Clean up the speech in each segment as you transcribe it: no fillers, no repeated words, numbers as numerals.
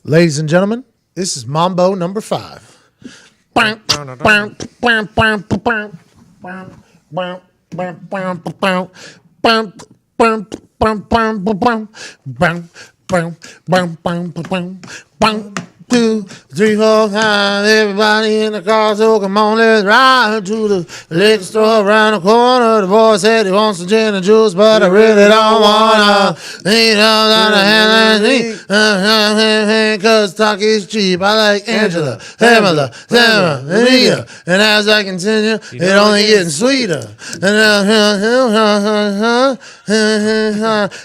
Ladies and gentlemen, this is Mambo number 5. Two, three, 4, 5. Everybody in the car, so come on, let's ride to the liquor store around the corner. The boy said he wants some gin and juice, but I really don't wanna. He knows how to handle cause talk is cheap. I like Angela, Pamela, Sarah, and Mia. And as I continue, it only getting sweeter.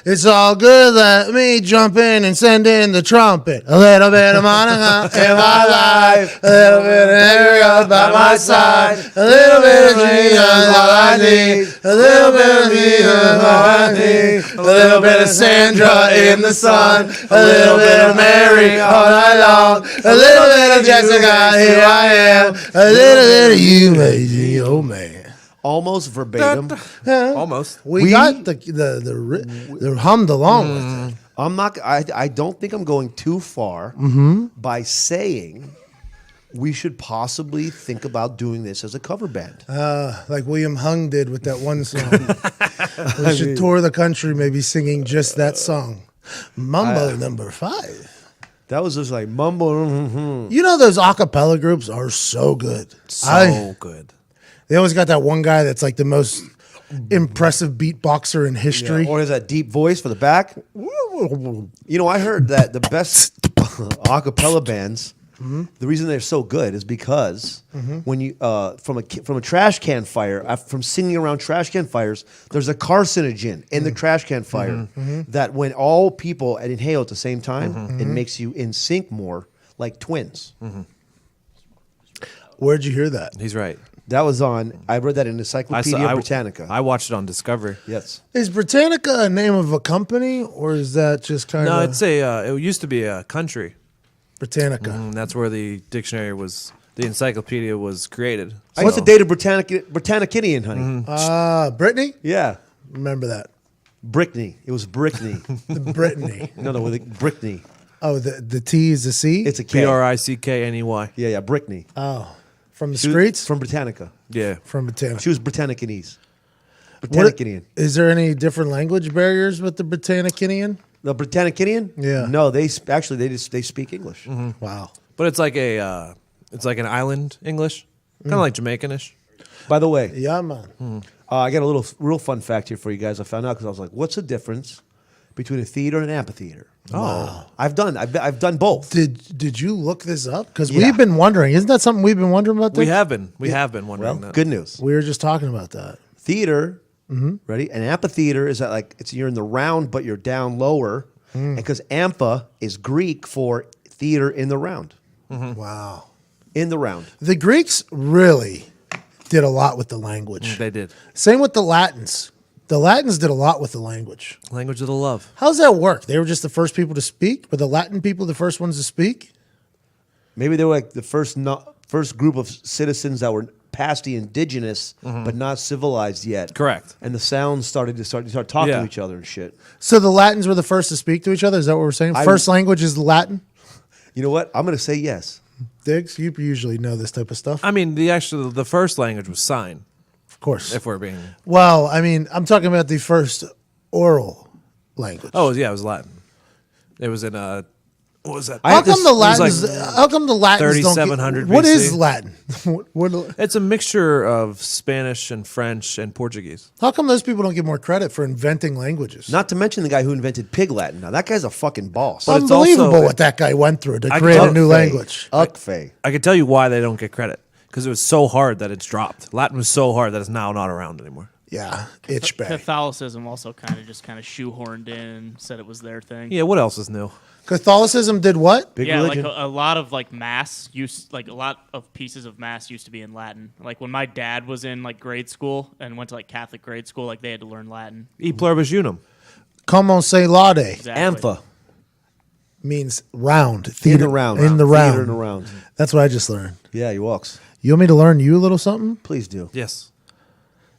It's all good. Let me jump in and send in the trumpet. A little bit of Monica in my life, a little bit of Ariel by my side, a little bit of Jesus all I need, a little bit of me is all I need, a little bit of Sandra in the sun, a little bit of Mary all night long, a little bit of Jessica, here I am, a little bit of you, baby, oh man. Almost verbatim. Almost. We got the hummed along with it. I don't think I'm going too far by saying we should possibly think about doing this as a cover band. Like William Hung did with that one song. We should tour the country maybe singing just that song. Mambo number 5. That was just like mumbo. You know those a cappella groups are so good. So good. They always got that one guy that's like the most impressive beatboxer in history. Or has that deep voice for the back. You know, I heard that the best a cappella bands, the reason they're so good is because when you from a trash can fire, from singing around trash can fires, there's a carcinogen in the trash can fire that when all people inhale at the same time, it makes you in sync more, like twins. Where'd you hear that? He's right. That was on. I read that in Encyclopedia Britannica. I watched it on Discovery. Yes. Is Britannica a name of a company, or is that just kind of... No, I'd say it used to be a country. Britannica. That's where the dictionary was, the encyclopedia was created. What's the date of Britannican, honey? Brittany? Yeah. Remember that. Brickney. It was Brickney. The Brittany. No, Brickney. Oh, the T is the C? It's a K. Brickney. Yeah, Brickney. Oh. From the streets? From Britannica. Yeah. From Britannica. She was Britannicanese. Britannicanian. Is there any different language barriers with the Britannicanian? The Britannicanian? Yeah. No, they speak English. Wow. But it's like an island English, kind of like Jamaicanish. By the way, Yeah, man. I got a real fun fact here for you guys. I found out because I was like, what's the difference between a theater and an amphitheater? Wow. I've done both. Did you look this up? Because we've been wondering. Isn't that something we've been wondering about? We have been wondering Well, that. good news. We were just talking about that. Theater, ready? An amphitheater is that like you're in the round, but you're down lower. And because ampha is Greek for theater in the round. Wow. In the round. The Greeks really did a lot with the language. They did. Same with the Latins. The Latins did a lot with the language. Language of the love. How's that work? They were just the first people to speak? Were the Latin people the first ones to speak? Maybe they were like the first group of citizens that were past the indigenous, but not civilized yet. Correct. And the sounds started talking to each other and shit. So the Latins were the first to speak to each other? Is that what we're saying? First language is Latin? You know what? I'm going to say yes. Diggs, you usually know this type of stuff. I mean, the first language was sign. Of course. If we're being... Well, I mean, I'm talking about the first oral language. Oh, yeah, it was Latin. It was in what was that? How come the Latins don't 3700 get... What BC? is Latin? It's a mixture of Spanish and French and Portuguese. How come those people don't get more credit for inventing languages? Not to mention the guy who invented Pig Latin. Now, that guy's a fucking boss. But it's Unbelievable also- what that guy went through to create a new language. Ukfe. I could tell you why they don't get credit. Because it was so hard that it's dropped. Latin was so hard that it's now not around anymore. Yeah, itch bag. Catholicism also kind of shoehorned in and said it was their thing. Yeah, what else is new? Catholicism did what? Big yeah, religion. like a lot of like mass used, like a lot of pieces of mass used to be in Latin. Like when my dad was in like grade school and went to like Catholic grade school, like they had to learn Latin. E pluribus unum. Como se laude Exactly. Ampha. means round. In Theater, the round. In the Theater round. in the round. That's what I just learned. Yeah, he walks. You want me to learn you a little something? Please do. Yes.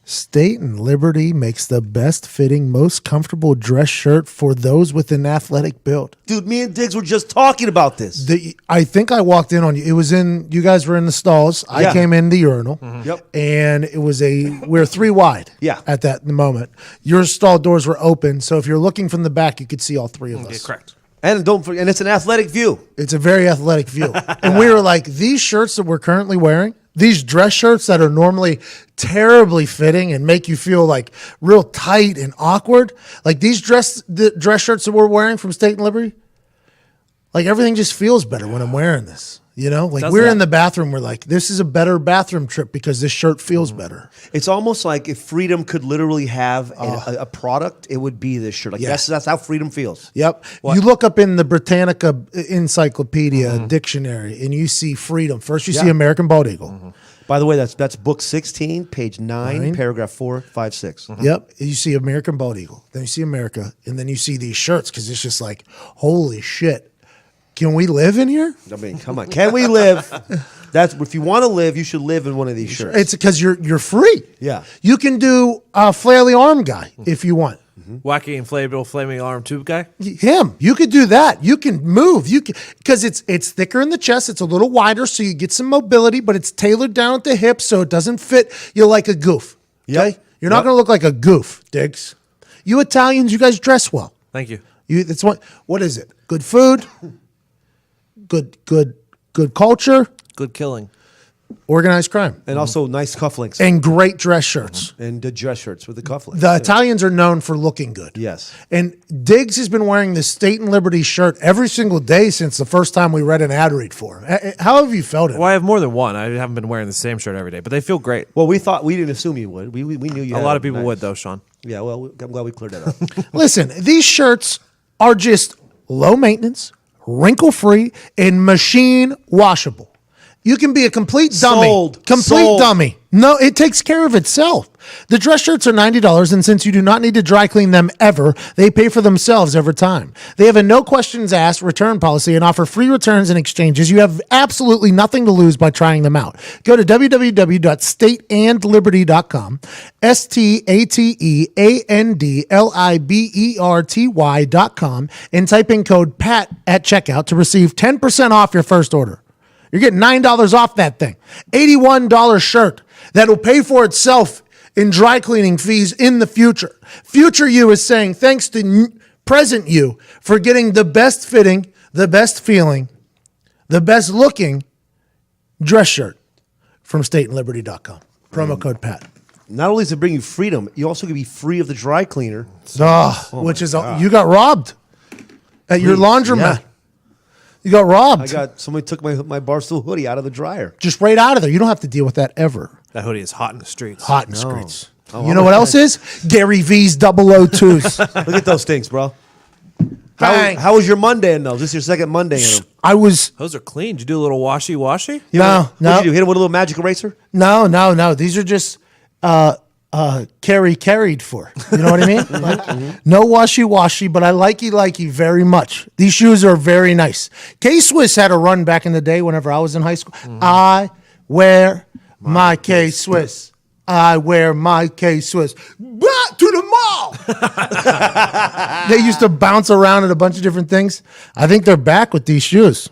State and Liberty makes the best fitting, most comfortable dress shirt for those with an athletic build. Dude, me and Diggs were just talking about this. I think I walked in on you. It was you guys were in the stalls. Yeah. I came in the urinal. Yep. And it was we're 3 wide. Yeah. At that moment. Your stall doors were open. So if you're looking from the back, you could see all 3 of us. Yeah, correct. And and it's an athletic view. It's a very athletic view. And we were like, these shirts that we're currently wearing, these dress shirts that are normally terribly fitting and make you feel like real tight and awkward, like these dress shirts that we're wearing from State and Liberty, like everything just feels better when I'm wearing this. You know, like we're in the bathroom. We're like, this is a better bathroom trip because this shirt feels better. It's almost like if Freedom could literally have a product, it would be this shirt. Like that's how Freedom feels. Yep. You look up in the Britannica Encyclopedia Dictionary and you see Freedom. First, you see American Bald Eagle. By the way, that's book 16, page 9, paragraph 4, 5, 6. Yep. You see American Bald Eagle. Then you see America. And then you see these shirts because it's just like, holy shit. Can we live in here? I mean, come on. Can we live? That's if you want to live, you should live in one of these shirts. It's because you're free. Yeah. You can do a flaily arm guy if you want. Wacky inflatable flaming arm tube guy. Him. You could do that. You can move. You can because it's thicker in the chest. It's a little wider, so you get some mobility, but it's tailored down at the hips, so it doesn't fit you like a goof. Okay? Yep. You're not going to look like a goof, Diggs. You Italians, you guys dress well. Thank you. That's what is it? Good food. Good culture, Good killing. organized crime, And also nice cufflinks. and great dress shirts. And the dress shirts with the cufflinks. The Italians are known for looking good. Yes. And Diggs has been wearing the State and Liberty shirt every single day since the first time we read an ad read for him. How have you felt it? Well, I have more than one. I haven't been wearing the same shirt every day, but they feel great. Well, we didn't assume you would. We knew you A had lot of people nice. would, though, Sean. Yeah, well, I'm glad we cleared that up. Listen, these shirts are just low maintenance, wrinkle-free, and machine washable. You can be a complete dummy. Sold. Dummy. No, it takes care of itself. The dress shirts are $90, and since you do not need to dry clean them ever, they pay for themselves every time. They have a no questions asked return policy and offer free returns and exchanges. You have absolutely nothing to lose by trying them out. Go to www.stateandliberty.com, STATEANDLIBERTY.com, and type in code PAT at checkout to receive 10% off your first order. You're getting $9 off that thing. $81 shirt that'll pay for itself in dry cleaning fees in the future. Future you is saying thanks to present you for getting the best fitting, the best feeling, the best looking dress shirt from stateandliberty.com. Promo code PAT. Not only does it bring you freedom, you also can be free of the dry cleaner. Which is, you got robbed at your laundromat. Yeah. You got robbed. Somebody took my Barstool hoodie out of the dryer. Just right out of there. You don't have to deal with that ever. That hoodie is hot in the streets. Hot in the streets. Oh, You know what else is? Gary V's 002s. Look at those things, bro. Bang. How was your Monday in those? This is your second Monday in them. I was Those are clean. Did you do a little washy? no. What'd you do? Hit him with a little magic eraser? No. These are just carried for. You know what I mean? Like, no washy, but I likey very much. These shoes are very nice. K-Swiss had a run back in the day whenever I was in high school. I wear my K-Swiss. I wear my K-Swiss. Back to the mall. They used to bounce around at a bunch of different things. I think they're back with these shoes.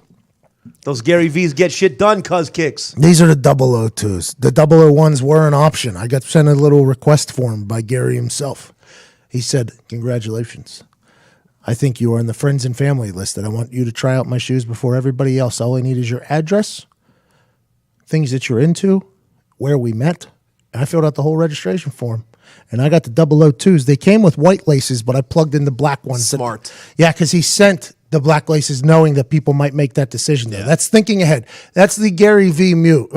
Those Gary V's get shit done, cuz kicks. These are the 002s. The 001s were an option. I got sent a little request form by Gary himself. He said, congratulations. I think you are in the friends and family list that I want you to try out my shoes before everybody else. All I need is your address, things that you're into, where we met. And I filled out the whole registration form. And I got the 002s. They came with white laces, but I plugged in the black ones. Smart. Yeah, because he sent the black laces knowing that people might make that decision. Yeah. That's thinking ahead. That's the Gary V move.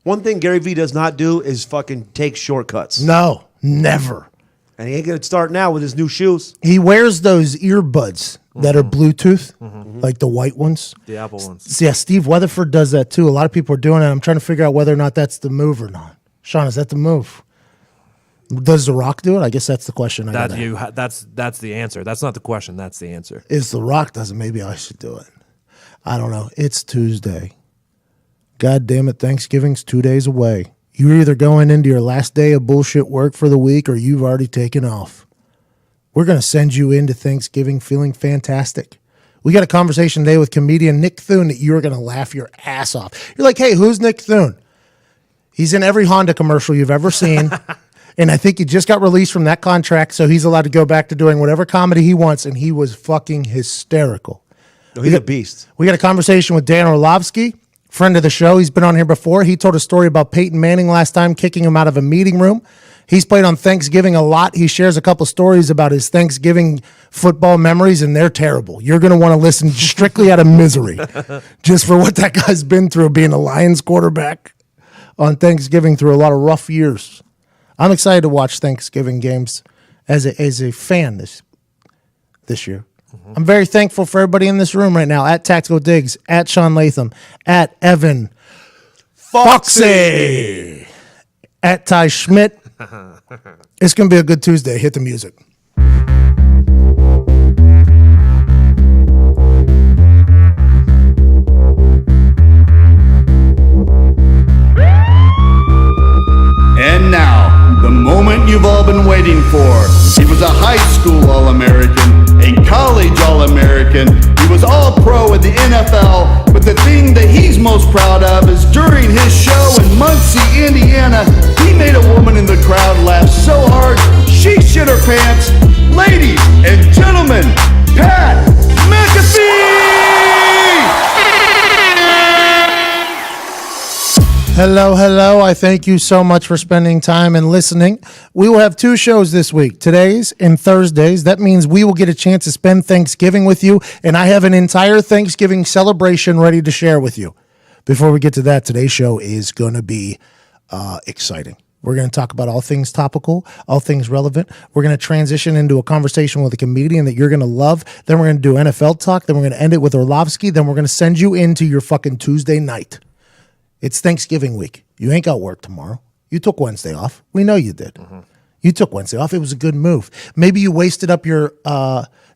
One thing Gary V does not do is fucking take shortcuts. No, never. And he ain't going to start now with his new shoes. He wears those earbuds that are Bluetooth, like the white ones. The Apple ones. Yeah, Steve Weatherford does that too. A lot of people are doing it. I'm trying to figure out whether or not that's the move or not. Sean, is that the move? Does The Rock do it? I guess that's the question. That's the answer. That's not the question. That's the answer. If The Rock does it, maybe I should do it. I don't know. It's Tuesday. God damn it, Thanksgiving's 2 days away. You're either going into your last day of bullshit work for the week or you've already taken off. We're going to send you into Thanksgiving feeling fantastic. We got a conversation today with comedian Nick Thune that you're going to laugh your ass off. You're like, hey, who's Nick Thune? He's in every Honda commercial you've ever seen. And I think he just got released from that contract, so he's allowed to go back to doing whatever comedy he wants, and he was fucking hysterical. Oh, he's a beast. We got a conversation with Dan Orlovsky, friend of the show. He's been on here before. He told a story about Peyton Manning last time, kicking him out of a meeting room. He's played on Thanksgiving a lot. He shares a couple stories about his Thanksgiving football memories, and they're terrible. You're going to want to listen strictly out of misery, just for what that guy's been through, being a Lions quarterback on Thanksgiving through a lot of rough years. I'm excited to watch Thanksgiving games as a fan this year. Mm-hmm. I'm very thankful for everybody in this room right now, at Tactical Diggs, at Shaun Latham, at Evan Foxy, at Ty Schmidt. It's going to be a good Tuesday. Hit the music. And now, the moment you've all been waiting for. He was a high school All-American, a college All-American. He was All-Pro in the NFL, but the thing that he's most proud of is during his show in Muncie, Indiana, he made a woman in the crowd laugh so hard, she shit her pants. Ladies and gentlemen, Pat McAfee! Hello. I thank you so much for spending time and listening. We will have 2 shows this week, today's and Thursdays. That means we will get a chance to spend Thanksgiving with you, and I have an entire Thanksgiving celebration ready to share with you. Before we get to that, today's show is going to be exciting. We're going to talk about all things topical, all things relevant. We're going to transition into a conversation with a comedian that you're going to love. Then we're going to do NFL talk. Then we're going to end it with Orlovsky. Then we're going to send you into your fucking Tuesday night. It's Thanksgiving week. You ain't got work tomorrow. You took Wednesday off. We know you did. Mm-hmm. You took Wednesday off. It was a good move. Maybe you wasted up your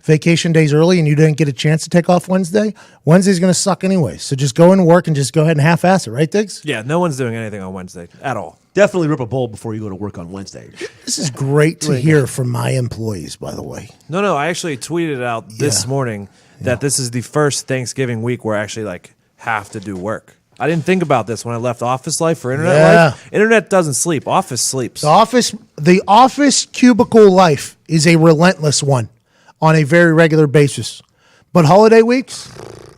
vacation days early and you didn't get a chance to take off Wednesday. Wednesday's going to suck anyway. So just go into work and just go ahead and half-ass it. Right, Diggs? Yeah, no one's doing anything on Wednesday at all. Definitely rip a bowl before you go to work on Wednesday. This is great to hear from my employees, by the way. No, I actually tweeted out this morning that this is the first Thanksgiving week where I actually have to do work. I didn't think about this when I left office life for internet life. Internet doesn't sleep. Office sleeps. The office cubicle life is a relentless one on a very regular basis. But holiday weeks,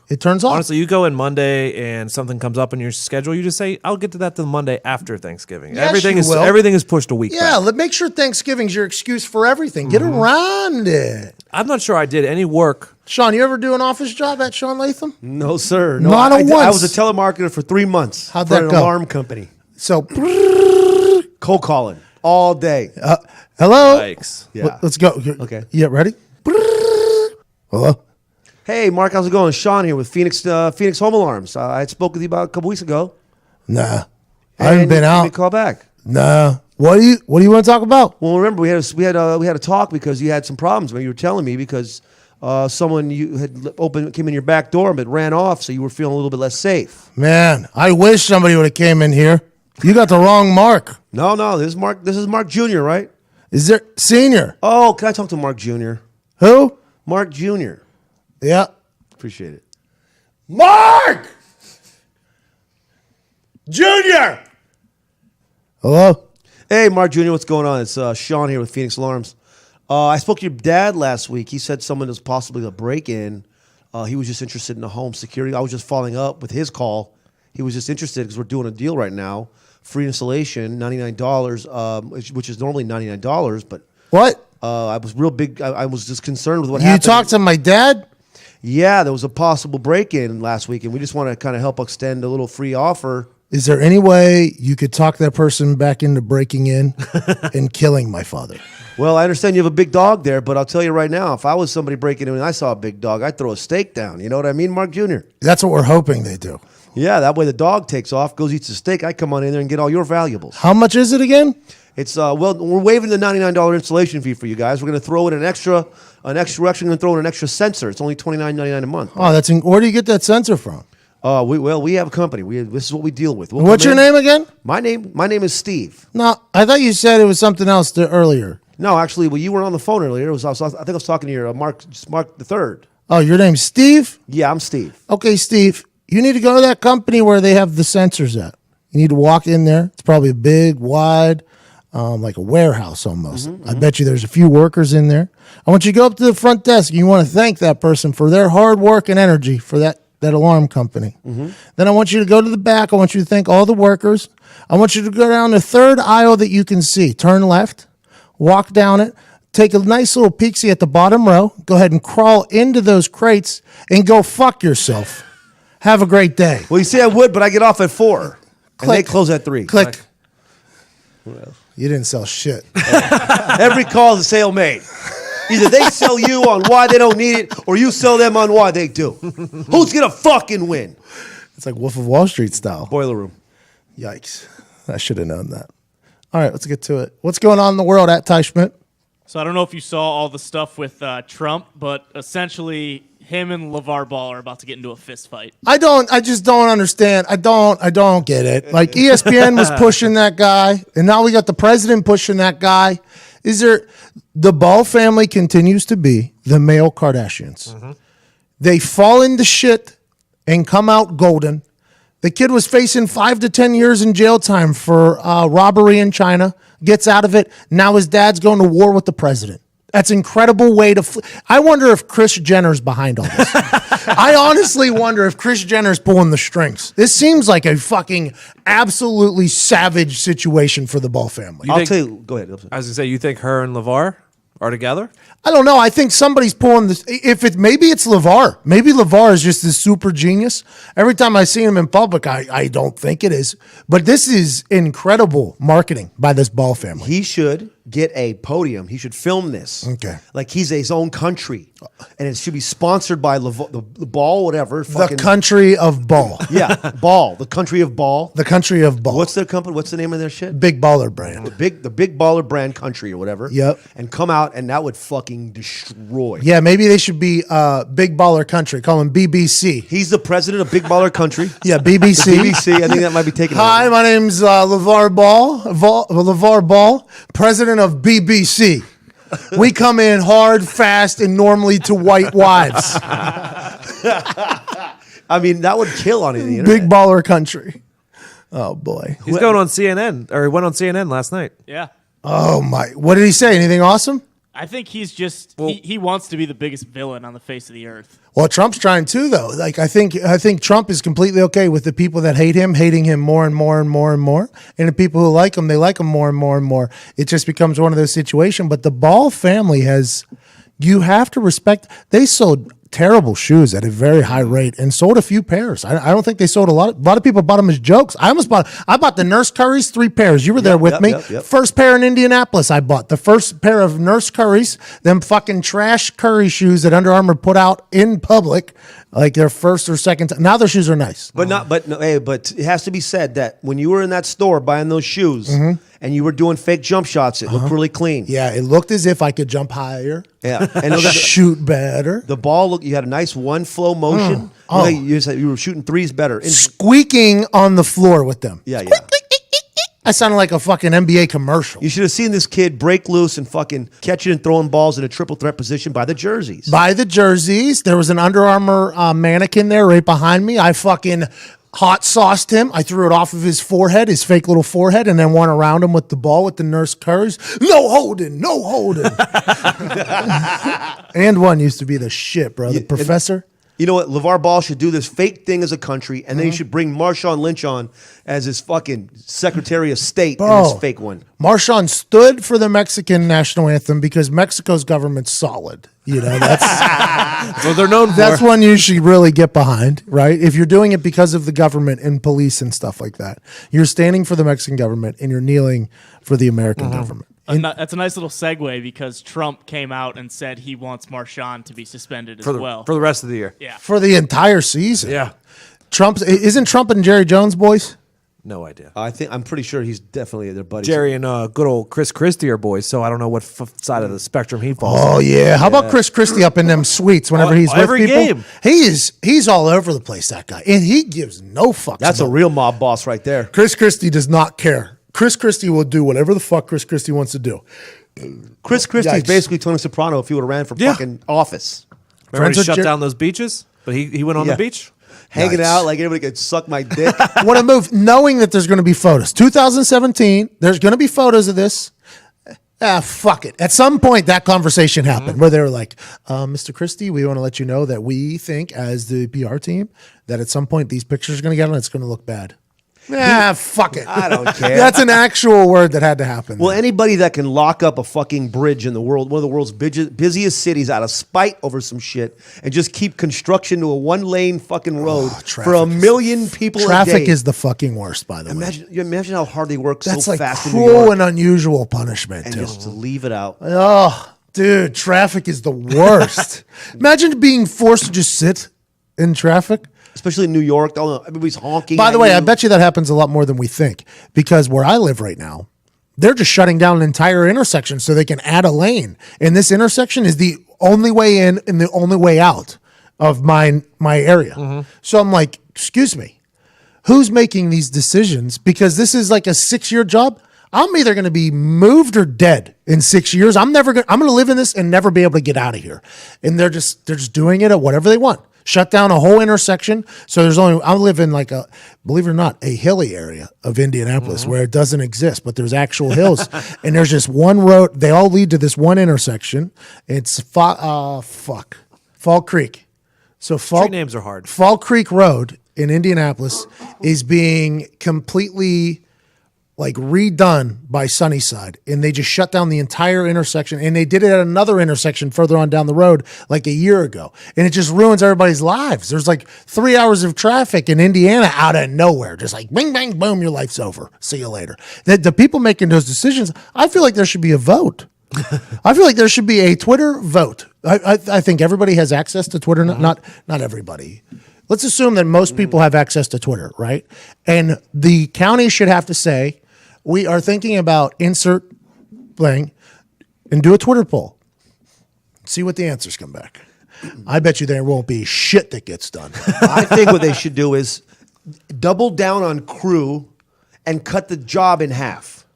it turns off. Honestly, you go in Monday and something comes up in your schedule, you just say, I'll get to that the Monday after Thanksgiving. Yes, everything is pushed a week back. Make sure Thanksgiving's your excuse for everything. Get around it. I'm not sure I did any work. Shaun, you ever do an office job at Shaun Latham? No, sir. No, Not once. I was a telemarketer for 3 months. How'd for that an go? alarm company. So, Cold calling all day. hello? Yikes. Yeah. Let's go. Okay. You ready? Hello? Hey, Mark, how's it going? Sean here with Phoenix Home Alarms. I spoke with you about a couple weeks ago. Nah. I haven't been Give me out. a call back. Nah. What do you want to talk about? Well, remember we had a talk because you had some problems. You were telling me because someone you had came in your back door but ran off, so you were feeling a little bit less safe. Man, I wish somebody would have came in here. You got the wrong Mark. No, this is Mark. This is Mark Jr., right? Is there senior? Oh, can I talk to Mark Jr.? Who? Mark Jr. Yeah. Appreciate it. Mark Jr. Hello? Hey, Mark Jr., what's going on? It's Sean here with Phoenix Alarms. I spoke to your dad last week. He said someone was possibly a break-in. He was just interested in the home security. I was just following up with his call. He was just interested because we're doing a deal right now. Free installation, $99, which is normally $99. But What? I was real big. I was just concerned with what happened. You talked to my dad? Yeah, there was a possible break-in last week, and we just want to kind of help extend a little free offer. Is there any way you could talk that person back into breaking in and killing my father? Well, I understand you have a big dog there, but I'll tell you right now, if I was somebody breaking in and I saw a big dog, I'd throw a steak down. You know what I mean, Mark Jr.? That's what we're hoping they do. Yeah, that way the dog takes off, goes eats a steak. I come on in there and get all your valuables. How much is it again? It's well, we're waiving the $99 installation fee for you guys. We're going to throw in an extra. We're actually going to throw in an extra sensor. It's only $29.99 a month. Oh, where do you get that sensor from? We have a company. This is what we deal with. We'll What's your name again? My name is Steve. No, I thought you said it was something else earlier. No, actually, you were on the phone earlier. I think I was talking to your Mark the Third. Oh, your name's Steve? Yeah, I'm Steve. Okay, Steve, you need to go to that company where they have the sensors at. You need to walk in there. It's probably a big, wide, like a warehouse almost. I bet you there's a few workers in there. I want you to go up to the front desk and you want to thank that person for their hard work and energy for that alarm company. Then I want you to go to the back. I want you to thank all the workers. I want you to go down the third aisle that you can see. Turn left, walk down it, take a nice little peek-see at the bottom row. Go ahead and crawl into those crates and go fuck yourself. Have a great day. Well, you say I would, but I get off at 4. And they close at 3. Click. You didn't sell shit. Every call is a sale made. Either they sell you on why they don't need it, or you sell them on why they do. Who's going to fucking win? It's like Wolf of Wall Street style. Boiler room. Yikes. I should have known that. All right, let's get to it. What's going on in the world at Ty Schmidt? So I don't know if you saw all the stuff with Trump, but essentially him and LeVar Ball are about to get into a fist fight. I just don't understand. I don't get it. Like ESPN was pushing that guy, and now we got the president pushing that guy. The Ball family continues to be the male Kardashians. They fall into shit and come out golden. The kid was facing 5 to 10 years in jail time for robbery in China, gets out of it. Now his dad's going to war with the president. That's an incredible way to... I wonder if Kris Jenner's behind all this. I honestly wonder if Kris Jenner's pulling the strings. This seems like a fucking absolutely savage situation for the Ball family. I'll tell you... Go ahead. I was going to say, you think her and LeVar are together? I don't know. I think somebody's pulling this. Maybe it's LeVar. Maybe LeVar is just this super genius. Every time I see him in public, I don't think it is. But this is incredible marketing by this Ball family. He should get a podium. He should film this. Okay. Like he's his own country. And it should be sponsored by the Ball, whatever. The country of Ball. Yeah, Ball. The country of Ball. The country of Ball. What's their company? What's the name of their shit? Big Baller Brand. The big Baller Brand Country or whatever. Yep. And come out and that would fucking destroy. Yeah, maybe they should be Big Baller Country. Call him BBC. He's the president of Big Baller Country. Yeah, BBC. BBC. I think that might be taken. Hi, my name's LeVar Ball. LeVar Ball, president of BBC. We come in hard, fast, and normally to white wives. I mean, that would kill on the internet. Big Baller Country. Oh, boy. He's going on CNN, or he went on CNN last night. Yeah. Oh, my. What did he say? Anything awesome? I think he's just he wants to be the biggest villain on the face of the earth. Well, Trump's trying too, though. Like I think Trump is completely okay with the people that hate him hating him more and more and more and more, and the people who like him, they like him more and more and more. It just becomes one of those situations. But the Ball family you have to respect. They sold terrible shoes at a very high rate and sold a few pairs. I don't think they sold a lot. A lot of people bought them as jokes. I bought the Nurse Currys 3 pairs. You were there with me. Yep. First pair in Indianapolis I bought. The first pair of Nurse Currys, them fucking trash Curry shoes that Under Armour put out in public, like their first or second time. Now their shoes are nice. But it has to be said that when you were in that store buying those shoes and you were doing fake jump shots, it looked really clean. Yeah, it looked as if I could jump higher. Yeah, and shoot better. The ball looked. You had a nice one flow motion. You were shooting threes better. Squeaking on the floor with them. Yeah. I sounded like a fucking NBA commercial. You should have seen this kid break loose and fucking catching and throwing balls in a triple threat position by the jerseys. There was an Under Armour mannequin there right behind me. I fucking hot sauced him. I threw it off of his forehead, his fake little forehead, and then went around him with the ball with the Nurse Currys. No holding. And one used to be the shit, bro. The professor. You know what? LeVar Ball should do this fake thing as a country, and then he should bring Marshawn Lynch on as his fucking Secretary of State in this fake one. Marshawn stood for the Mexican national anthem because Mexico's government's solid. You know, that's what they're known for. That's one you should really get behind, right? If you're doing it because of the government and police and stuff like that, you're standing for the Mexican government and you're kneeling for the American government. That's a nice little segue because Trump came out and said he wants Marshawn to be suspended for the rest of the year. Yeah, for the entire season. Yeah, Isn't Trump and Jerry Jones boys? No idea. I'm pretty sure he's definitely their buddy. Jerry and good old Chris Christie are boys, so I don't know what side of the spectrum he falls Oh on. yeah, how about Chris Christie up in them suites whenever he's with every people? game. He's all over the place. That guy, and he gives no fucks. That's a real mob boss right there. Chris Christie does not care. Chris Christie will do whatever the fuck Chris Christie wants to do. Chris Christie's Yikes. basically Tony Soprano if he would have ran for fucking office. Remember when Friends he with shut Jer- down those beaches? But he went on Yeah. the beach? Hanging Yikes. out like everybody could suck my dick. Want to move, knowing that there's going to be photos. 2017, there's going to be photos of this. Fuck it. At some point, that conversation happened where they were like, Mr. Christie, we want to let you know that we think as the PR team that at some point these pictures are going to get on. It's going to look bad. Fuck it. I don't care. That's an actual word that had to happen. Well, anybody that can lock up a fucking bridge in the world, one of the world's busiest cities, out of spite over some shit, and just keep construction to a one-lane fucking road for a million people a day. Traffic is the fucking worst, by the way. Imagine how hard they work That's so like fast in New cruel York and unusual punishment, and too. just to leave it out. Oh, dude, traffic is the worst. Imagine being forced to just sit in traffic. Especially in New York, everybody's honking. By the at way, you. I bet you that happens a lot more than we think, because where I live right now, they're just shutting down an entire intersection so they can add a lane. And this intersection is the only way in and the only way out of my area. So I'm like, excuse me, who's making these decisions? Because this is like a 6-year job. I'm either going to be moved or dead in 6 years. I'm going to live in this and never be able to get out of here. And they're just doing it at whatever they want. Shut down a whole intersection. So I live in like believe it or not, a hilly area of Indianapolis where it doesn't exist, but there's actual hills. And there's just one road. They all lead to this one intersection. It's Fall Creek. So Street names are hard. Fall Creek Road in Indianapolis is being completely like redone by Sunnyside, and they just shut down the entire intersection, and they did it at another intersection further on down the road like a year ago, and it just ruins everybody's lives. There's like 3 hours of traffic in Indiana out of nowhere, just like bing, bang, boom, your life's over. See you later. The people making those decisions, I feel like there should be a vote. I feel like there should be a Twitter vote. I think everybody has access to Twitter, not everybody. Let's assume that most people have access to Twitter, right? And the county should have to say, we are thinking about insert blank and do a Twitter poll. See what the answers come back. I bet you there won't be shit that gets done. I think what they should do is double down on crew and cut the job in half.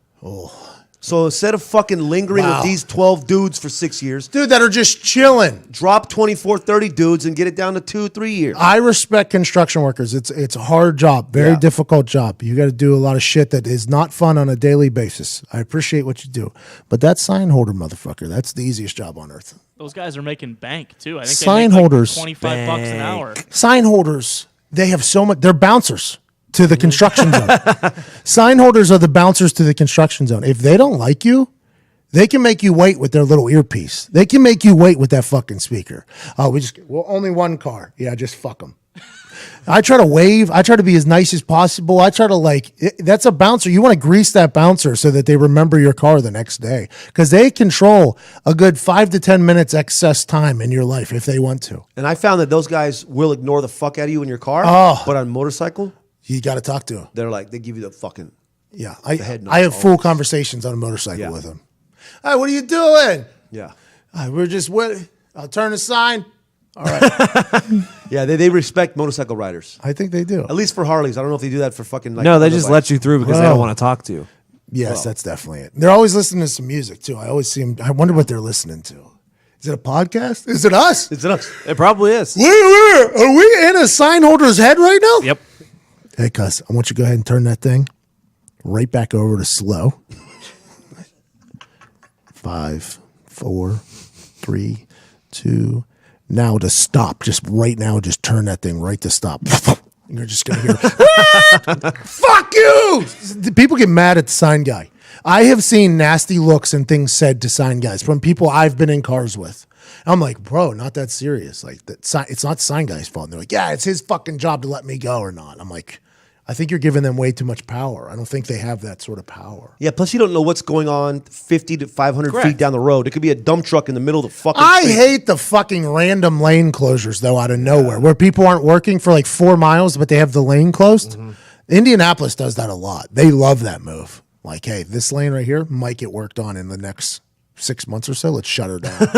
So instead of fucking lingering Wow. with these 12 dudes for 6 years, Dude, that are just chilling. drop 24, 30 dudes and get it down to 2-3 years. I respect construction workers. It's a hard job, very Yeah. difficult job. You got to do a lot of shit that is not fun on a daily basis. I appreciate what you do. But that sign holder motherfucker, that's the easiest job on earth. Those guys are making bank too. I think Sign they make holders. like $25 an hour. Sign holders, they have so much, they're bouncers to the construction zone. Sign holders are the bouncers to the construction zone. If they don't like you, they can make you wait with their little earpiece. They can make you wait with that fucking speaker. Oh, only one car. Yeah, just fuck them. I try to wave. I try to be as nice as possible. I try to that's a bouncer. You want to grease that bouncer so that they remember your car the next day, because they control a good 5 to 10 minutes excess time in your life if they want to. And I found that those guys will ignore the fuck out of you in your car, but on motorcycle, You got to talk to them. they're like, they give you the fucking... Yeah, head I have nods full conversations on a motorcycle Yeah. with them. Hey, what are you doing? Yeah. We're just waiting. I'll turn the sign. All right. Yeah, they respect motorcycle riders. I think they do. At least for Harleys. I don't know if they do that for fucking... No, they just let you through because they Oh. don't want to talk to you. Yes, that's definitely it. They're always listening to some music too. I always see them. I wonder what they're listening to. Is it a podcast? Is it us? It's us. It probably is. Are we in a sign holder's head right now? Yep. Hey, cuss, I want you to go ahead and turn that thing right back over to slow. 5, 4, 3, 2. Now to stop. Just right now, just turn that thing right to stop. You're just going to hear, fuck you! People get mad at the sign guy. I have seen nasty looks and things said to sign guys from people I've been in cars with. I'm like, bro, not that serious. Like, it's not sign guy's fault. And they're like, yeah, it's his fucking job to let me go or not. I'm like, I think you're giving them way too much power. I don't think they have that sort of power. Yeah, plus you don't know what's going on 50 to 500 Correct. feet down the road. It could be a dump truck in the middle of the fucking I street. hate the fucking random lane closures, though, out of nowhere, where people aren't working for like 4 miles, but they have the lane closed. Indianapolis does that a lot. They love that move. Like, hey, this lane right here might get worked on in the next 6 months or so. Let's shut her down.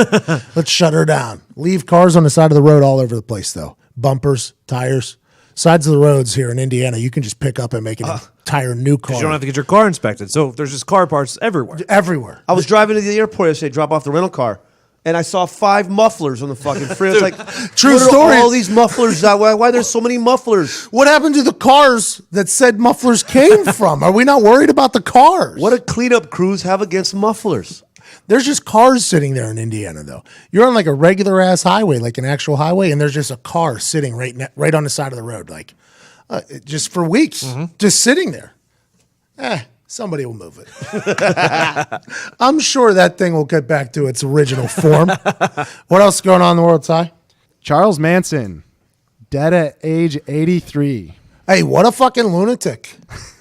Let's shut her down. Leave cars on the side of the road all over the place, though. Bumpers, tires, sides of the roads here in Indiana. You can just pick up and make an entire new car. You don't have to get your car inspected. So there's just car parts everywhere. Everywhere. I was driving to the airport yesterday, drop off the rental car, and I saw 5 mufflers on the fucking freeway. It's like, True what are story. all these mufflers? Why there's so many mufflers? What happened to the cars that said mufflers came from? Are we not worried about the cars? What do cleanup crews have against mufflers? There's just cars sitting there in Indiana, though. You're on like a regular ass highway, like an actual highway, and there's just a car sitting right on the side of the road, like just for weeks, just sitting there. Somebody will move it. I'm sure that thing will get back to its original form. What else is going on in the world, Ty? Charles Manson, dead at age 83. Hey, what a fucking lunatic.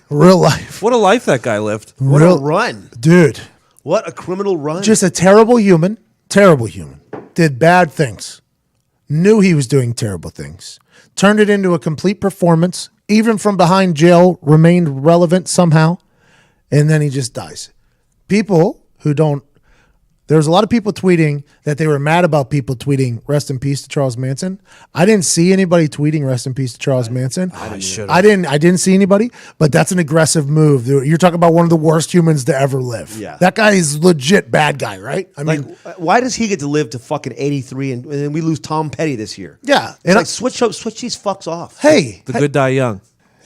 Real life. What a life that guy lived. What a run. Dude. What a criminal run. Just a terrible human. Terrible human. Did bad things. Knew he was doing terrible things. Turned it into a complete performance. Even from behind jail, remained relevant somehow. And then he just dies. People who don't, there's a lot of people tweeting that they were mad about people tweeting rest in peace to Charles Manson. I didn't see anybody tweeting rest in peace to Charles Manson. I didn't see anybody, but that's an aggressive move. You're talking about one of the worst humans to ever live. Yeah. That guy is legit bad guy, right? I mean, why does he get to live to fucking 83 and then we lose Tom Petty this year? Yeah. It's like switch these fucks off. Hey. The good die young.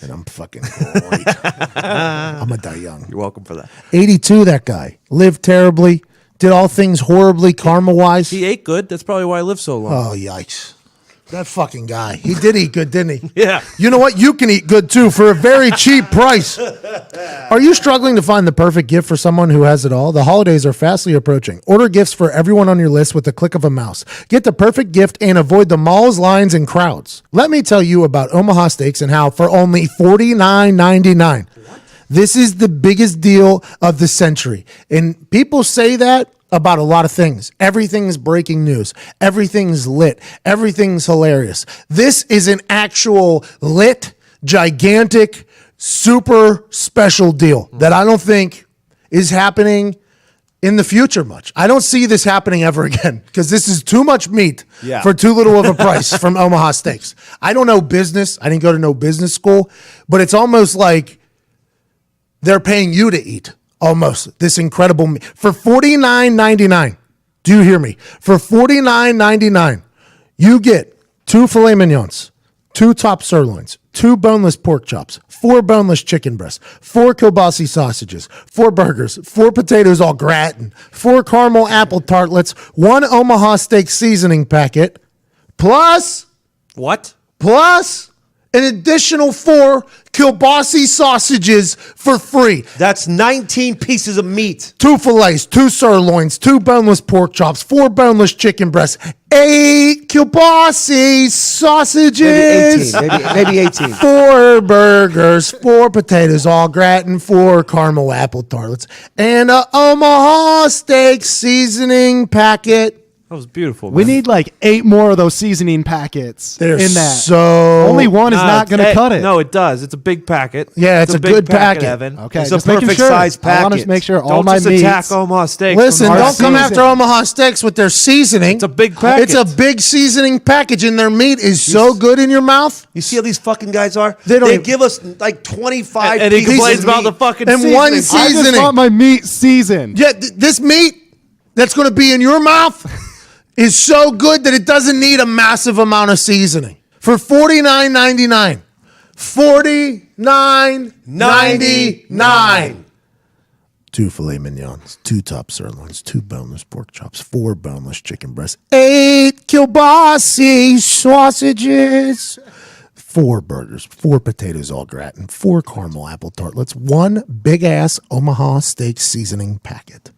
And I'm fucking great. I'm going to die young. You're welcome for that. 82, that guy. Lived terribly. Did all things horribly karma-wise. He ate good. That's probably why he lived so long. Oh, yikes. That fucking guy. He did eat good, didn't he? Yeah. You know what? You can eat good, too, for a very cheap price. Are you struggling to find the perfect gift for someone who has it all? The holidays are fastly approaching. Order gifts for everyone on your list with the click of a mouse. Get the perfect gift and avoid the malls, lines, and crowds. Let me tell you about Omaha Steaks and how for only $49.99. This is the biggest deal of the century. And people say that about a lot of things. Everything's breaking news. Everything's lit. Everything's hilarious. This is an actual lit, gigantic, super special deal that I don't think is happening in the future much. I don't see this happening ever again because this is too much meat for too little of a price from Omaha Steaks. I don't know business. I didn't go to no business school, but it's almost like they're paying you to eat. Almost this incredible meat for $49.99. Do you hear me? For $49.99, you get 2 filet mignons, 2 top sirloins, 2 boneless pork chops, 4 boneless chicken breasts, 4 kielbasa sausages, 4 burgers, 4 potatoes au gratin, 4 caramel apple tartlets, 1 Omaha steak seasoning packet, plus an additional 4 kielbasa sausages for free. That's 19 pieces of meat. 2 fillets, 2 sirloins, 2 boneless pork chops, 4 boneless chicken breasts, 8 kielbasa sausages. Maybe 18. 4 burgers, 4 potatoes au gratin, 4 caramel apple tartlets, and a Omaha steak seasoning packet. That was beautiful. Man. We need like 8 more of those seasoning packets They're in that. so Only one is not going to cut it. No, it does. It's a big packet. Yeah, it's a big good packet. Evan. Okay, It's a just making perfect sure. size I want packet. to make sure all Don't my just meats. attack Omaha Steaks. Listen, From don't our come season. after Omaha Steaks with their seasoning. It's a big packet. It's a big seasoning package, and their meat is so good in your mouth. You see how these fucking guys are? They don't They even- give us like 25 and he pieces complains of about meat. the fucking And seasoning. one I just seasoning. want my meat seasoned. Yeah, this meat that's going to be in your mouth is so good that it doesn't need a massive amount of seasoning. For $49.99. $49.99. 2 filet mignons, 2 top sirloins, 2 boneless pork chops, 4 boneless chicken breasts, 8 kielbasa sausages, 4 burgers, 4 potatoes au gratin, 4 caramel apple tartlets, 1 big-ass Omaha steak seasoning packet.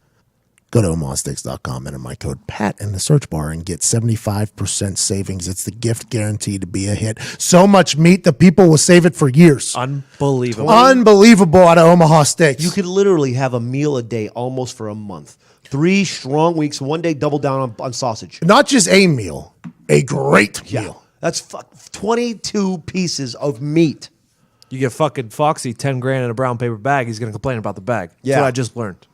Go to omahasteaks.com, enter my code PAT in the search bar and get 75% savings. It's the gift guaranteed to be a hit. So much meat that people will save it for years. Unbelievable. Unbelievable out of Omaha Steaks. You could literally have a meal a day almost for a month. 3 strong weeks, one day double down on sausage. Not just a meal, a great meal. That's 22 pieces of meat. You get fucking Foxy $10,000 in a brown paper bag, he's going to complain about the bag. That's Yeah. what I just learned.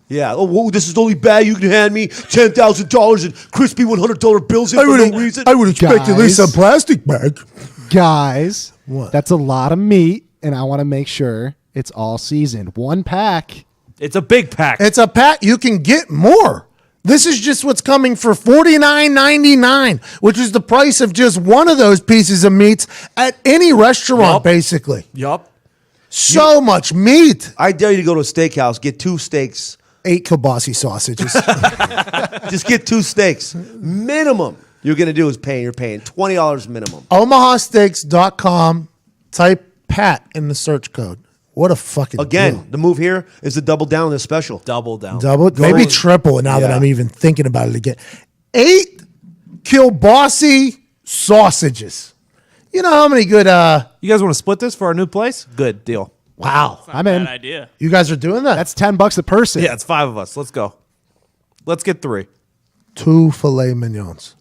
Yeah. Oh, whoa, this is the only bag you can hand me. $10,000 in crispy $100 bills in for no reason. I would expect at least a plastic bag. Guys, What? that's a lot of meat, and I want to make sure it's all seasoned. 1 pack. It's a big pack. It's a pack. You can get more. This is just what's coming for $49.99, which is the price of just one of those pieces of meats at any restaurant, Yup. basically. Yup. So much meat. I dare you to go to a steakhouse, get 2 steaks. 8 kielbasi sausages. Just get 2 steaks. Minimum you're going to do is you're paying $20 minimum. OmahaSteaks.com. Type Pat in the search code. What a fucking Again, deal. the move here is to double down on this special. Double down. Double, maybe triple now that Yeah. I'm even thinking about it again. 8 kielbasi sausages. You know how many good, You guys want to split this for our new place? Good deal. wow. Not I'm a in. bad idea. You guys are doing that? That's $10 a person. Yeah, it's 5 of us. Let's go. Let's get 3. 2 filet mignons.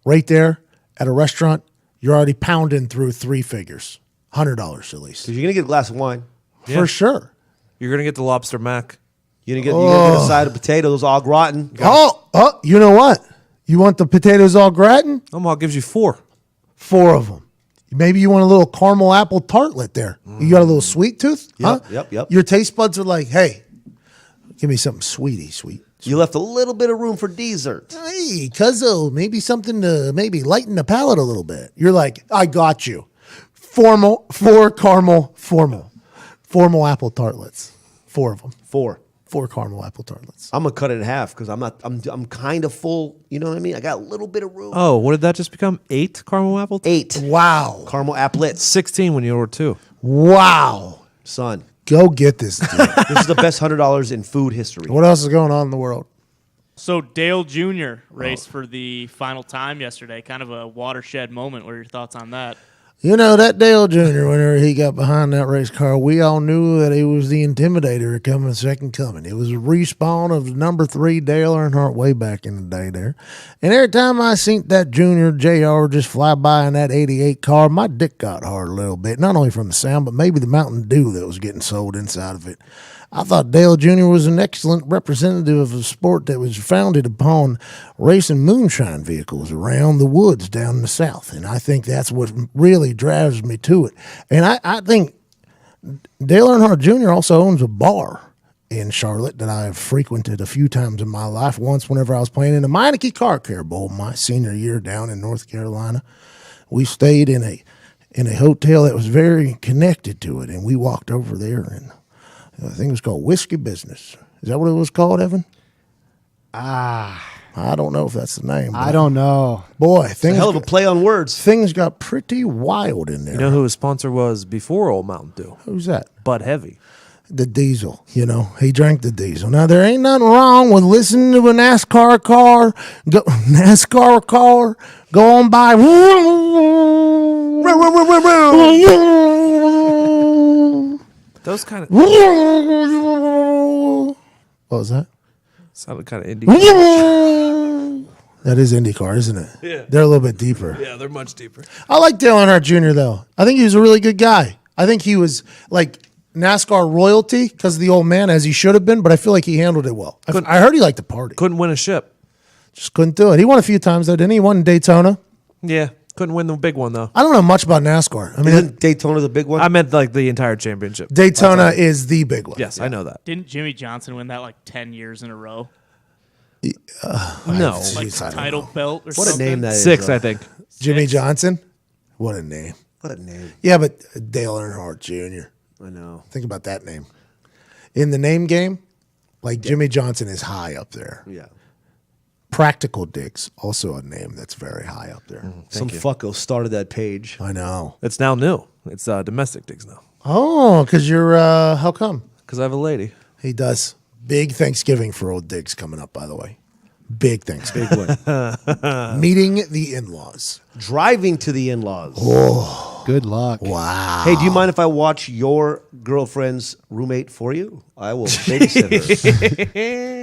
Right there at a restaurant, you're already pounding through 3 figures. $100 at least. Because you're going to get a glass of wine. Yeah. For sure. You're going to get the lobster mac. You're going to get a side of potatoes, all gratin. Oh, you know what? You want the potatoes all gratin? Omaha gives you 4. 4 of them. Maybe you want a little caramel apple tartlet there. You got a little sweet tooth? Yep. Your taste buds are like, hey, give me something sweet. You left a little bit of room for dessert. Hey, cuzzo, maybe something to maybe lighten the palate a little bit. You're like, I got you. Formal apple tartlets. 4 of them. 4. 4 caramel apple tartlets. I'm gonna cut it in half because I'm kind of full. You know what I mean? I got a little bit of room. Oh, what did that just become? 8 caramel apple? 8 Wow. caramel applets, 16 when you order 2. Wow. son. Go get this dude. This is the best $100 in food history. What else is going on in the world? So Dale Jr. raced for the final time yesterday. Kind of a watershed moment. What are your thoughts on that? You know, that Dale Jr., whenever he got behind that race car, we all knew that he was the intimidator coming second coming. It was a respawn of number 3 Dale Earnhardt way back in the day there. And every time I seen that Junior JR just fly by in that 88 car, my dick got hard a little bit. Not only from the sound, but maybe the Mountain Dew that was getting sold inside of it. I thought Dale Jr. was an excellent representative of a sport that was founded upon racing moonshine vehicles around the woods down in the South. And I think that's what really drives me to it. And I think Dale Earnhardt Jr. also owns a bar in Charlotte that I have frequented a few times in my life. Once, whenever I was playing in the Meineke Car Care Bowl my senior year down in North Carolina, we stayed in a hotel that was very connected to it. And we walked over there and I think it was called Whiskey Business. Is that what it was called, Evan? I don't know if that's the name. I don't know. Boy, It's a hell of a play on words. things got pretty wild in there. You know who his sponsor was before Old Mountain Dew? Who's that? Bud Heavy. The diesel. You know, he drank the diesel. Now, there ain't nothing wrong with listening to a NASCAR car go on by. Those kind of What was that? sounded kind of indie. That is IndyCar, isn't it? Yeah. They're a little bit deeper. Yeah, they're much deeper. I like Dale Earnhardt Jr., though. I think he was a really good guy. I think he was like NASCAR royalty because of the old man, as he should have been, but I feel like he handled it well. I heard he liked to party. Couldn't win a ship. Just couldn't do it. He won a few times, though, didn't he? He won in Daytona. Yeah, couldn't win the big one though. I don't know much about NASCAR. I mean, Isn't Daytona the big one? I meant like the entire championship. Daytona is the big one. Yes, I know that. Didn't Jimmy Johnson win that like 10 years in a row? No, Like Jeez, I don't title know. belt or what a something? name that is. 6, though. I think. Jimmy Johnson. What a name. What a name. Yeah, but Dale Earnhardt Jr. I know. Think about that name. In the name game, like Jimmy Johnson is high up there. Yeah. Practical Dicks, also a name that's very high up there. Some fucko started that page. I know. It's now new. It's domestic digs now Oh, because you're, how come? because I have a lady. He does. Big Thanksgiving for old Diggs coming up, by the way. Big Thanksgiving. Meeting the in-laws. Driving to the in-laws. Oh. Good luck. Wow. Hey, do you mind if I watch your girlfriend's roommate for you? I will babysit her.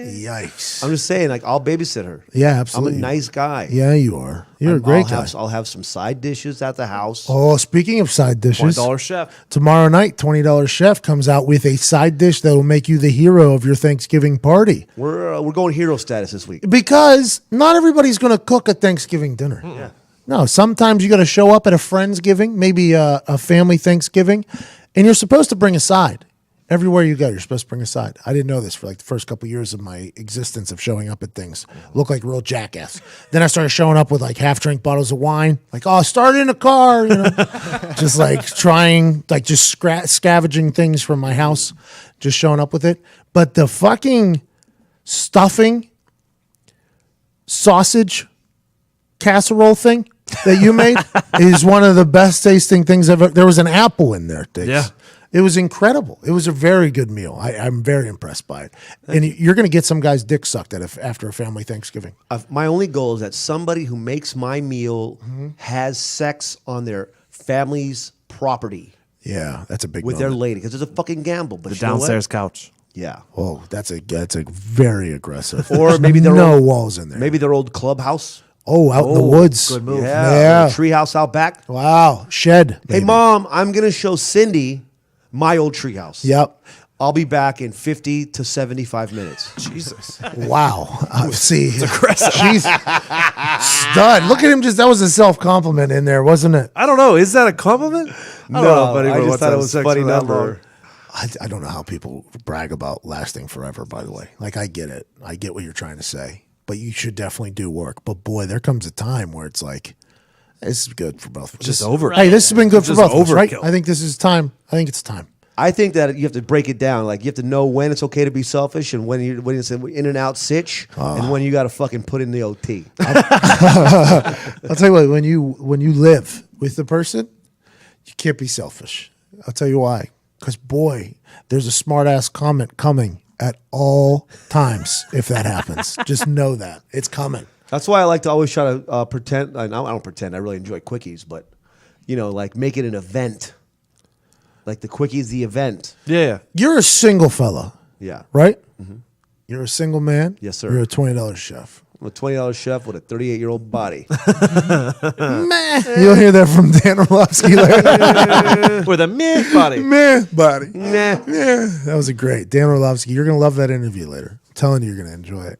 Yikes. I'm just saying, like, I'll babysit her. Yeah, absolutely. I'm a nice guy. Yeah, you are. You're a great guy. I'll have some side dishes at the house. Oh, speaking of side dishes, $20 chef. tomorrow night, $20 Chef comes out with a side dish that will make you the hero of your Thanksgiving party. We're going hero status this week. Because not everybody's going to cook a Thanksgiving dinner. Yeah. No, sometimes you got to show up at a Friendsgiving, maybe a family Thanksgiving, and you're supposed to bring a side. Everywhere you go, you're supposed to bring a side. I didn't know this for like the first couple years of my existence of showing up at things. Look like a real jackass. Then I started showing up with like half-drink bottles of wine. Like, oh, start in a car, you know. Just like trying, like just scavenging things from my house, just showing up with it. But the fucking stuffing, sausage, casserole thing that you made is one of the best tasting things I've ever. There was an apple in there, Diggs. Yeah. It was incredible. It was a very good meal. I'm very impressed by it. And you're going to get some guy's dick sucked after a family Thanksgiving. My only goal is that somebody who makes my meal has sex on their family's property Yeah, that's a big with their moment. lady, because it's a fucking gamble. But The you know what? downstairs couch. Yeah. Oh, that's a very aggressive. Or maybe There's their no old- walls in there. Maybe their old clubhouse. Oh, out in the woods. good move. Yeah. Treehouse out back. Wow, shed. Hey, Maybe. Mom, I'm going to show Cindy my old treehouse. Yep. I'll be back in 50 to 75 minutes. Jesus. Wow. See, it's aggressive. She's stud. Look at him. That was a self compliment in there, wasn't it? I don't know. Is that a compliment? I don't know if I anyone just wants thought to it have was a sex funny for that number. long. I don't know how people brag about lasting forever, by the way. Like, I get it. I get what you're trying to say. But you should definitely do work. But boy, there comes a time where it's like, this is good for both of us. Just over. Hey, this has been good for Just both of us, right? overkill. I think this is time. I think it's time. I think that you have to break it down. Like, you have to know when it's okay to be selfish and when it's an in and out sitch and when you got to fucking put in the OT. I'll tell you what, when you live with the person, you can't be selfish. I'll tell you why. Because, boy, there's a smart-ass comment coming at all times if that happens. Just know that. It's coming. That's why I like to always try to pretend. I don't pretend. I really enjoy quickies, but, like make it an event. Like the quickie is the event. Yeah. You're a single fella, Yeah. right? You're a single man. Yes, sir. You're a $20 chef. I'm a $20 chef with a 38-year-old body. Meh. You'll hear that from Dan Orlovsky later. With a meh body. Meh, buddy. Nah. Yeah, that was a great Dan Orlovsky. You're gonna love that interview later. I'm telling you, you're gonna enjoy it.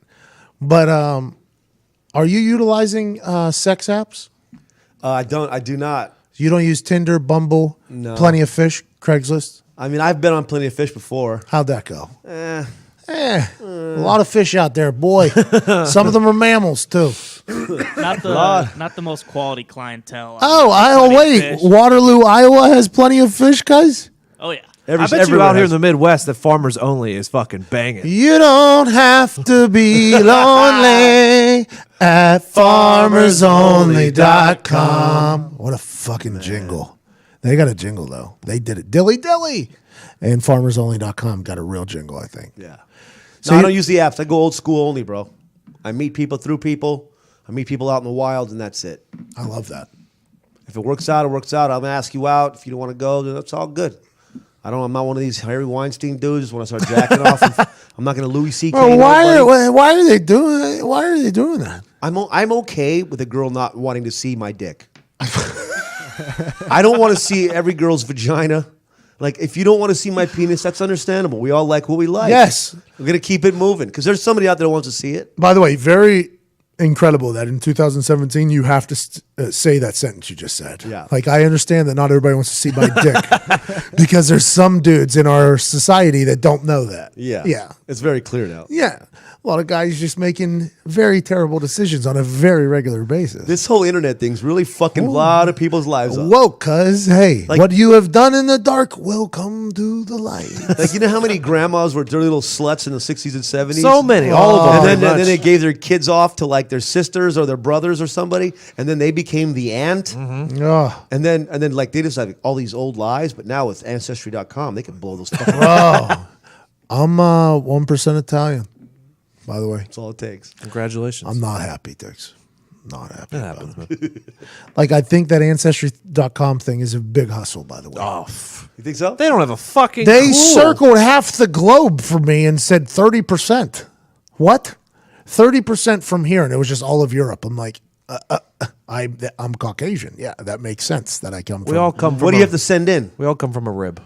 But are you utilizing sex apps? I do not. You don't use Tinder, Bumble, No. Plenty of Fish, Craigslist. I mean, I've been on Plenty of Fish before. How'd that go? A lot of fish out there, boy. Some of them are mammals too. Not the most quality clientele. Oh, Plenty of wait. fish. Waterloo, Iowa has Plenty of Fish, guys. Oh yeah. I bet you out here in the Midwest that Farmers Only is fucking banging. You don't have to be lonely at farmersonly.com. What a fucking jingle. They got a jingle, though. They did it. Dilly Dilly. And farmersonly.com got a real jingle, I think. Yeah. So No, I you- don't use the apps. I go old school only, bro. I meet people through people. I meet people out in the wild, and that's it. I love that. If it works out, it works out. I'm gonna ask you out. If you don't want to go, then that's all good. I'm not one of these Harry Weinstein dudes. When I start jacking off, I'm not gonna Louis C.K. Well, nobody. why are they doing that? I'm okay with a girl not wanting to see my dick. I don't want to see every girl's vagina. Like, if you don't want to see my penis, that's understandable. We all like what we like. Yes. We're going to keep it moving because there's somebody out there that wants to see it. By the way, very incredible that in 2017 you have to say that sentence you just said. Yeah. Like, I understand that not everybody wants to see my dick because there's some dudes in our society that don't know that. Yeah. Yeah. It's very clear now. Yeah. A lot of guys just making very terrible decisions on a very regular basis. This whole internet thing's really fucking a lot of people's lives up. Whoa, cuz, hey, Like- what you have done in the dark will come to the light. Like, you know how many grandmas were dirty little sluts in the 60s and 70s? So many, all of them. And pretty then much. they gave their kids off to like their sisters or their brothers or somebody, and then they became the aunt. Oh, And then like they just have all these old lies, but now with Ancestry.com, they can blow those fucking I'm 1% Italian, by the way. That's all it takes. Congratulations. I'm not happy, Dix. not happy. It about happens, it. man. Like, I think that Ancestry.com thing is a big hustle, by the way. Oh, You think so? they don't have a fucking They clue. circled half the globe for me and said 30%. What? 30% from here, and it was just all of Europe. I'm like, I'm Caucasian. Yeah, that makes sense that I come from. We all come from What do you have to send in? We all come from a rib.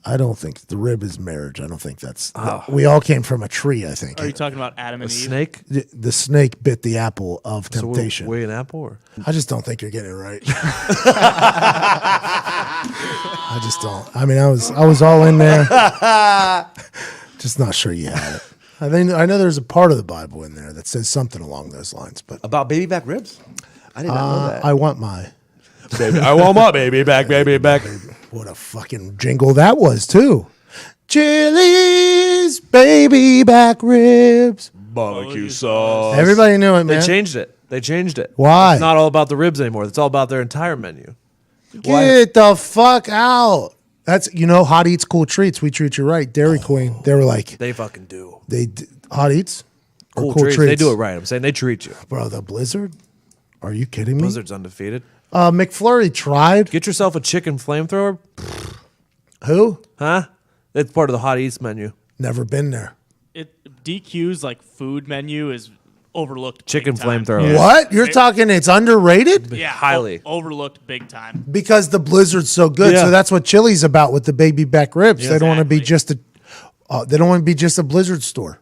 I don't think the rib is marriage. I don't think that's. We all came from a tree, I think. Are you talking about Adam A and Eve? snake? The snake bit the apple of So temptation. we an apple? Or? I just don't think you're getting it right. I just don't. I mean, I was all in there. Just not sure you had it. I know there's a part of the Bible in there that says something along those lines, but About baby back ribs? I did not know that. I want my. Baby, I want my baby back, baby back. What a fucking jingle that was too. Chili's baby back ribs. Barbecue sauce. Everybody knew it, They man. changed it. They changed it. Why? It's not all about the ribs anymore. It's all about their entire menu. Get the fuck out. That's Hot Eats, Cool Treats. We treat you right. Dairy Queen. They were like They fucking do. Hot Eats or Cool, Cool treats. Treats. They do it right. I'm saying they treat you. Bro, the Blizzard? Are you kidding me? Blizzard's undefeated. McFlurry tried. Get yourself a chicken flamethrower. Who? Huh? It's part of the Hot Eats menu. Never been there. DQ's like food menu is overlooked. Chicken big time. flamethrower. What? You're talking it's underrated? Yeah, Highly. overlooked big time. Because the Blizzard's so good. Yeah. So that's what Chili's about with the baby back ribs. Yeah, they don't want to be exactly. just they don't want to be just a Blizzard store.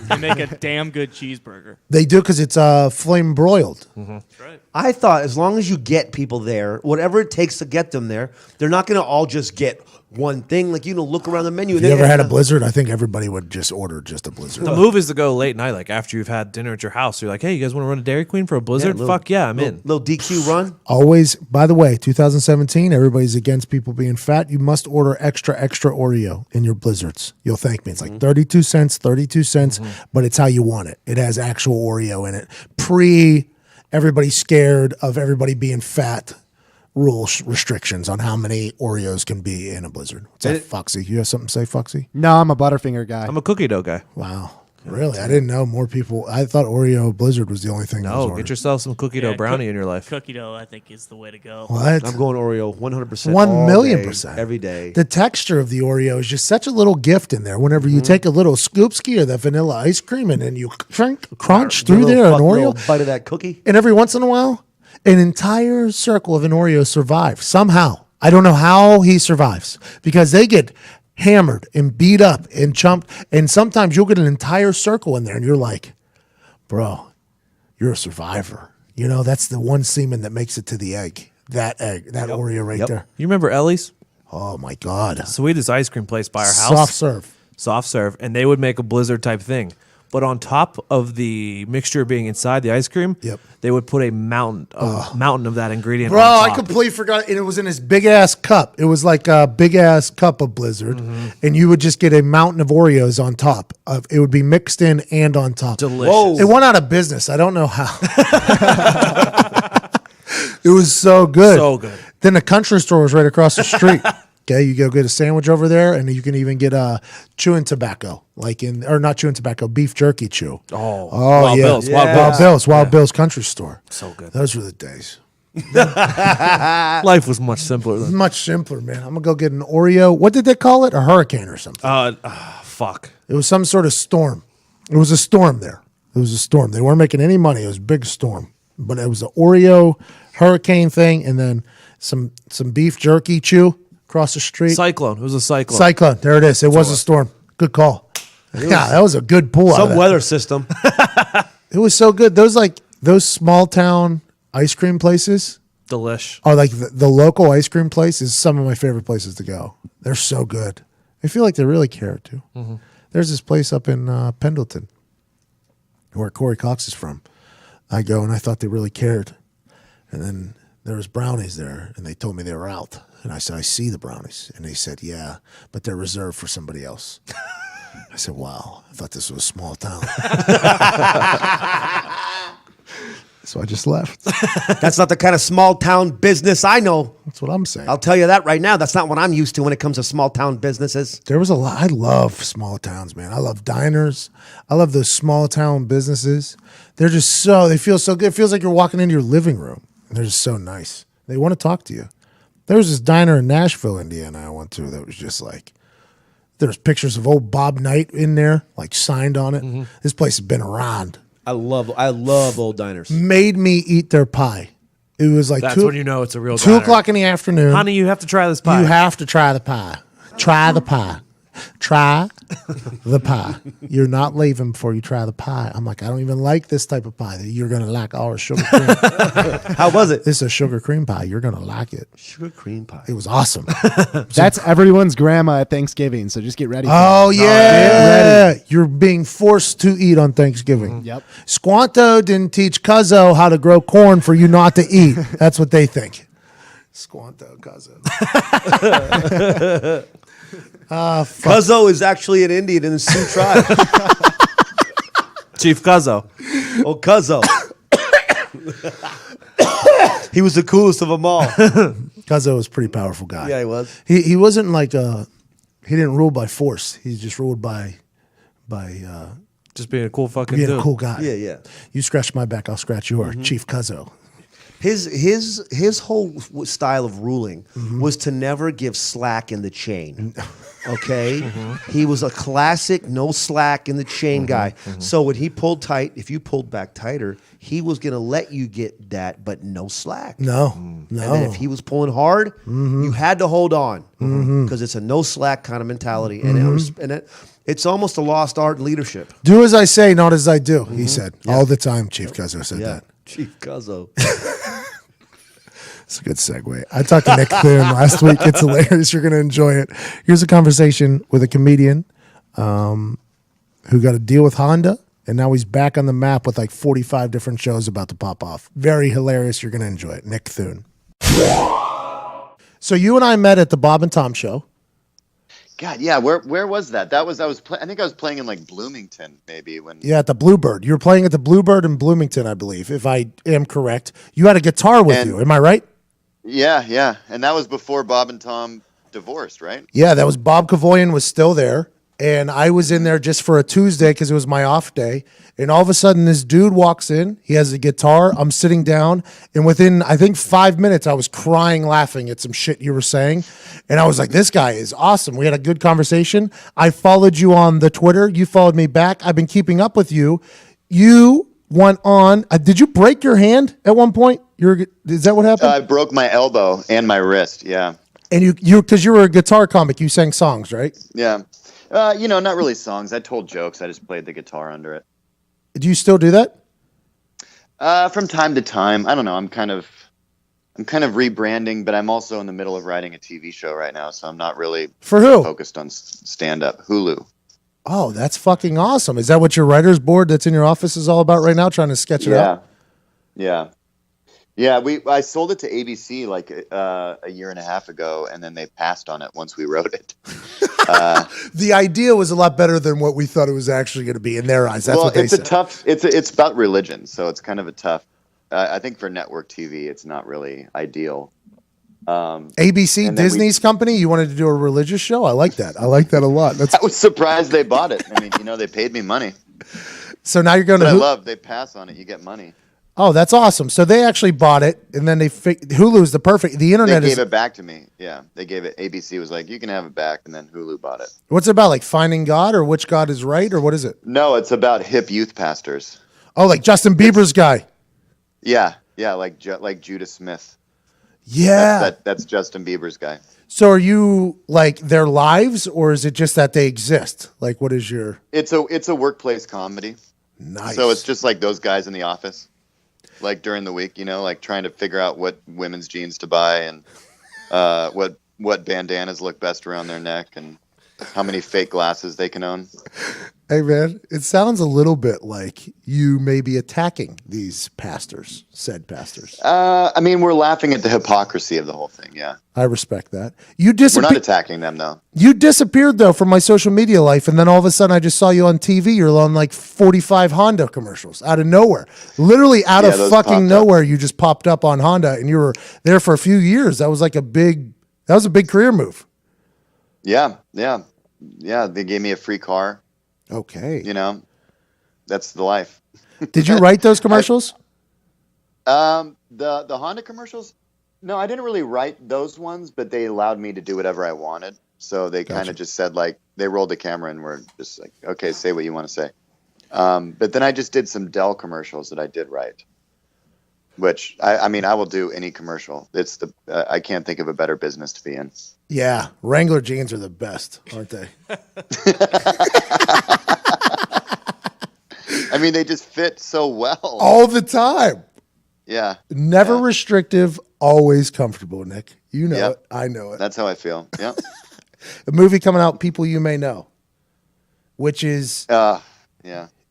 They make a damn good cheeseburger. They do because it's flame broiled. That's right. I thought as long as you get people there, whatever it takes to get them there, they're not going to all just get one thing. Like, look around the menu. Have you ever had a Blizzard? I think everybody would just order just a Blizzard. The move is to go late night, like after you've had dinner at your house. You're like, hey, you guys want to run a Dairy Queen for a Blizzard? Fuck yeah, I'm in. Little DQ run. Always, by the way, 2017, everybody's against people being fat. You must order extra Oreo in your Blizzards. You'll thank me. It's like 32 cents, but it's how you want it. It has actual Oreo in it. Everybody's scared of everybody being fat restrictions on how many Oreos can be in a Blizzard. What's that, Foxy? You have something to say, Foxy? No, I'm a Butterfinger guy. I'm a cookie dough guy. Wow. Really? I didn't know more people. I thought Oreo Blizzard was the only thing that was No, ordered. get yourself some cookie dough brownie in your life. Cookie dough, I think, is the way to go. What? I'm going Oreo 100%. 1,000,000%. Every day. The texture of the Oreo is just such a little gift in there. Whenever you take a little scoopski of that vanilla ice cream and then you crunch through there an Oreo, Bite of that cookie. and every once in a while, an entire circle of an Oreo survives somehow. I don't know how he survives because they get hammered and beat up and chumped, and sometimes you'll get an entire circle in there, and you're like, bro, you're a survivor. That's the one semen that makes it to the egg. That Oreo right there. You remember Ellie's? Oh my God. Sweetest ice cream place by our house. Soft serve. And they would make a Blizzard type thing. But on top of the mixture being inside the ice cream, they would put a mountain of that ingredient Bro, on top. I completely forgot. And it was in this big ass cup. It was like a big ass cup of Blizzard. And you would just get a mountain of Oreos on top. It would be mixed in and on top. Delicious. Whoa. It went out of business. I don't know how. It was so good. So good. Then the country store was right across the street. Okay, you go get a sandwich over there, and you can even get chewing tobacco, not chewing tobacco, beef jerky chew. Wild yeah. Bill's. Wild Bill's country store. So good. Those were the days. Life was much simpler then. Much simpler, man. I'm gonna go get an Oreo. What did they call it? A hurricane or something? Fuck. It was some sort of storm. It was a storm there. It was a storm. They weren't making any money. It was a big storm. But it was an Oreo hurricane thing, and then some beef jerky chew across the street. Cyclone. It was a cyclone. Cyclone. There it is. It was a storm. Good call. Yeah, that was a good pull out of Some that. weather system. It was so good. Those small town ice cream places Delish. are like the local ice cream place is some of my favorite places to go. They're so good. I feel like they really care too. There's this place up in Pendleton where Corey Cox is from. I go and I thought they really cared. And then there was brownies there and they told me they were out. And I said, I see the brownies. And they said, yeah, but they're reserved for somebody else. I said, wow, I thought this was a small town. So I just left. That's not the kind of small town business I know. That's what I'm saying. I'll tell you that right now. That's not what I'm used to when it comes to small town businesses. There was a lot. I love small towns, man. I love diners. I love those small town businesses. They're just they feel so good. It feels like you're walking into your living room. And they're just so nice. They want to talk to you. There was this diner in Nashville, Indiana I went to that was just like, there's pictures of old Bob Knight in there, like signed on it. This place has been around. I love old diners. Made me eat their pie. It was like That's when you know it's a real 2 diner. o'clock in the afternoon. Honey, you have to try this pie. You have to try the pie. Try the pie. Try the pie. You're not leaving before you try the pie. I'm like, I don't even like this type of pie. You're going to like our sugar cream. How was it? This is a sugar cream pie. You're going to like it. Sugar cream pie. It was awesome. That's everyone's grandma at Thanksgiving, so just get ready. Oh, Get yeah. ready. You're being forced to eat on Thanksgiving. Yep. Squanto didn't teach Cuzzo how to grow corn for you not to eat. That's what they think. Squanto, Cuzzo. Cuzzo is actually an Indian in the Sioux tribe. Chief Cuzzo. Oh, Cuzzo. He was the coolest of them all. Cuzzo was a pretty powerful guy. Yeah, he was. He wasn't like he didn't rule by force. He just ruled by Just being a cool fucking being dude. a cool guy. Yeah, yeah. You scratch my back, I'll scratch yours. Chief Cuzzo. His whole style of ruling was to never give slack in the chain. Okay, he was a classic no slack in the chain guy. So when he pulled tight, if you pulled back tighter, he was gonna let you get that, but no slack. No. And then if he was pulling hard, you had to hold on because it's a no slack kind of mentality, and it's almost a lost art in leadership. Do as I say, not as I do, he said. All the time, Chief Cuzzo said that. Chief Cuzzo. It's a good segue. I talked to Nick Thune last week. It's hilarious. You're going to enjoy it. Here's a conversation with a comedian who got a deal with Honda, and now he's back on the map with like 45 different shows about to pop off. Very hilarious. You're going to enjoy it. Nick Thune. So you and I met at the Bob and Tom show. God, yeah. Where was that? I think I was playing in like Bloomington, maybe when. Yeah, at the Bluebird. You were playing at the Bluebird in Bloomington, I believe, if I am correct. You had a guitar with you. Am I right? Yeah, and that was before Bob and Tom divorced, right? Yeah, that was Bob Kavoyan was still there, and I was in there just for a Tuesday because it was my off day. And all of a sudden, this dude walks in. He has a guitar. I'm sitting down, and within I think 5 minutes, I was crying, laughing at some shit you were saying, and I was like, "This guy is awesome." We had a good conversation. I followed you on the Twitter. You followed me back. I've been keeping up with you. You went on. Did you break your hand at one point? Is that what happened? I broke my elbow and my wrist. Yeah. And you because you were a guitar comic, you sang songs, right? Yeah. Not really songs. I told jokes. I just played the guitar under it. Do you still do that? From time to time. I don't know. I'm kind of rebranding, but I'm also in the middle of writing a TV show right now, so I'm not really For who? focused on stand-up. Hulu. Oh, that's fucking awesome. Is that what your writer's board that's in your office is all about right now, trying to sketch it out? Yeah. I sold it to ABC like a year and a half ago, and then they passed on it once we wrote it. The idea was a lot better than what we thought it was actually going to be in their eyes. That's what they said. It's about religion, so it's kind of a tough. I think for network TV, it's not really ideal. ABC, Disney's company, you wanted to do a religious show? I like that. I like that a lot. I was surprised they bought it. I mean, they paid me money. So now you're going to they pass on it, you get money. Oh, that's awesome. So they actually bought it, and then Hulu's the internet They gave it back to me. Yeah, they gave it. ABC was like, you can have it back, and then Hulu bought it. What's it about, like finding God, or which God is right, or what is it? No, it's about hip youth pastors. Oh, like Justin Bieber's guy. Yeah, like Judah Smith. Yeah. That's Justin Bieber's guy. So are you like their lives, or is it just that they exist? Like, what is your... It's a workplace comedy. Nice. So it's just like those guys in the office, like during the week, like trying to figure out what women's jeans to buy and what bandanas look best around their neck and how many fake glasses they can own. Hey, man, it sounds a little bit like you may be attacking these pastors, said pastors. I mean, we're laughing at the hypocrisy of the whole thing. Yeah, I respect that. we're not attacking them though. You disappeared, though, from my social media life, and then all of a sudden I just saw you on TV. You're on like 45 Honda commercials out of nowhere. Literally out of those fucking popped nowhere, you just popped up on Honda, and you were there for a few years. That was a big career move. Yeah. They gave me a free car. Okay. That's the life. Did you write those commercials? The Honda commercials? No, I didn't really write those ones, but they allowed me to do whatever I wanted. So they kind of just said, like, they rolled the camera and were just like, okay, say what you want to say. But then I just did some Dell commercials that I did write, which I mean, I will do any commercial. It's I can't think of a better business to be in. Yeah, Wrangler jeans are the best, aren't they? I mean, they just fit so well. All the time. Yeah. Never restrictive, always comfortable, Nick. You know it. I know it. That's how I feel. Yeah. A movie coming out, People You May Know, which is Yeah.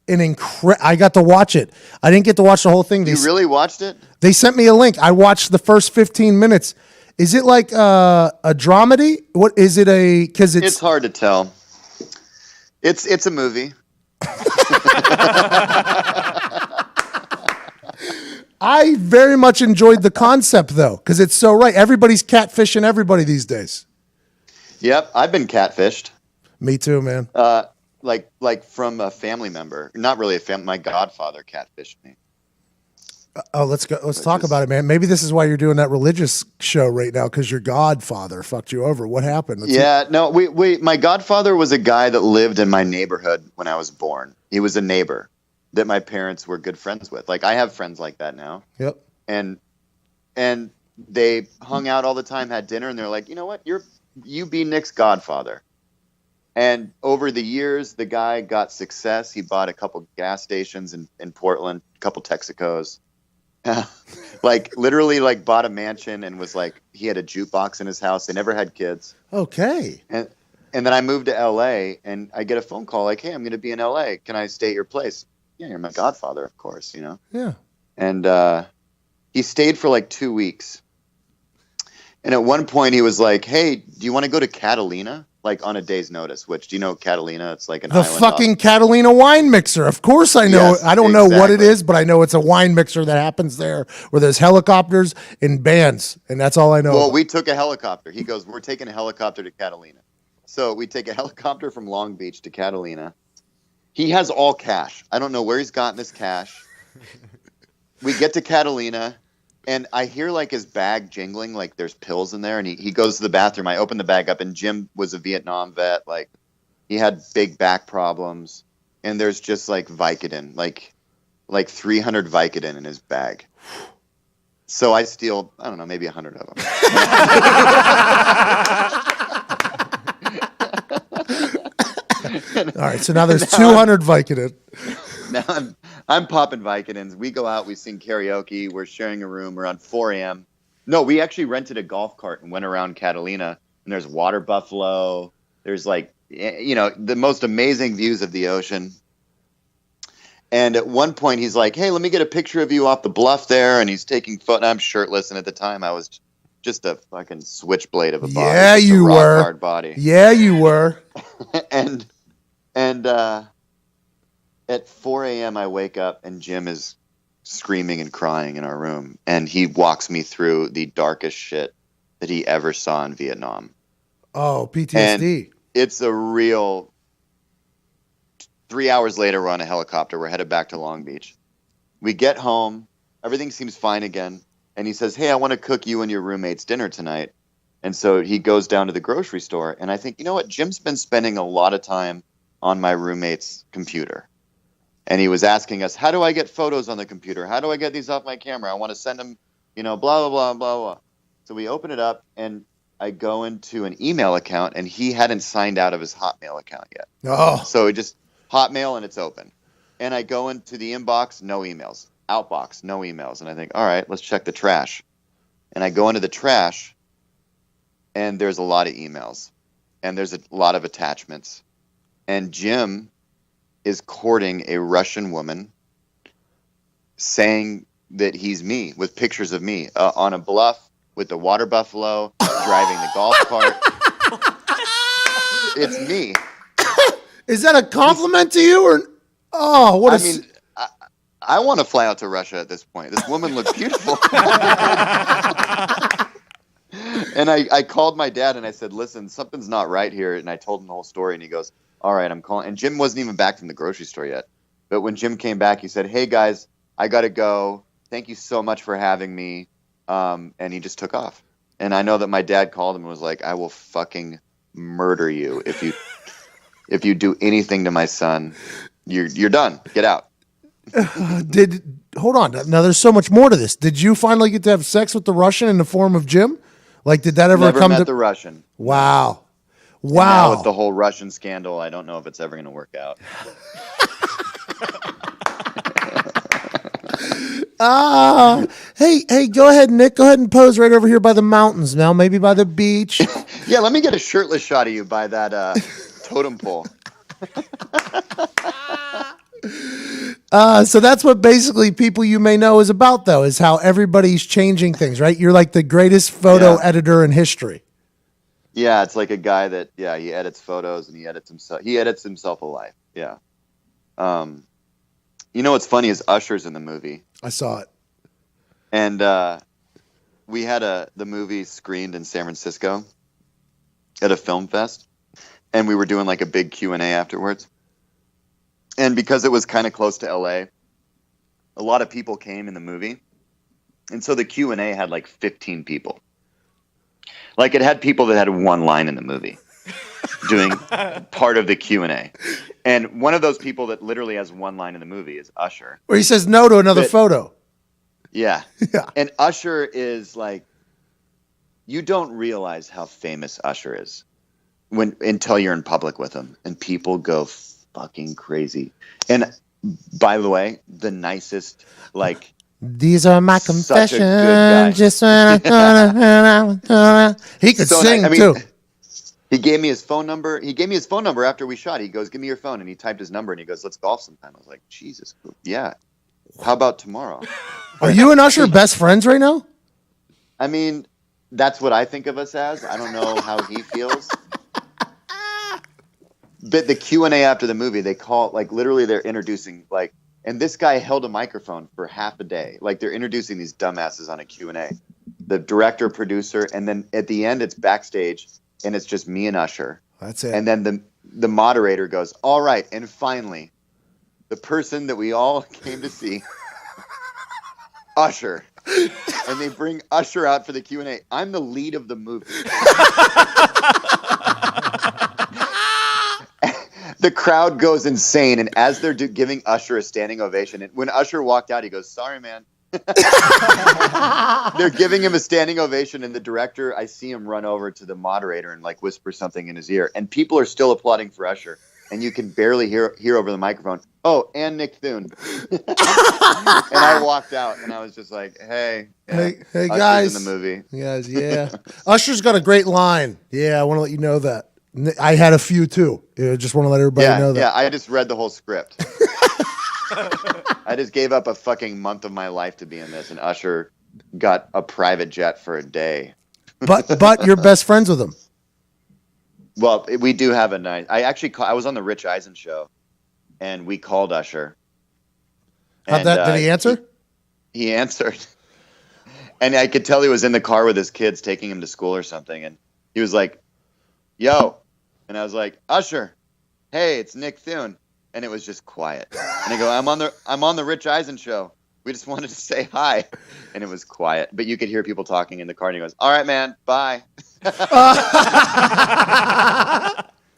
an I got to watch it. I didn't get to watch the whole thing. You really watched it? They sent me a link. I watched the first 15 minutes. Is it like a dramedy? What is it? Because it's hard to tell. It's a movie. I very much enjoyed the concept though, because it's so right. Everybody's catfishing everybody these days. Yep, I've been catfished. Me too, man. Like from a family member. Not really a family. My godfather catfished me. Oh, let's go. Let's talk about it, man. Maybe this is why you're doing that religious show right now, because your godfather fucked you over. What happened? No, my godfather was a guy that lived in my neighborhood when I was born. He was a neighbor that my parents were good friends with. Like, I have friends like that now. Yep. And they hung out all the time, had dinner, and they're like, you know what? You be Nick's godfather. And over the years, the guy got success. He bought a couple gas stations in Portland, a couple Texacos. Literally bought a mansion and was like, he had a jukebox in his house. They never had kids. Okay. And then I moved to LA and I get a phone call like, hey, I'm going to be in LA. Can I stay at your place? Yeah, you're my godfather, of course, Yeah. And he stayed for like 2 weeks. And at one point he was like, hey, do you want to go to Catalina? Like on a day's notice, which, do you know Catalina? It's like an the island fucking Catalina wine mixer. Of course I know. Yes, I don't know what it is, but I know it's a wine mixer that happens there where there's helicopters and bands. And that's all I know. Well, we took a helicopter. He goes, we're taking a helicopter to Catalina. So we take a helicopter from Long Beach to Catalina. He has all cash. I don't know where he's gotten this cash. We get to Catalina. And I hear like his bag jingling, like there's pills in there, and he goes to the bathroom. I open the bag up, and Jim was a Vietnam vet. Like, he had big back problems, and there's just like Vicodin, like 300 Vicodin in his bag. So I steal, I don't know, maybe 100 of them. All right, so now there's 200 Vicodin. Now I'm popping Vicodins. We go out, we sing karaoke, we're sharing a room around 4 a.m. No, we actually rented a golf cart and went around Catalina, and there's water buffalo. There's the most amazing views of the ocean. And at one point he's like, hey, let me get a picture of you off the bluff there. And he's taking photos. I'm shirtless. And at the time I was just a fucking switchblade of a body. Yeah, you were. Hard body. Yeah, you were. and at 4 a.m. I wake up and Jim is screaming and crying in our room. And he walks me through the darkest shit that he ever saw in Vietnam. Oh, PTSD. And it's a real... 3 hours later, we're on a helicopter. We're headed back to Long Beach. We get home. Everything seems fine again. And he says, hey, I want to cook you and your roommates dinner tonight. And so he goes down to the grocery store. And I think, you know what? Jim's been spending a lot of time on my roommate's computer. And he was asking us, how do I get photos on the computer? How do I get these off my camera? I want to send them, blah, blah, blah, blah, blah. So we open it up, and I go into an email account, and he hadn't signed out of his Hotmail account yet. Oh. So it just Hotmail, and it's open. And I go into the inbox, no emails. Outbox, no emails. And I think, all right, let's check the trash. And I go into the trash, and there's a lot of emails. And there's a lot of attachments. And Jim is courting a Russian woman, saying that he's me with pictures of me on a bluff with the water buffalo, driving the golf cart. It's me. Is that a compliment to you, or what? I want to fly out to Russia at this point. This woman looks beautiful. And I called my dad and I said, listen, something's not right here. And I told him the whole story, and he goes, all right, I'm calling. And Jim wasn't even back from the grocery store yet. But when Jim came back, he said, hey, guys, I got to go. Thank you so much for having me. And he just took off. And I know that my dad called him and was like, I will fucking murder you if you do anything to my son. You're done. Get out. Hold on. Now there's so much more to this. Did you finally get to have sex with the Russian in the form of Jim? Like, did that ever Never come met to the Russian? Wow. And now with the whole Russian scandal, I don't know if it's ever going to work out. Hey, go ahead, Nick. Go ahead and pose right over here by the mountains now, maybe by the beach. Yeah, let me get a shirtless shot of you by that totem pole. So that's what basically People You May Know is about, though, is how everybody's changing things, right? You're like the greatest photo editor in history. Yeah, it's like a guy that, he edits photos and he edits himself a life. Yeah. You know what's funny is Usher's in the movie. I saw it. And we had the movie screened in San Francisco at a film fest. And we were doing like a big Q&A afterwards. And because it was kind of close to LA, a lot of people came in the movie. And so the Q&A had like 15 people. Like, it had people that had one line in the movie doing part of the Q&A. And one of those people that literally has one line in the movie is Usher. Where he says no to another photo. Yeah. Yeah. And Usher is like, you don't realize how famous Usher is until you're in public with him. And people go fucking crazy. And by the way, the nicest, like, these are my such a good guy. confessions. Just when he could sing too. He gave me his phone number. He gave me his phone number after we shot. He goes, give me your phone. And he typed his number and he goes, let's golf sometime. I was like, Jesus. Yeah. How about tomorrow? Are you and Usher best friends right now? I mean, that's what I think of us as. I don't know how he feels. But the Q&A after the movie, they call it, like, literally they're introducing, like, and this guy held a microphone for half a day. Like, they're introducing these dumbasses on a Q&A. The director, producer, and then at the end it's backstage and it's just me and Usher. That's it. And then the moderator goes, all right, and finally, the person that we all came to see, Usher. And they bring Usher out for the Q&A. I'm the lead of the movie. The crowd goes insane, and as they're giving Usher a standing ovation, and when Usher walked out, he goes, sorry, man. They're giving him a standing ovation, and the director, I see him run over to the moderator and like whisper something in his ear, and people are still applauding for Usher, and you can barely hear over the microphone, oh, and Nick Thune. And I walked out, and I was just like, hey Usher's guys. In the movie. Guys, yeah. Usher's got a great line. Yeah, I want to let you know that. I had a few too. Just want to let everybody know that. Yeah, I just read the whole script. I just gave up a fucking month of my life to be in this, and Usher got a private jet for a day. But you're best friends with him. Well, we do have a nice. I was on the Rich Eisen show, and we called Usher. Did he answer? He answered, and I could tell he was in the car with his kids taking him to school or something, and he was like, "Yo." And I was like, Usher, hey, it's Nick Thune. And it was just quiet. And I go, I'm on the Rich Eisen show. We just wanted to say hi. And it was quiet. But you could hear people talking in the car. And he goes, all right, man, bye.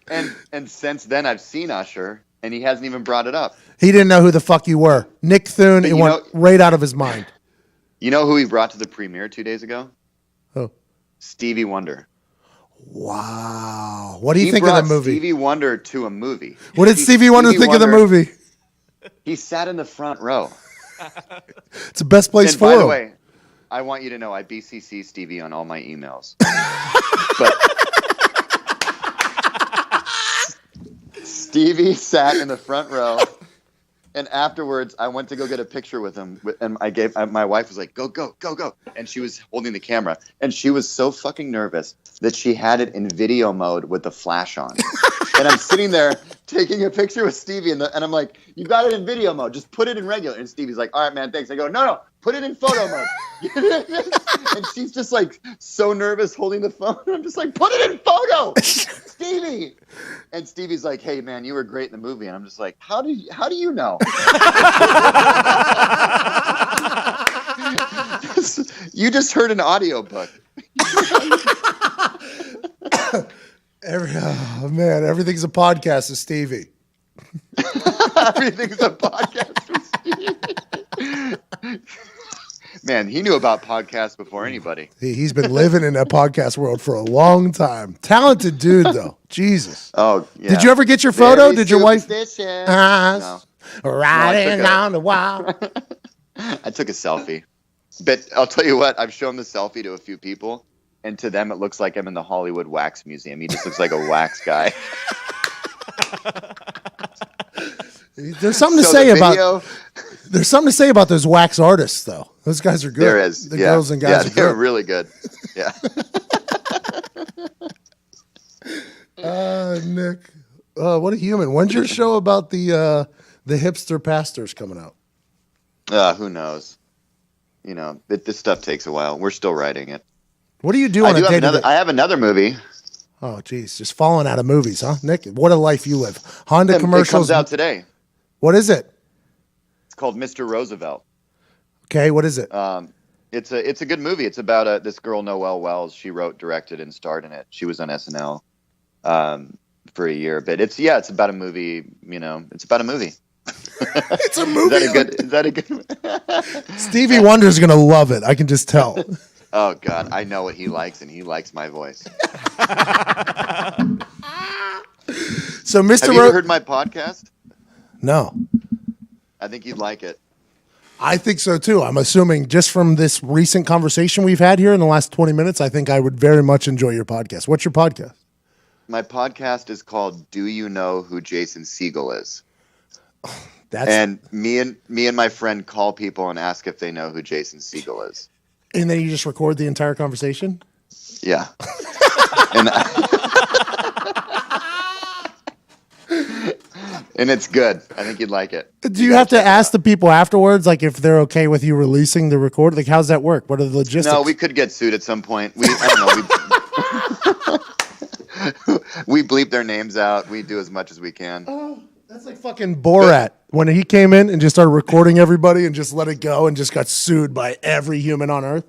and since then, I've seen Usher, and he hasn't even brought it up. He didn't know who the fuck you were. Nick Thune, it went right out of his mind. You know who he brought to the premiere 2 days ago? Who? Stevie Wonder. Wow. What do you think of the movie? Stevie Wonder to a movie. What did Stevie Wonder think of the movie? He sat in the front row. It's the best place for him. By the way, I want you to know I BCC Stevie on all my emails. But Stevie sat in the front row. And afterwards, I went to go get a picture with him, and my wife was like, "Go, go, go, go!" And she was holding the camera, and she was so fucking nervous that she had it in video mode with the flash on. And I'm sitting there taking a picture with Stevie, and I'm like, "You got it in video mode, just put it in regular." And Stevie's like, "All right, man, thanks." I go, "No, put it in photo mode." And she's just like so nervous holding the phone. I'm just like, "Put it in photo, Stevie." And Stevie's like, "Hey, man, you were great in the movie." And I'm just like, how do you know? You just heard an audiobook. Oh, man, everything's a podcast with Stevie. Everything's a podcast with Stevie. Man, he knew about podcasts before anybody. He's been living in that podcast world for a long time. Talented dude, though. Jesus. Oh, yeah. Did you ever get your photo? Very Did your wife? No. Riding on the wild. I took a selfie. But I'll tell you what, I've shown the selfie to a few people, and to them it looks like I'm in the Hollywood Wax Museum. He just looks like a wax guy. There's something to say about There's something to say about those wax artists, though. Those guys are good. There is. The girls and guys are they're good. really good. Yeah. Nick, what a human. When's your show about the hipster pastors coming out? Who knows? You know, this stuff takes a while. We're still writing it. What do you do on a day-to-day? I have another movie. Oh, geez. Just falling out of movies, huh? Nick, what a life you live. Honda commercials. It comes out today. What is it? It's called Mr. Roosevelt. Okay, what is it? It's a good movie. It's about this girl, Noelle Wells. She wrote, directed, and starred in it. She was on SNL for a year. But it's about a movie. You know, it's about a movie. It's a movie. Is that a good? Stevie Wonder's gonna love it. I can just tell. Oh God, I know what he likes, and he likes my voice. So, Mr. Have you ever heard my podcast? No. I think you'd like it. I think so too. I'm assuming just from this recent conversation we've had here in the last 20 minutes, I think I would very much enjoy your podcast. What's your podcast? My podcast is called "Do You Know Who Jason Segel Is?" And me and my friend call people and ask if they know who Jason Segel is. And then you just record the entire conversation? Yeah. and it's good. I think you'd like it. Do you have to ask the people afterwards, like if they're okay with you releasing the record? Like, how's that work? What are the logistics? No, we could get sued at some point. I don't know. We bleep their names out. We do as much as we can. Oh, that's like fucking Borat when he came in and just started recording everybody and just let it go and just got sued by every human on earth.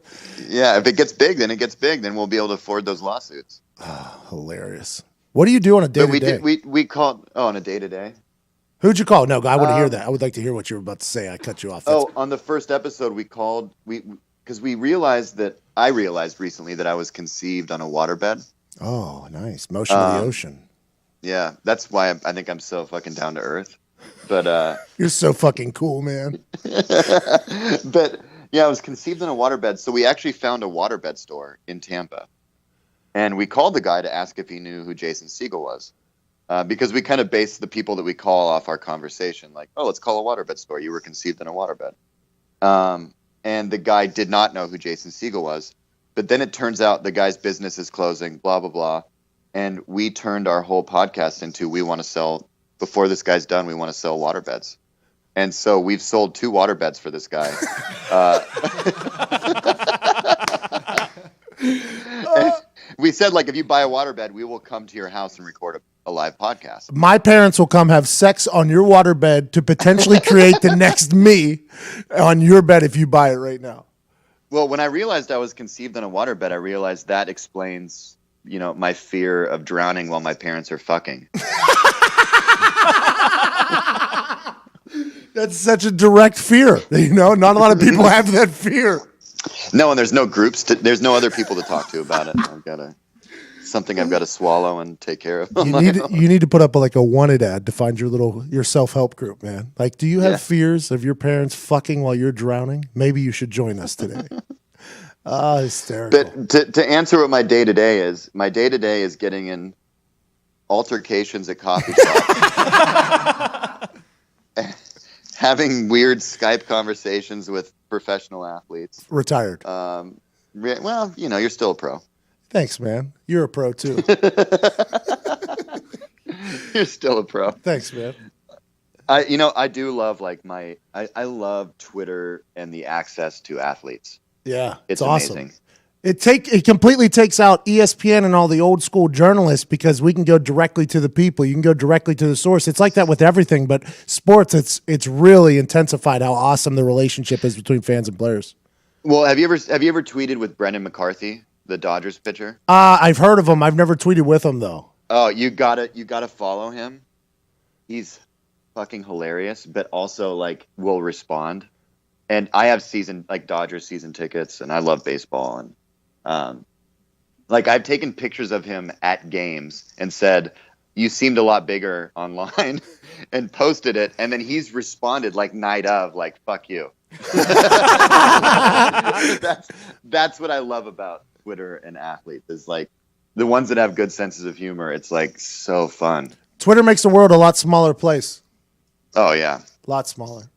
Yeah, if it gets big, then it gets big. Then we'll be able to afford those lawsuits. Oh, hilarious. What do you do on a day-to-day? We called on a day-to-day. Who'd you call? No, I want to hear that. I would like to hear what you were about to say. I cut you off. On the first episode, we called because we realized that I realized recently that I was conceived on a waterbed. Oh, nice. Motion of the ocean. Yeah, that's why I think I'm so fucking down to earth. But you're so fucking cool, man. But yeah, I was conceived on a waterbed. So we actually found a waterbed store in Tampa. And we called the guy to ask if he knew who Jason Segel was. Because we kind of base the people that we call off our conversation. Like, oh, let's call a waterbed store. You were conceived in a waterbed. And the guy did not know who Jason Segel was. But then it turns out the guy's business is closing, blah, blah, blah. And we turned our whole podcast into we want to sell, before this guy's done, we want to sell waterbeds. And so we've sold 2 waterbeds for this guy. We said, like, if you buy a waterbed, we will come to your house and record a live podcast. My parents will come have sex on your waterbed to potentially create the next me on your bed if you buy it right now. Well, when I realized I was conceived on a waterbed, I realized that explains, you know, my fear of drowning while my parents are fucking. That's such a direct fear. You know, not a lot of people have that fear. No, and there's no groups. There's no other people to talk to about it. I've got to swallow and take care of. You need to put up like a wanted ad to find your self-help group, man. Like, do you have fears of your parents fucking while you're drowning? Maybe you should join us today. Hysterical. But to answer what my day-to-day is getting in altercations at coffee shops, having weird Skype conversations with professional athletes. Retired. Well, you're still a pro. Thanks, man. You're a pro too. You're still a pro. Thanks, man. I do love I love Twitter and the access to athletes. Yeah, It's awesome. amazing. It completely takes out ESPN and all the old school journalists because we can go directly to the people. You can go directly to the source. It's like that with everything, but sports, it's really intensified how awesome the relationship is between fans and players. Well, have you ever tweeted with Brendan McCarthy, the Dodgers pitcher? I've heard of him. I've never tweeted with him though. Oh, you gotta follow him. He's fucking hilarious, but also will respond. And I have Dodgers season tickets, and I love baseball. And I've taken pictures of him at games and said, "You seemed a lot bigger online," and posted it. And then he's responded night of, "Fuck you." That's what I love about Twitter and athletes is the ones that have good senses of humor. It's so fun. Twitter makes the world a lot smaller place. Oh yeah, a lot smaller.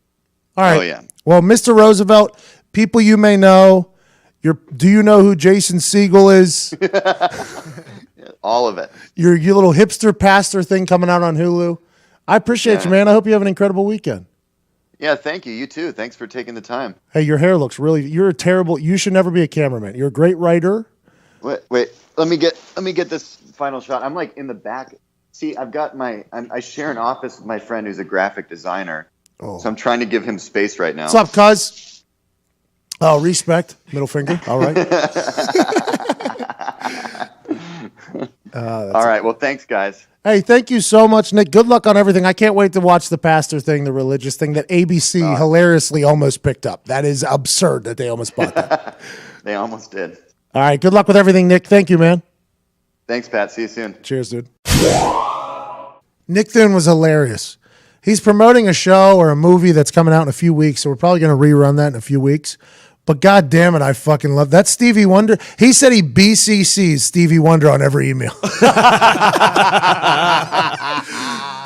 All right. Oh yeah. Well, Mr. Roosevelt, people you may know. Do you know who Jason Segel is? All of it. Your little hipster pastor thing coming out on Hulu. I appreciate you, man. I hope you have an incredible weekend. Yeah, thank you. You too. Thanks for taking the time. Hey, your hair looks you're a terrible. You should never be a cameraman. You're a great writer. Wait. Let me get this final shot. I'm in the back. See, I've got I share an office with my friend who's a graphic designer. Oh. So I'm trying to give him space right now. What's up, cuz? Oh, respect. Middle finger. All right. All right. Well, thanks, guys. Hey, thank you so much, Nick. Good luck on everything. I can't wait to watch the pastor thing, the religious thing that ABC hilariously almost picked up. That is absurd that they almost bought that. They almost did. All right. Good luck with everything, Nick. Thank you, man. Thanks, Pat. See you soon. Cheers, dude. Nick Thune was hilarious. He's promoting a show or a movie that's coming out in a few weeks, so we're probably going to rerun that in a few weeks. But God damn it, I fucking love that. Stevie Wonder. He said he BCCs Stevie Wonder on every email.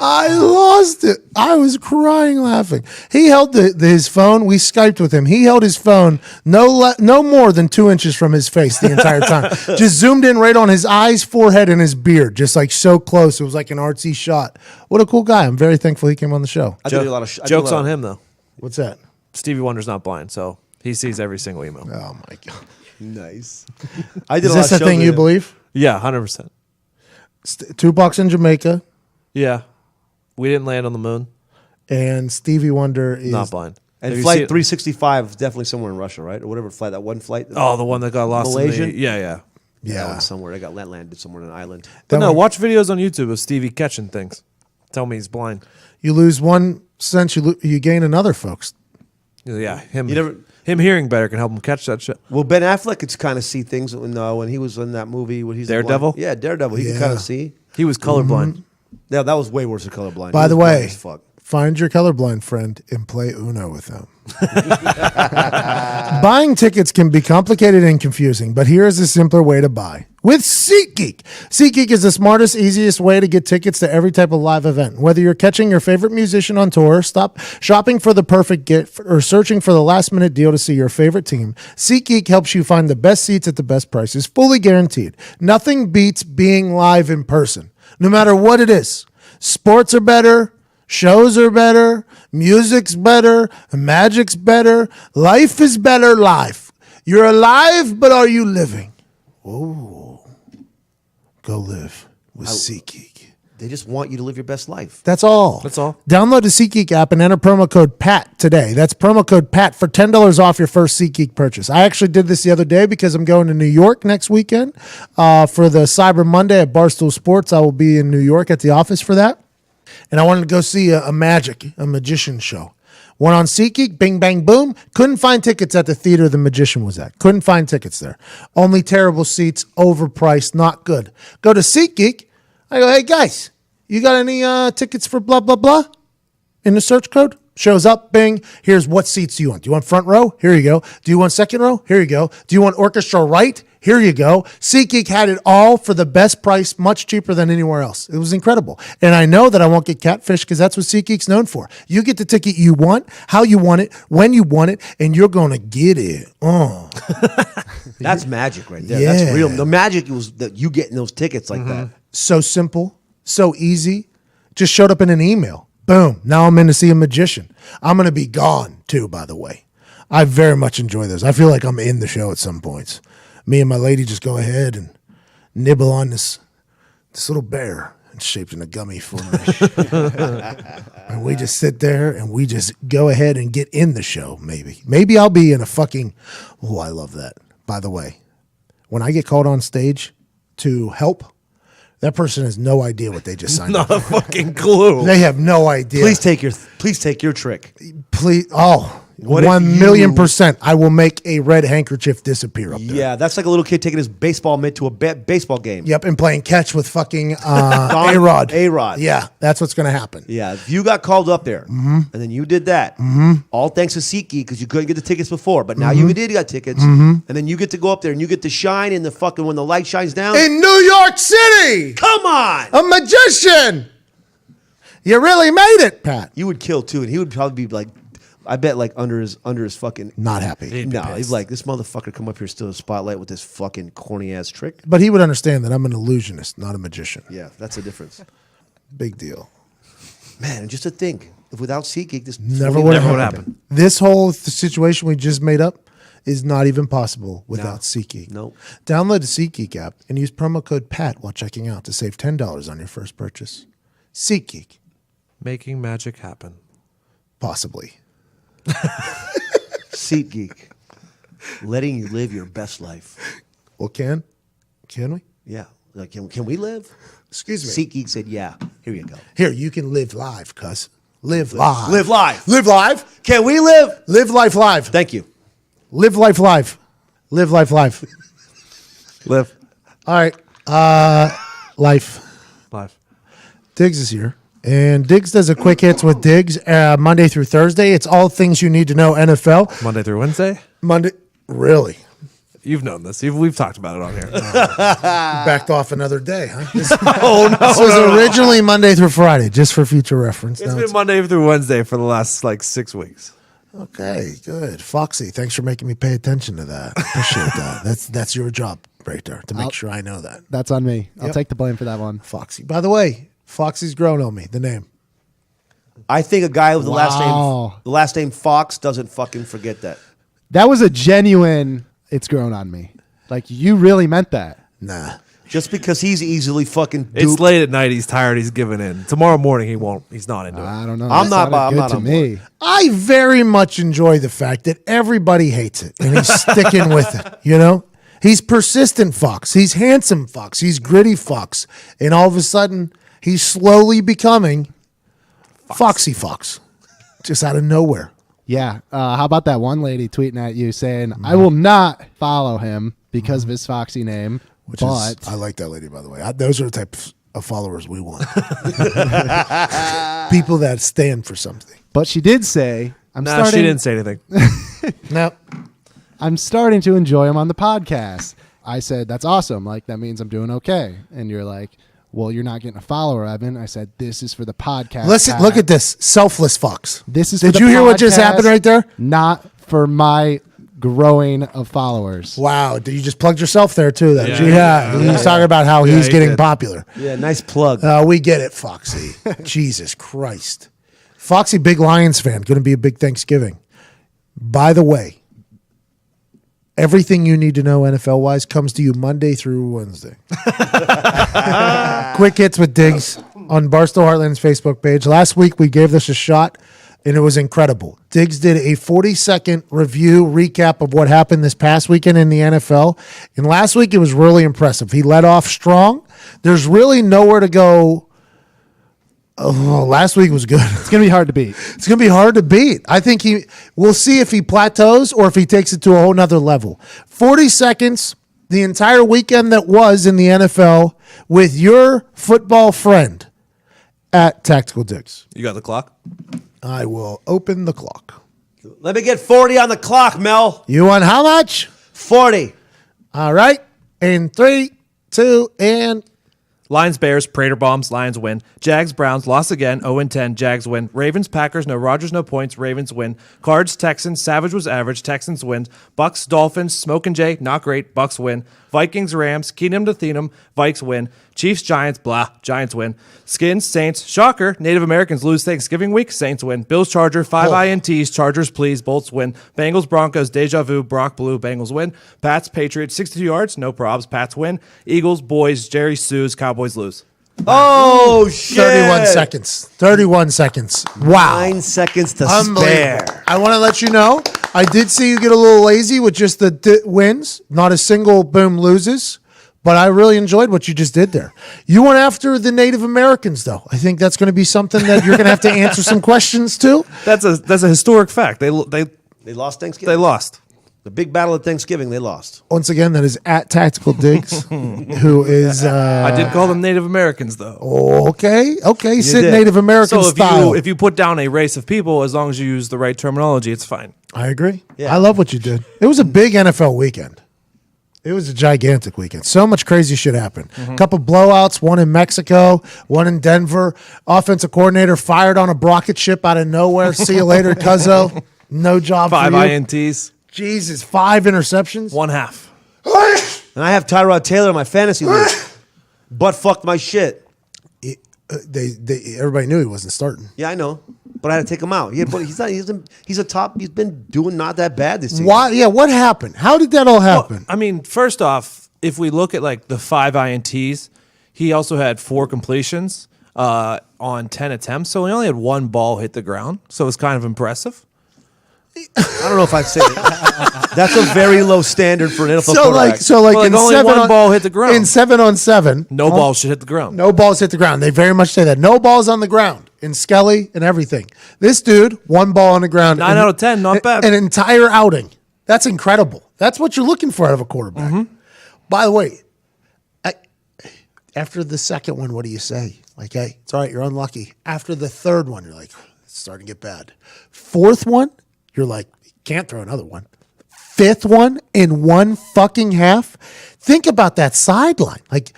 I lost it. I was crying laughing. He held his phone. We Skyped with him. He held his phone no more than 2 inches from his face the entire time. Just zoomed in right on his eyes, forehead, and his beard. Just so close. It was like an artsy shot. What a cool guy. I'm very thankful he came on the show. Jokes on him, though. What's that? Stevie Wonder's not blind, so he sees every single email. Oh, my God. Nice. Is this a thing you believe? Yeah, 100%. Tupac's in Jamaica. Yeah. We didn't land on the moon. And Stevie Wonder is not blind. And Flight 365 is definitely somewhere in Russia, right? Or whatever flight, that one flight. Oh, the one that got lost Malaysia? Yeah. That one somewhere. They got landed somewhere on an island. But watch videos on YouTube of Stevie catching things. Tell me he's blind. You lose one sense, you gain another, folks. Yeah, him hearing better can help him catch that shit. Well, Ben Affleck could kind of see things when he was in that movie. When he's Daredevil? Yeah, Daredevil. He could kind of see. He was colorblind. Mm-hmm. Yeah, that was way worse than colorblind. By the way, find your colorblind friend and play Uno with them. Buying tickets can be complicated and confusing, but here is a simpler way to buy. With SeatGeek. SeatGeek is the smartest, easiest way to get tickets to every type of live event. Whether you're catching your favorite musician on tour, shopping for the perfect gift, or searching for the last-minute deal to see your favorite team, SeatGeek helps you find the best seats at the best prices, fully guaranteed. Nothing beats being live in person, no matter what it is. Sports are better. Shows are better. Music's better. Magic's better. Life is better life. You're alive, but are you living? Oh, go live with SeatGeek. They just want you to live your best life. That's all. Download the SeatGeek app and enter promo code PAT today. That's promo code PAT for $10 off your first SeatGeek purchase. I actually did this the other day because I'm going to New York next weekend for the Cyber Monday at Barstool Sports. I will be in New York at the office for that. And I wanted to go see a magician show. Went on SeatGeek, bing, bang, boom. Couldn't find tickets at the theater the magician was at. Couldn't find tickets there. Only terrible seats, overpriced, not good. Go to SeatGeek. I go, hey, guys, you got any tickets for blah, blah, blah? In the search code? shows up, bing. Here's what seats do you want? Do you want front row? Here you go. Do you want second row? Here you go. Do you want orchestra right? Here you go. SeatGeek had it all for the best price, much cheaper than anywhere else. It was incredible. And I know that I won't get catfished because that's what SeatGeek's known for. You get the ticket you want, how you want it, when you want it, and you're going to get it. Oh. That's magic right there. Yeah. That's real. The magic was that you getting those tickets like that. So simple, so easy. Just showed up in an email. Boom. Now I'm in to see a magician. I'm going to be gone too, by the way. I very much enjoy those. I feel like I'm in the show at some points. Me and my lady just go ahead and nibble on this little bear. It's shaped in a gummy for me. And we just sit there and we just go ahead and get in the show, maybe. Maybe I'll be in a fucking... Oh, I love that. By the way, when I get called on stage to help, that person has no idea what they just signed up Not a for. fucking clue. They have no idea. Please take your trick. Please. Oh, What if 1,000,000%. I will make a red handkerchief disappear up there. Yeah, that's like a little kid taking his baseball mitt to a baseball game. Yep, and playing catch with fucking A-Rod. A-Rod. Yeah, that's what's going to happen. Yeah, if you got called up there and then you did that, all thanks to SeatGeek because you couldn't get the tickets before, but now you got tickets, and then you get to go up there and you get to shine in the fucking when the light shines down. In New York City! Come on! A magician! You really made it, Pat. You would kill too, and he would probably be like, I bet like under his fucking. Not happy. No, he's like, this motherfucker come up here still in the spotlight with this fucking corny ass trick. But he would understand that I'm an illusionist, not a magician. Yeah, that's the difference. Big deal. Man, just to think, if without SeatGeek, this Never would Never have would happened. happen. This whole situation we just made up is not even possible without SeatGeek. Nope. Download the SeatGeek app and use promo code PAT while checking out to save $10 on your first purchase. SeatGeek. Making magic happen. Possibly. SeatGeek, letting you live your best life. Well, can we? Yeah, like can we live? Excuse me. SeatGeek said, yeah. Here you go. Here, you can live live, cuz. Live live. Live live. Live live. Can we live? Live life live. Thank you. Live life live. Live life live. Live. All right. Life. Live. Diggs is here. And Diggs does a quick hits with Diggs Monday through Thursday. It's all things you need to know NFL. Monday through Wednesday? Monday. Really? You've known this. We've talked about it on here. Backed off another day, huh? This was originally Monday through Friday, just for future reference. It's Now been Monday through Wednesday for the last 6 weeks. okay, good. Foxy, thanks for making me pay attention to that. Appreciate that. That's your job right there, to make sure I know that. That's on me. I'll Yep. take the blame for that one. Foxy. By the way, Foxy's grown on me, the name. I think a guy with the Wow. last name Fox doesn't fucking forget that. That was a genuine, it's grown on me. Like, you really meant that. Nah. Just because he's easily fucking duped. It's late at night. He's tired. He's giving in. Tomorrow morning, he won't. He's not into it. I don't know. I'm That not- sounded I'm good not to on me. I very much enjoy the fact that everybody hates it and he's sticking with it, you know? He's persistent Fox. He's handsome Fox. He's gritty Fox. And all of a sudden, he's slowly becoming Foxy Fox. Just out of nowhere. Yeah. How about that one lady tweeting at you saying, I will not follow him because of his Foxy name, but I like that lady, by the way. Those are the type of followers we want. People that stand for something. but she did say, Nah, she didn't say anything. No. I'm starting to enjoy him on the podcast. I said, that's awesome. Like, that means I'm doing okay. And you're like, well, you're not getting a follower, Evan. I said, this is for the podcast. Listen, look at this. Selfless Fox. This is Did for you the hear what just podcast, happened right there? Not for my growing of followers. Wow. Did you just plugged yourself there, too? Then? Yeah. He was talking about how he's he getting did. popular. Yeah, nice plug. We get it, Foxy. Jesus Christ. Foxy, big Lions fan. Going to be a big Thanksgiving. By the way, everything you need to know NFL-wise comes to you Monday through Wednesday. Quick hits with Diggs on Barstow Heartland's Facebook page. Last week, we gave this a shot, and it was incredible. Diggs did a 40-second review recap of what happened this past weekend in the NFL, and last week it was really impressive. He led off strong. There's really nowhere to go. Oh, last week was good. It's going to be hard to beat. It's going to be hard to beat. I think we'll see if he plateaus or if he takes it to a whole nother level. 40 seconds, the entire weekend that was in the NFL with your football friend at Tactical Diggs. You got the clock? I will open the clock. Let me get 40 on the clock, Mel. You want how much? 40. All right. In 3, 2, and Lions, Bears, Prater bombs, Lions win. Jags, Browns, lost again, 0-10, Jags win. Ravens, Packers, no Rodgers, no points, Ravens win. Cards, Texans, Savage was average, Texans win. Bucks, Dolphins, Smoke and Jay, not great, Bucks win. Vikings, Rams, Keenum to Theenum, Vikes win. Chiefs, Giants, blah, Giants win. Skins, Saints, shocker, Native Americans lose Thanksgiving week, Saints win. Bills, Charger, 5 INTs, Chargers, please, Bolts win. Bengals, Broncos, deja vu, Brock blue, Bengals win. Pats, Patriots, 62 yards, no probs, Pats win. Eagles, Boys, Jerry Sues, Cowboys lose. Oh, shit. 31 seconds. 31 seconds. Wow. 9 seconds to Unbelievable. spare. I want to let you know, I did see you get a little lazy with just the wins. Not a single boom loses. But I really enjoyed what you just did there. You went after the Native Americans, though. I think that's going to be something that you're going to have to answer some questions to. That's a historic fact. They lost Thanksgiving. They lost. The big battle at Thanksgiving, they lost. Once again, that is at Tactical Diggs, who is... I did call them Native Americans, though. Okay. Sit did. Native American So style. if you put down a race of people, as long as you use the right terminology, it's fine. I agree. Yeah. I love what you did. It was a big NFL weekend. It was a gigantic weekend. So much crazy shit happened. A couple blowouts, one in Mexico, one in Denver. Offensive coordinator fired on a rocket ship out of nowhere. See you later, Cuzzo. No job 5 for you. INTs, Jesus, 5 interceptions. 1/2. And I have Tyrod Taylor in my fantasy league. Butt fucked my shit. Everybody knew he wasn't starting. Yeah, I know. But I had to take him out. Yeah, but he's a top. He's been doing not that bad this season. Why? Yeah, what happened? How did that all happen? I mean, first off, if we look at like the 5 INTs, he also had 4 completions on 10 attempts. So he only had 1 ball hit the ground. So it's kind of impressive. I don't know if I'd say it. That's a very low standard for an NFL So quarterback. Well, in only 7 1 on, ball hit the ground. in 7-on-7, No ball should hit the ground. no balls hit the ground. They very much say that. No balls on the ground in Skelly and everything. This dude, 1 ball on the ground. 9 out of 10, not bad. An entire outing. That's incredible. That's what you're looking for out of a quarterback. By the way, after the second one, what do you say? Like, hey, it's all right, you're unlucky. After the third one, you're like, it's starting to get bad. Fourth one, you're like, can't throw another one. Fifth one in 1 fucking half. Think about that sideline. Like,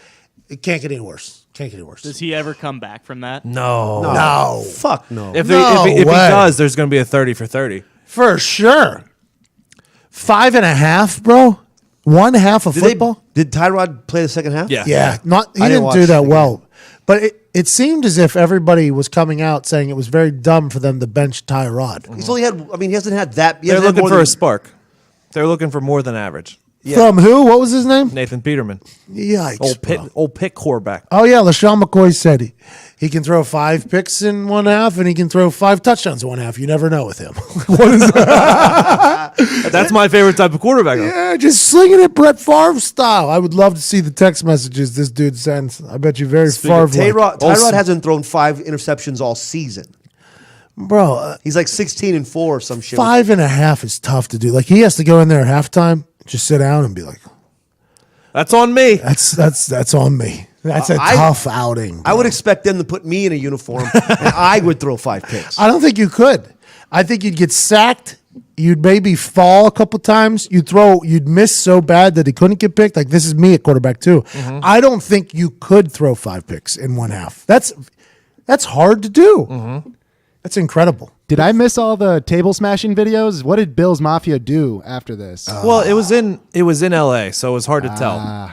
it can't get any worse. Can't get any worse. Does he ever come back from that? No. Fuck no. If No he way. does, there's going to be a 30 for 30. For sure. 5.5, bro. 1/2 of football. Did Tyrod play the second half? Yeah. Yeah, he I didn't didn't watch do that the game. well. But it seemed as if everybody was coming out saying it was very dumb for them to bench Tyrod. He's only had. I mean, he hasn't had that. He They're hasn't had looking more for than- a spark. They're looking for more than average. Yeah. From who? What was his name? Nathan Peterman, Yikes. bro. old Pitt quarterback. Oh, yeah, LaShawn McCoy said he can throw 5 picks in 1/2 and he can throw 5 touchdowns in 1/2. You never know with him. What is that? That's my favorite type of quarterback. Yeah, just slinging it Brett Favre style. I would love to see the text messages this dude sends. I bet you very Favre. Tyrod hasn't thrown 5 interceptions all season. Bro, He's like 16-4 or some shit. 5.5 is tough to do. Like, he has to go in there at halftime, just sit down and be like, That's on me. That's on me. That's a tough outing. I would expect them to put me in a uniform, and I would throw 5 picks. I don't think you could. I think you'd get sacked. You'd maybe fall a couple times. You'd miss so bad that he couldn't get picked. Like, this is me at quarterback too. I don't think you could throw 5 picks in 1/2. That's hard to do. That's incredible. Did I miss all the table smashing videos? What did Bill's Mafia do after this? Well, it was in LA, so it was hard to tell.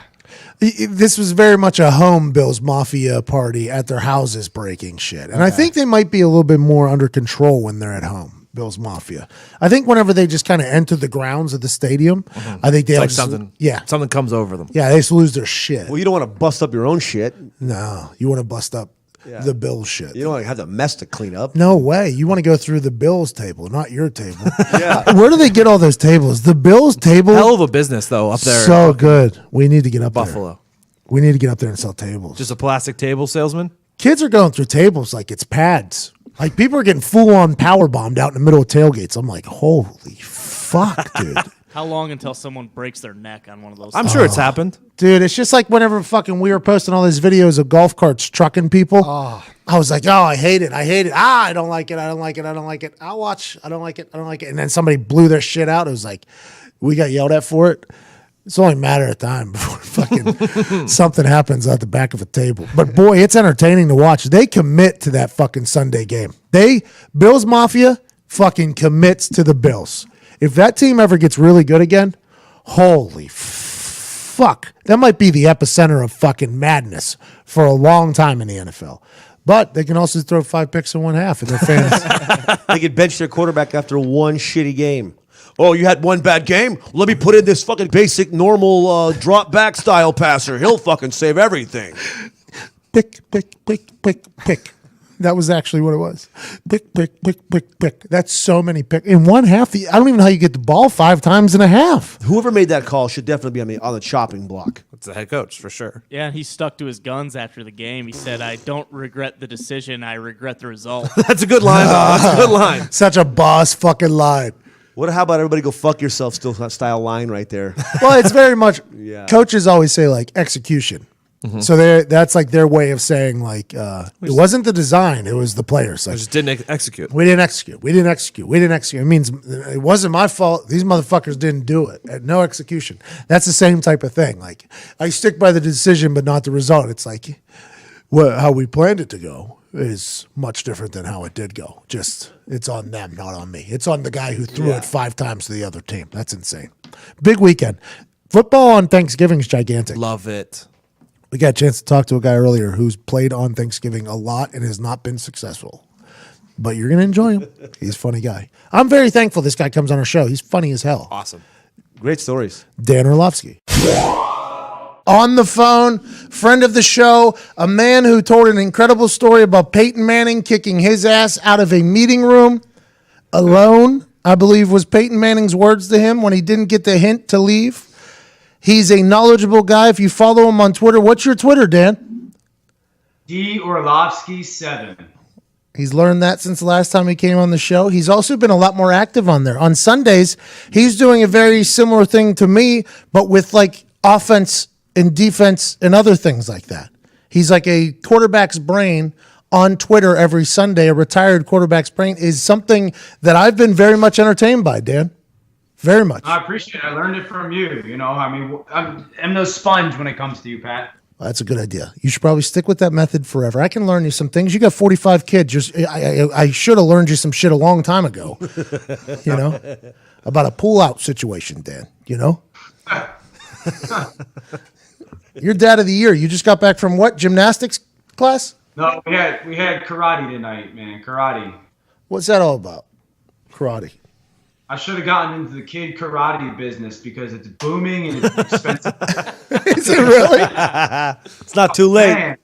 This was very much a home Bills Mafia party at their houses breaking shit. And I think they might be a little bit more under control when they're at home, Bills Mafia. I think whenever they just kind of enter the grounds of the stadium, I think they It's like just, something comes over them. Yeah, they just lose their shit. Well, you don't want to bust up your own shit. No, you want to bust up the Bills shit. You don't want to have the mess to clean up. No way. You want to go through the Bills table, not your table. Where do they get all those tables? The Bills table? Hell of a business though up there. So good. We need to get up Buffalo. there. We need to get up there and sell tables. Just a plastic table salesman. Kids are going through tables like it's pads. Like, people are getting full-on power bombed out in the middle of tailgates. I'm like, holy fuck, dude. How long until someone breaks their neck on one of those? I'm sure it's happened. Dude, it's just like whenever fucking we were posting all these videos of golf carts trucking people. I was like, I hate it. I don't like it. I'll watch. I don't like it. And then somebody blew their shit out. It was like, we got yelled at for it. It's only a matter of time before fucking something happens at the back of a table. But boy, it's entertaining to watch. They commit to that fucking Sunday game. Bills Mafia fucking commits to the Bills. If that team ever gets really good again, holy fuck. That might be the epicenter of fucking madness for a long time in the NFL. But they can also throw 5 picks in one half, and their fans. They could bench their quarterback after one shitty game. Oh, you had one bad game? Let me put in this fucking basic, normal drop back style passer. He'll fucking save everything. Pick. That was actually what it was. Pick. That's so many picks. In one half, I don't even know how you get the ball 5 times in a half. Whoever made that call should definitely be on the chopping block. It's the head coach for sure. Yeah, he stuck to his guns after the game. He said, I don't regret the decision. I regret the result. That's a good line, though. That's a good line. Such a boss fucking line. How about everybody go fuck yourself still style line right there? Well, it's very much, Yeah. coaches always say, like, execution. So that's like their way of saying, like, it wasn't the design, it was the players. I Like, just didn't execute. we didn't execute. It means it wasn't my fault. These motherfuckers didn't do it. No execution. That's the same type of thing. Like, I stick by the decision, but not the result. It's like, how we planned it to go is much different than how it did go. Just, it's on them, not on me. It's on the guy who threw it 5 times to the other team. That's insane. Big weekend. Football on Thanksgiving is gigantic. Love it. We got a chance to talk to a guy earlier who's played on Thanksgiving a lot and has not been successful. But you're going to enjoy him. He's a funny guy. I'm very thankful this guy comes on our show. He's funny as hell. Awesome. Great stories. Dan Orlovsky. On the phone, friend of the show, a man who told an incredible story about Peyton Manning kicking his ass out of a meeting room alone, I believe was Peyton Manning's words to him when he didn't get the hint to leave. He's a knowledgeable guy. If you follow him on Twitter, what's your Twitter, Dan? D Orlovsky 7. He's learned that since the last time he came on the show. He's also been a lot more active on there. On Sundays, he's doing a very similar thing to me, but with like offense and defense and other things like that. He's like a quarterback's brain on Twitter every Sunday. A retired quarterback's brain is something that I've been very much entertained by, Dan. Very much. I appreciate it. I learned it from you. You know, I mean, I'm no sponge when it comes to you, Pat. Well, that's a good idea. You should probably stick with that method forever. I can learn you some things. You got 45 kids. I should have learned you some shit a long time ago. You know, about a pull-out situation, Dan. You know? You're dad of the year. You just got back from what? Gymnastics class? No, we had karate tonight, man. Karate. What's that all about? Karate. I should have gotten into the kid karate business because it's booming and it's expensive. Is it really? It's not too late.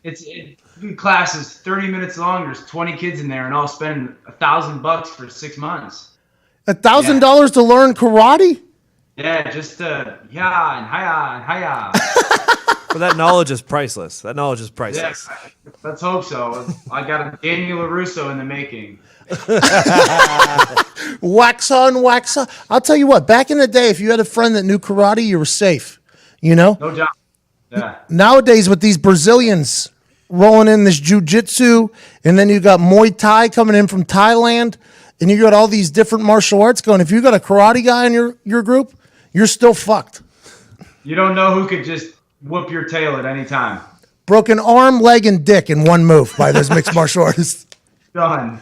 Man, class is 30 minutes long. There's 20 kids in there, and I'll spend $1,000 for 6 months. $1,000 to learn karate? Yeah, just yeah and hiya. But that knowledge is priceless. Yeah, let's hope so. I got a Daniel LaRusso in the making. Wax on, wax off. I'll tell you what, back in the day, if you had a friend that knew karate, you were safe. You know? No doubt. Yeah. Nowadays, with these Brazilians rolling in this jiu-jitsu, and then you got Muay Thai coming in from Thailand, and you got all these different martial arts going. If you got a karate guy in your group, you're still fucked. You don't know who could just whoop your tail at any time. Broken arm, leg, and dick in one move by those mixed martial artists. Done.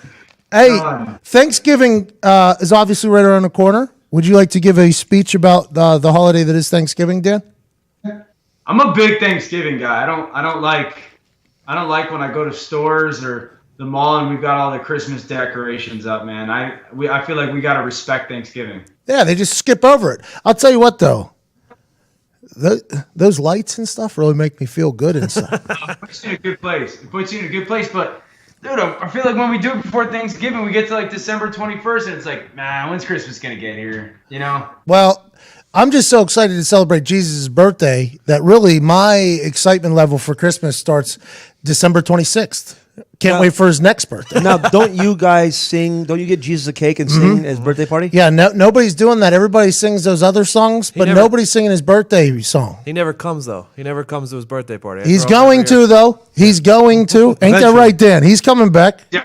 Hey, Done. Thanksgiving is obviously right around the corner. Would you like to give a speech about the holiday that is Thanksgiving, Dan? I'm a big Thanksgiving guy. I don't like when I go to stores or the mall and we've got all the Christmas decorations up, man. I feel like we got to respect Thanksgiving. Yeah, they just skip over it. I'll tell you what, though. Those lights and stuff really make me feel good inside. It puts you in a good place. But, dude, I feel like when we do it before Thanksgiving, we get to like December 21st, and it's like, man, when's Christmas going to get here? You know? Well, I'm just so excited to celebrate Jesus' birthday that really my excitement level for Christmas starts December 26th. Can't wait for his next birthday. Now, don't you guys sing? Don't you get Jesus a cake and sing his birthday party? Yeah, nobody's doing that. Everybody sings those other songs, but nobody's singing his birthday song. He never comes, though. He never comes to his birthday party. He's going to, though. He's going to. Ain't that right, Dan? He's coming back. Yeah.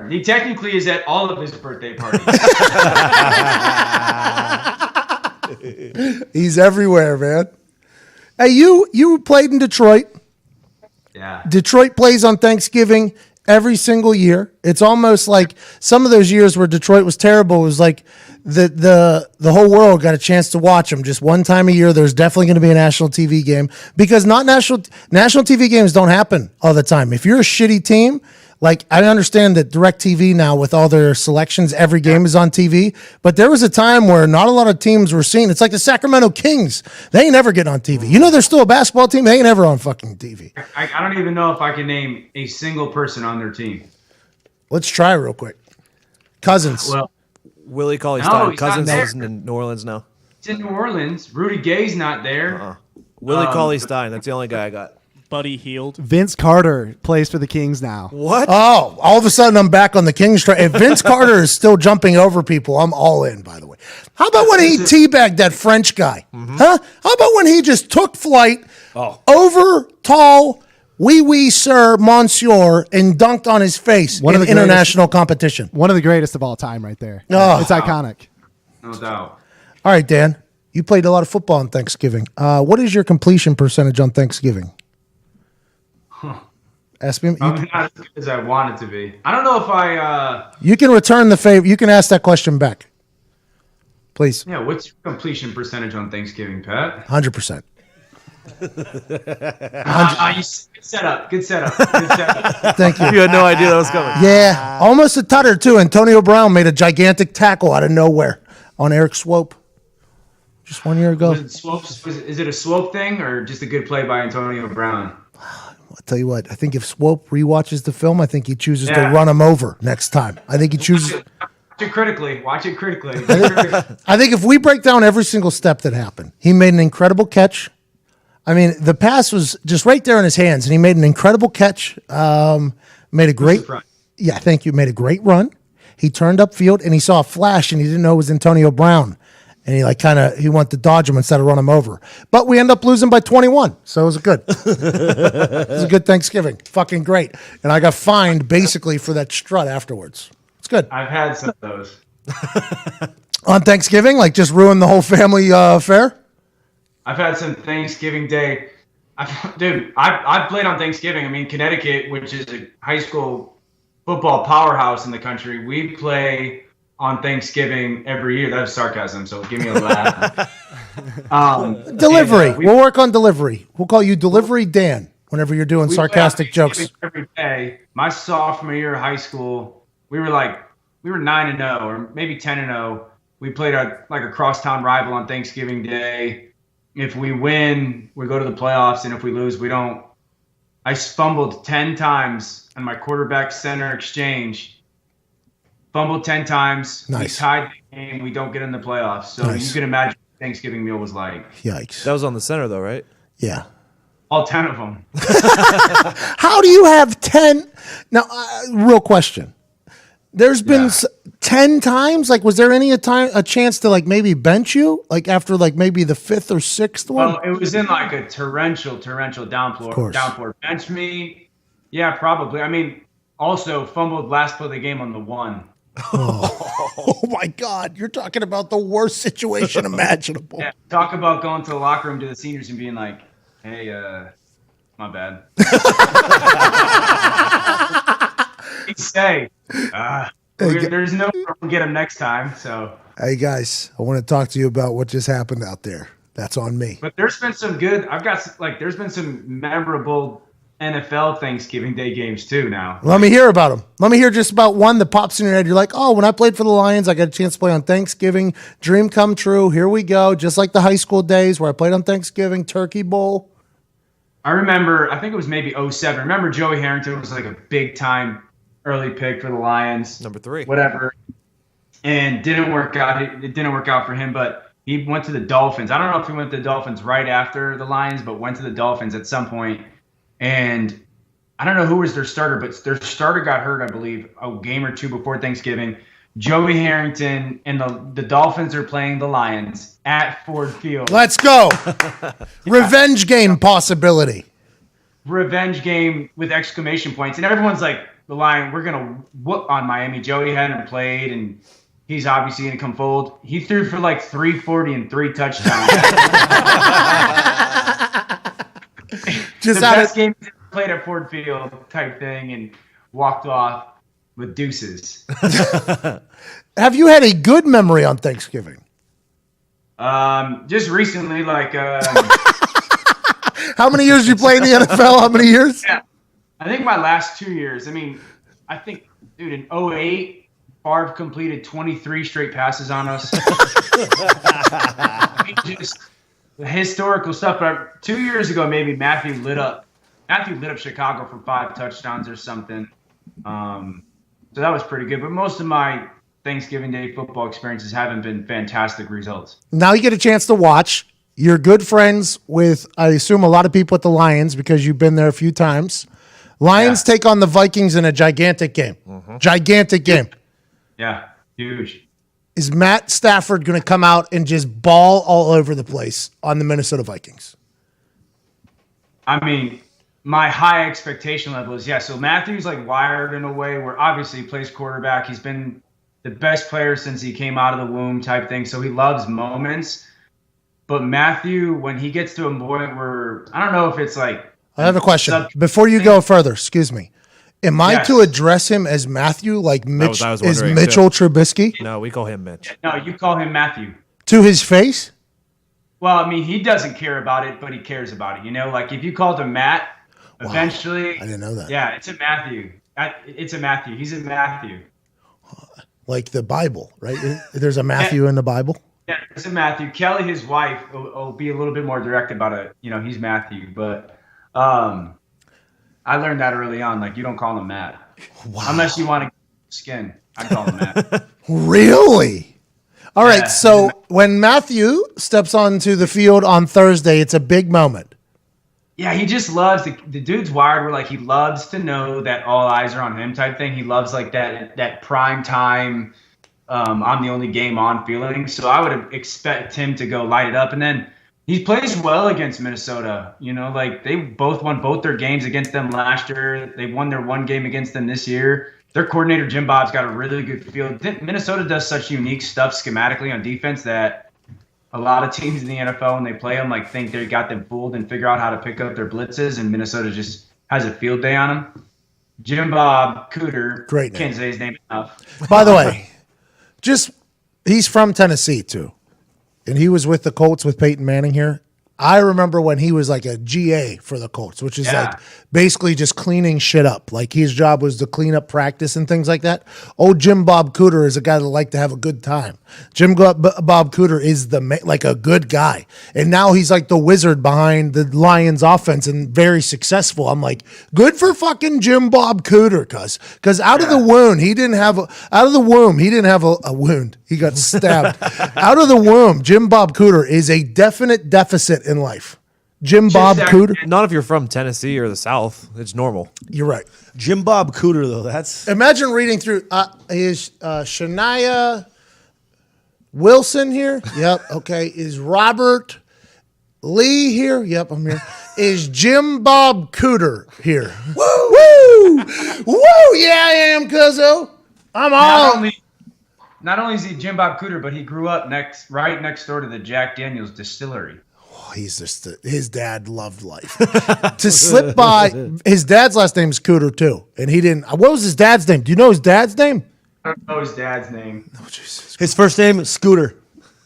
He technically is at all of his birthday parties. He's everywhere, man. Hey, you played in Detroit. Yeah. Detroit plays on Thanksgiving every single year. It's almost like some of those years where Detroit was terrible. It was like the whole world got a chance to watch them. Just one time a year, there's definitely going to be a national TV game because not national TV games don't happen all the time. If you're a shitty team, like I understand that DirecTV now with all their selections, every game is on TV. But there was a time where not a lot of teams were seen. It's like the Sacramento Kings. They ain't never getting on TV. You know they're still a basketball team. They ain't ever on fucking TV. I don't even know if I can name a single person on their team. Let's try real quick. Cousins. Well, Willie Cauley No, Stein. he's not Cousins there. is in New Orleans now. it's in New Orleans. Rudy Gay's not there. Willie Cauley Stein. That's the only guy I got. Buddy Hield. Vince Carter plays for the Kings now. What? Oh, all of a sudden I'm back on the Kings train. If Vince Carter is still jumping over people, I'm all in, by the way. How about when he teabagged that French guy? Huh? How about when he just took flight over tall, wee sir, monsieur, and dunked on his face in international competition? One of the greatest of all time right there. Oh. It's iconic. No doubt. All right, Dan, you played a lot of football on Thanksgiving. What is your completion percentage on Thanksgiving? Ask me. I'm not as good as I want it to be. I don't know if I. You can return the favor. You can ask that question back, please. Yeah, what's your completion percentage on Thanksgiving, Pat? 100%. Good setup. Good setup. Good setup. Thank you. You had no idea that was coming. Yeah, almost a tutter too. Antonio Brown made a gigantic tackle out of nowhere on Eric Swope just 1 year ago. Is it a Swope thing or just a good play by Antonio Brown? I'll tell you what. I think if Swope rewatches the film, I think he chooses to run him over next time. I think he chooses. Watch it critically. Watch it critically. I think if we break down every single step that happened, he made an incredible catch. I mean, the pass was just right there in his hands, and he made an incredible catch. Made a great, yeah, thank you. Made a great run. He turned upfield, and he saw a flash, and he didn't know it was Antonio Brown. And he went to dodge him instead of run him over. But we end up losing by 21, so it was good. It was a good Thanksgiving. Fucking great. And I got fined basically for that strut afterwards. It's good. I've had some of those. On Thanksgiving, like just ruined the whole family affair? I've had some Thanksgiving Day. I've played on Thanksgiving. I mean, Connecticut, which is a high school football powerhouse in the country, we play on Thanksgiving every year. That was sarcasm, so give me a laugh. Delivery. We'll work on delivery. We'll call you Delivery Dan whenever you're doing sarcastic jokes. Every day. My sophomore year of high school, we were 9-0 or maybe 10-0. We played a crosstown rival on Thanksgiving Day. If we win, we go to the playoffs, and if we lose, we don't. I fumbled 10 times on my quarterback center exchange. Fumbled 10 times. Nice. We tied the game. We don't get in the playoffs. So you can imagine what Thanksgiving meal was like. Yikes. That was on the center, though, right? Yeah. All 10 of them. How do you have 10? Now, real question. There's been 10 times? Like, was there any a chance to, like, maybe bench you? Like, after, like, maybe the 5th or 6th one? Well, it was in, like, a torrential downpour. Bench me? Yeah, probably. I mean, also fumbled last play of the game on the 1. Oh, my God. You're talking about the worst situation imaginable. Yeah, talk about going to the locker room to the seniors and being like, hey, my bad. Say, there's no way to get him next time. So, hey guys, I want to talk to you about what just happened out there. That's on me. But there's been some good. There's been some memorable NFL Thanksgiving Day games too. Now, let me hear about them. Let me hear just about one that pops in your head. You're like, oh, when I played for the Lions, I got a chance to play on Thanksgiving. Dream come true. Here we go. Just like the high school days where I played on Thanksgiving, Turkey Bowl. I remember. I think it was maybe 2007. Remember Joey Harrington was like a big time early pick for the Lions. Number 3. Whatever. And didn't work out. It didn't work out for him, but he went to the Dolphins. I don't know if he went to the Dolphins right after the Lions, but went to the Dolphins at some point. And I don't know who was their starter, but their starter got hurt, I believe, a game or two before Thanksgiving. Joey Harrington and the Dolphins are playing the Lions at Ford Field. Let's go. Revenge game possibility. Revenge game with exclamation points. And everyone's like, the Lion, we're going to whoop on Miami. Joey hadn't played, and he's obviously going to come fold. He threw for like 340 and 3 touchdowns. Just the out best of, game he's ever played at Ford Field type thing, and walked off with deuces. have you had a good memory on Thanksgiving? Just recently, like How many years did you play in the NFL? How many years? yeah, I think my last 2 years. I mean, I think, dude, in 2008, Favre completed 23 straight passes on us. I mean, just the historical stuff. But 2 years ago, maybe Matthew lit up Chicago for 5 touchdowns or something. So that was pretty good. But most of my Thanksgiving Day football experiences haven't been fantastic results. Now you get a chance to watch. You're good friends with, I assume, a lot of people at the Lions because you've been there a few times. Lions take on the Vikings in a gigantic game. Gigantic game. Yeah, huge. Is Matt Stafford going to come out and just ball all over the place on the Minnesota Vikings? I mean, my high expectation level is, so Matthew's like wired in a way where obviously he plays quarterback. He's been the best player since he came out of the womb type thing. So he loves moments. But Matthew, when he gets to a point where, I don't know if it's like. I have a question. Before you go further, excuse me. Am I to address him as Matthew like Mitch is Mitchell Trubisky? No, we call him Mitch. No, you call him Matthew. To his face? Well, I mean, he doesn't care about it, but he cares about it. You know, like if you called him Matt, eventually. I didn't know that. Yeah, it's a Matthew. It's a Matthew. He's a Matthew. Like the Bible, right? There's a Matthew in the Bible. Yeah, it's a Matthew. Kelly, his wife, will be a little bit more direct about it. You know, he's Matthew, but I learned that early on. Like, you don't call him Matt. Wow. Unless you want to skin. I call him Matt. Really? All right, so when Matthew steps onto the field on Thursday, it's a big moment. Yeah, he just loves the dude's wired where like he loves to know that all eyes are on him type thing. He loves like that prime time I'm the only game on feeling. So I would expect him to go light it up. And then he plays well against Minnesota. You know, like they both won both their games against them last year. They won their one game against them this year. Their coordinator, Jim Bob's got a really good feel. Minnesota does such unique stuff schematically on defense that a lot of teams in the NFL, when they play them, like think they got them fooled and figure out how to pick up their blitzes, and Minnesota just has a field day on them. Jim Bob Cooter. Great name. Can't say his name enough. By the way, he's from Tennessee too. And he was with the Colts with Peyton Manning here. I remember when he was like a GA for the Colts, which is like basically just cleaning shit up. Like his job was to clean up practice and things like that. Old Jim Bob Cooter is a guy that liked to have a good time. Jim Bob Cooter is like a good guy. And now he's like the wizard behind the Lions offense and very successful. I'm like, good for fucking Jim Bob Cooter, cuz out of the womb, he didn't have a wound. He got stabbed. Out of the womb, Jim Bob Cooter is a definite deficit in life. Jim Bob Cooter. Not if you're from Tennessee or the South. It's normal. You're right. Jim Bob Cooter, though, that's... Imagine reading through, is Shania Wilson here? Yep, okay. Is Robert Lee here? Yep, I'm here. Is Jim Bob Cooter here? Woo! Woo! Woo! Yeah, I am, cuzzo. I'm all... Not only is he Jim Bob Cooter, but he grew up right next door to the Jack Daniels distillery. Oh, he's just his dad loved life. To slip by, his dad's last name is Cooter too, and he didn't. What was his dad's name? Do you know his dad's name? I don't know his dad's name. Oh, Jesus. His first name is Scooter.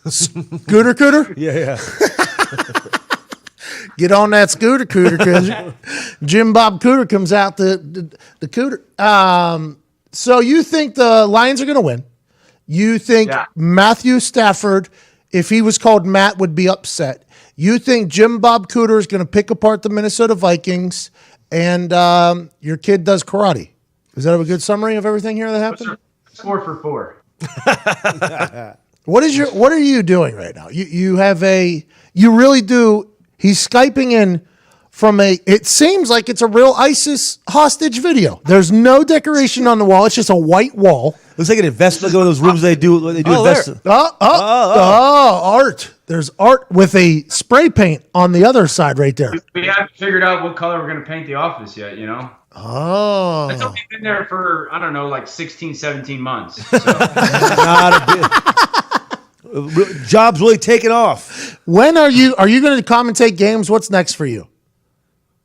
Scooter Cooter? Yeah. Get on that scooter, Cooter, cause Jim Bob Cooter comes out the Cooter. So you think the Lions are going to win? You think Matthew Stafford, if he was called Matt, would be upset. You think Jim Bob Cooter is going to pick apart the Minnesota Vikings, and your kid does karate. Is that a good summary of everything here that happened? 4 for 4. What are you doing right now? You really do. He's Skyping in it seems like it's a real ISIS hostage video. There's no decoration on the wall. It's just a white wall. Looks like an investment. Look at those rooms they do investment. Art. There's art with a spray paint on the other side right there. We haven't figured out what color we're going to paint the office yet, you know? Oh. It's only been there for, I don't know, like 16, 17 months. So. Not a bit. Job's really taking off. When are you going to commentate games? What's next for you?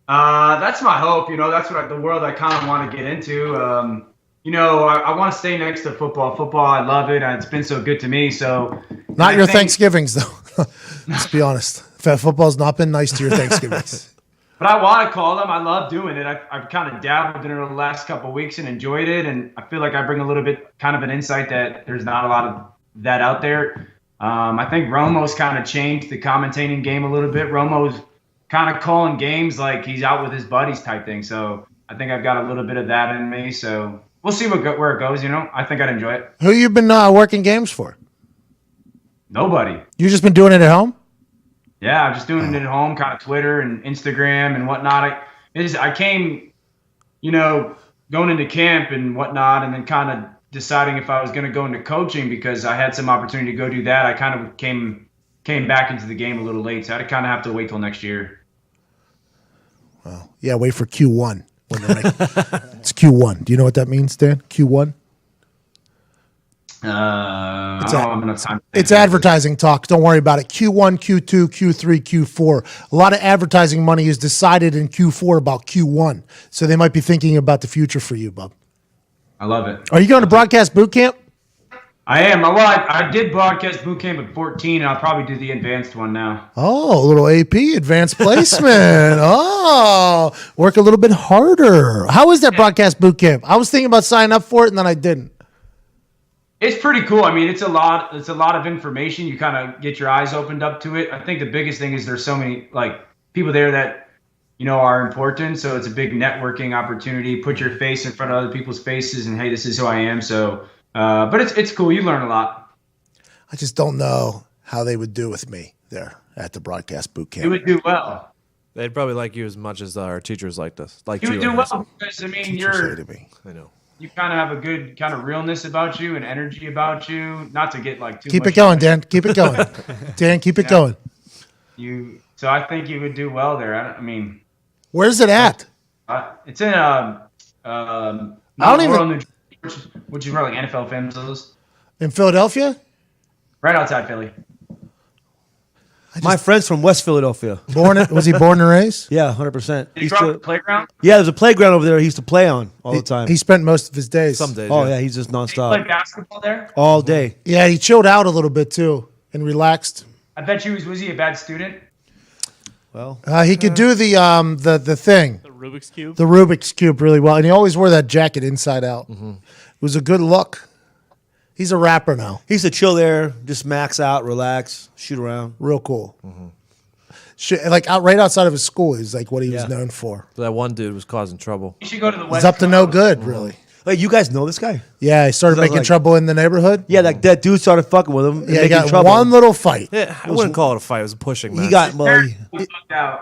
That's my hope. You know, that's what the world I kind of want to get into. You know, I want to stay next to football. Football, I love it. It's been so good to me. So, not your Thanksgivings, though. Let's be honest. Football's not been nice to your Thanksgivings. But I want to call them. I love doing it. I've kind of dabbled in it the last couple of weeks and enjoyed it. And I feel like I bring a little bit, kind of an insight that there's not a lot of that out there. I think Romo's kind of changed the commentating game a little bit. Romo's kind of calling games like he's out with his buddies type thing. So I think I've got a little bit of that in me. So we'll see where it goes. You know, I think I'd enjoy it. Who you been working games for? Nobody. You just been doing it at home? Yeah, I'm just doing it at home, kind of Twitter and Instagram and whatnot. I came, you know, going into camp and whatnot, and then kind of deciding if I was going to go into coaching because I had some opportunity to go do that. I kind of came back into the game a little late, so I'd kind of have to wait till next year. Well, yeah, wait for Q1. It's Q1. Do you know what that means, Dan? Q1? It's advertising talk. Don't worry about it. Q1, Q2, Q3, Q4. A lot of advertising money is decided in Q4 about Q1. So they might be thinking about the future for you, bub. I love it. Are you going to broadcast boot camp? I am. Well, I did broadcast boot camp at 14, and I'll probably do the advanced one now. Oh, a little AP, advanced placement. Oh, work a little bit harder. How is that broadcast boot camp? I was thinking about signing up for it, and then I didn't. It's pretty cool. I mean, it's a lot of information. You kind of get your eyes opened up to it. I think the biggest thing is there's so many like people there that, you know, are important. So it's a big networking opportunity. Put your face in front of other people's faces and, hey, this is who I am. So, but it's cool. You learn a lot. I just don't know how they would do with me there at the broadcast boot camp. You would do well. They'd probably like you as much as our teachers liked us. Like you would do well because, I mean, I know. You kind of have a good kind of realness about you and energy about you. Not to get like too Keep much it going, Dan. Keep it going. Dan, keep it going. So I think you would do well there. I mean, where's it at? It's in I don't even. Which is where like NFL fans lives. In Philadelphia? Right outside Philly. My friend's from West Philadelphia. Was he born and raised? Yeah, 100%. Did he grow up at the playground? Yeah, there's a playground over there he used to play on all the time. He spent most of his days. Some days. Oh, yeah, he's just nonstop. Did he play basketball there? All day. Yeah, he chilled out a little bit too and relaxed. I bet you was he a bad student? Well, he could do the thing. The Rubik's Cube? The Rubik's Cube really well. And he always wore that jacket inside out. Mm-hmm. It was a good look. He's a rapper now. he used to chill there, just max out, relax, shoot around. Real cool. Mm-hmm. Like right outside of his school is like what he was known for. That one dude was causing trouble. You should go to the West. He's up to no good, really. Like, you guys know this guy? Yeah, he started making trouble in the neighborhood. Yeah, that dude started fucking with him. And Yeah, he got trouble. one little fight. Yeah, I wouldn't call it a fight. It was a pushing match. He got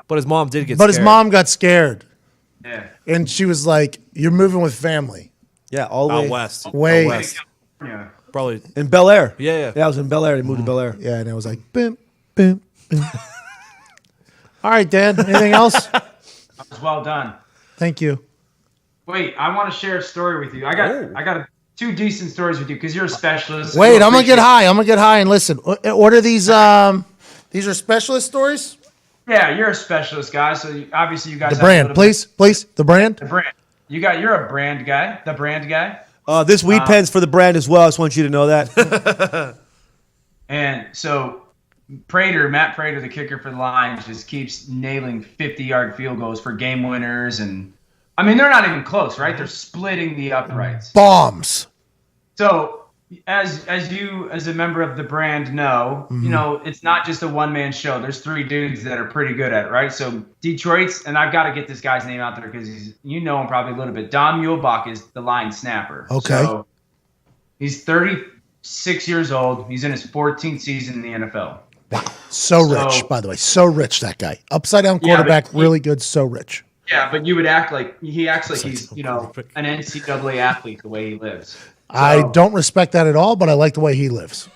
But his mom did get But scared. his mom got scared. Yeah. And she was like, "You're moving with family." all the way out west. Way- Out west. Yeah. Probably. in Bel Air. Yeah. Yeah, I was in Bel Air. They moved to Bel Air. Yeah, and it was like, boom, boom, boom. All right, Dan. Anything else? That was well done. Thank you. Wait, I want to share a story with you. I got two decent stories with you because you're a specialist. Wait, I'm gonna get high. I'm gonna get high and listen. What are these? These are specialist stories. Yeah, you're a specialist guy, so obviously you guys. The have a brand, little bit- please. The brand. The brand. You're a brand guy. The brand guy. This weed pen's for the brand as well. I just want you to know that. And so Matt Prater, the kicker for the Lions, just keeps nailing 50-yard field goals for game winners. And, I mean, they're not even close, right? They're splitting the uprights. Bombs. So as you, as a member of the brand know, you know, it's not just a one-man show. There's three dudes that are pretty good at it, right? So Detroit's, and I've got to get this guy's name out there because you know him probably a little bit. Don Muehlbach is the line snapper. Okay. So he's 36 years old. He's in his 14th season in the NFL. Wow. So rich, by the way. So rich, that guy. Upside down quarterback, really good, so rich. Yeah, but you would act like he acts like he's, an NCAA athlete the way he lives. So, I don't respect that at all, but I like the way he lives.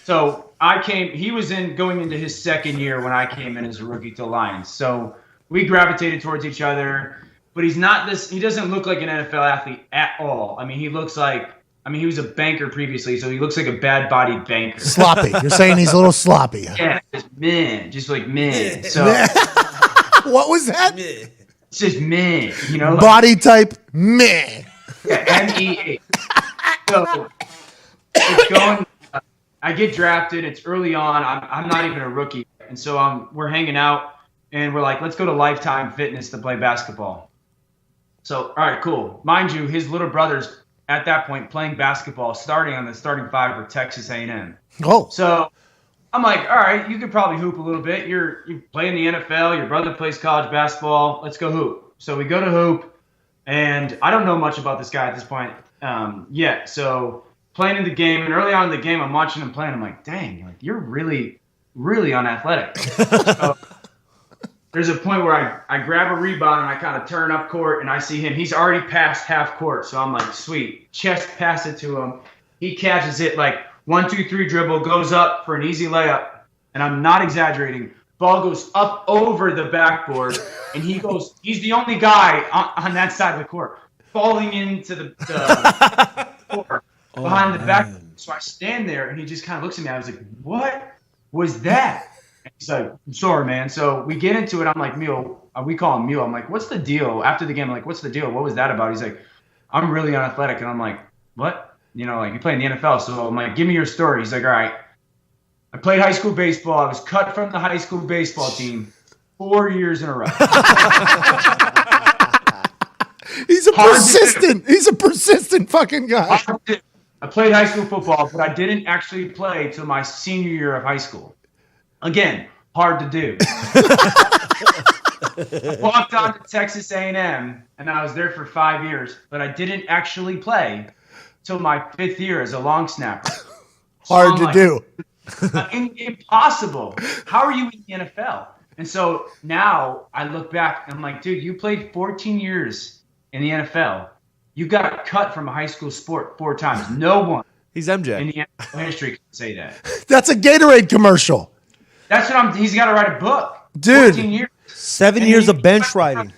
So he was going into his second year when I came in as a rookie to Lions. So we gravitated towards each other, but he doesn't look like an NFL athlete at all. I mean, he was a banker previously, so he looks like a bad-bodied banker. Sloppy. You're saying he's a little sloppy. Yeah, just like men. So what was that? It's just men, Body type, meh. Yeah, MEA. So it's going. I get drafted. It's early on. I'm not even a rookie, and so we're hanging out, and we're like, let's go to Lifetime Fitness to play basketball. So all right, cool. Mind you, his little brother's at that point playing basketball, starting on the starting five for Texas A&M. Oh, so I'm like, all right, you could probably hoop a little bit. You play in the NFL. Your brother plays college basketball. Let's go hoop. So we go to hoop, and I don't know much about this guy at this point yet. So playing in the game, and early on in the game, I'm watching him play, and I'm like, dang, you're really, really unathletic. So there's a point where I grab a rebound, and I kind of turn up court, and I see him. He's already past half court, so I'm like, sweet. Chest pass it to him. He catches it like 1, 2, 3 dribble, goes up for an easy layup, and I'm not exaggerating. Ball goes up over the backboard, and he's the only guy on that side of the court, falling into the court behind the back. So I stand there, and he just kind of looks at me. I was like, what was that? And he's like, I'm sorry, man. So we get into it. I'm like, Mule. We call him Mule. I'm like, what's the deal? After the game, I'm like, what's the deal? What was that about? He's like, I'm really unathletic. And I'm like, what? You play in the NFL. So I'm like, give me your story. He's like, all right. I played high school baseball. I was cut from the high school baseball team 4 years in a row. He's a persistent fucking guy. I played high school football, but I didn't actually play till my senior year of high school. Again, hard to do. I walked on to Texas A&M, and I was there for 5 years, but I didn't actually play till my 5th year as a long snapper. Hard to do. Impossible. How are you in the NFL? And so now I look back, and I'm like, dude, you played 14 years in the NFL. You got cut from a high school sport 4 times. No one He's MJ. in the NFL history can say that. That's a Gatorade commercial. That's what he's got to write a book. Dude. 14 years. 7 years of bench riding.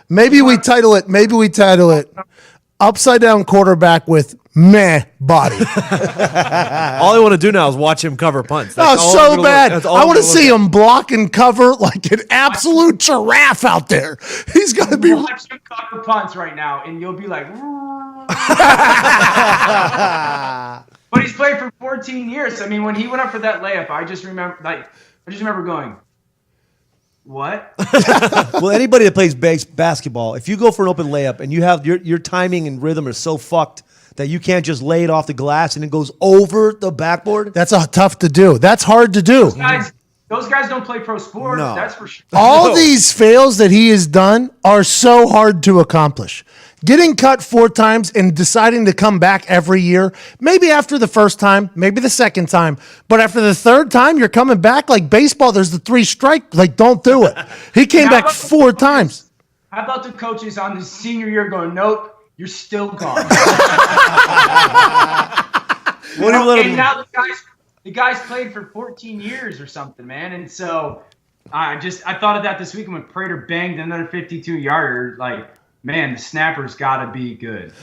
Maybe we title it Upside Down Quarterback with Meh Body. All I want to do now is watch him cover punts. That's all so I'm gonna bad. look- that's all I I'm want to gonna see look him block and cover like an absolute giraffe out there. He's got to be. Watch him cover punts right now, and you'll be like, but he's played for 14 years. I mean, when he went up for that layup, I just remember going, what? Well, anybody that plays basketball, if you go for an open layup and you have your timing and rhythm are so fucked that you can't just lay it off the glass and it goes over the backboard. That's tough to do. That's hard to do. Those guys don't play pro sport. No. That's for sure. All these fails that he has done are so hard to accomplish. Getting cut 4 times and deciding to come back every year, maybe after the first time, maybe the second time, but after the 3rd time, you're coming back like baseball. There's the 3 strike. Like, don't do it. He came back 4 times. How about the coaches on his senior year going, nope, you're still gone. And now the guys played for 14 years or something, man. And so I thought of that this weekend when Prater banged another 52-yarder. Like, man, the snapper's got to be good.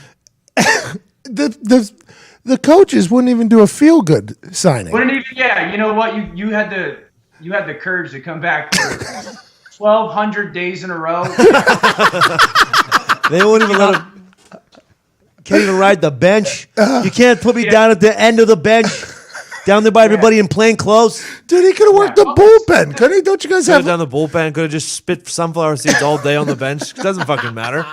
The coaches wouldn't even do a feel-good signing. Yeah, you know what? You had the courage to come back for 1,200 days in a row. They won't even let him. Can't even ride the bench. You can't put me down at the end of the bench, down there by everybody in plain clothes. Dude, he could have worked the bullpen, couldn't he? Don't you guys Could have have? done the bullpen. Could have just spit sunflower seeds all day on the bench. It doesn't fucking matter.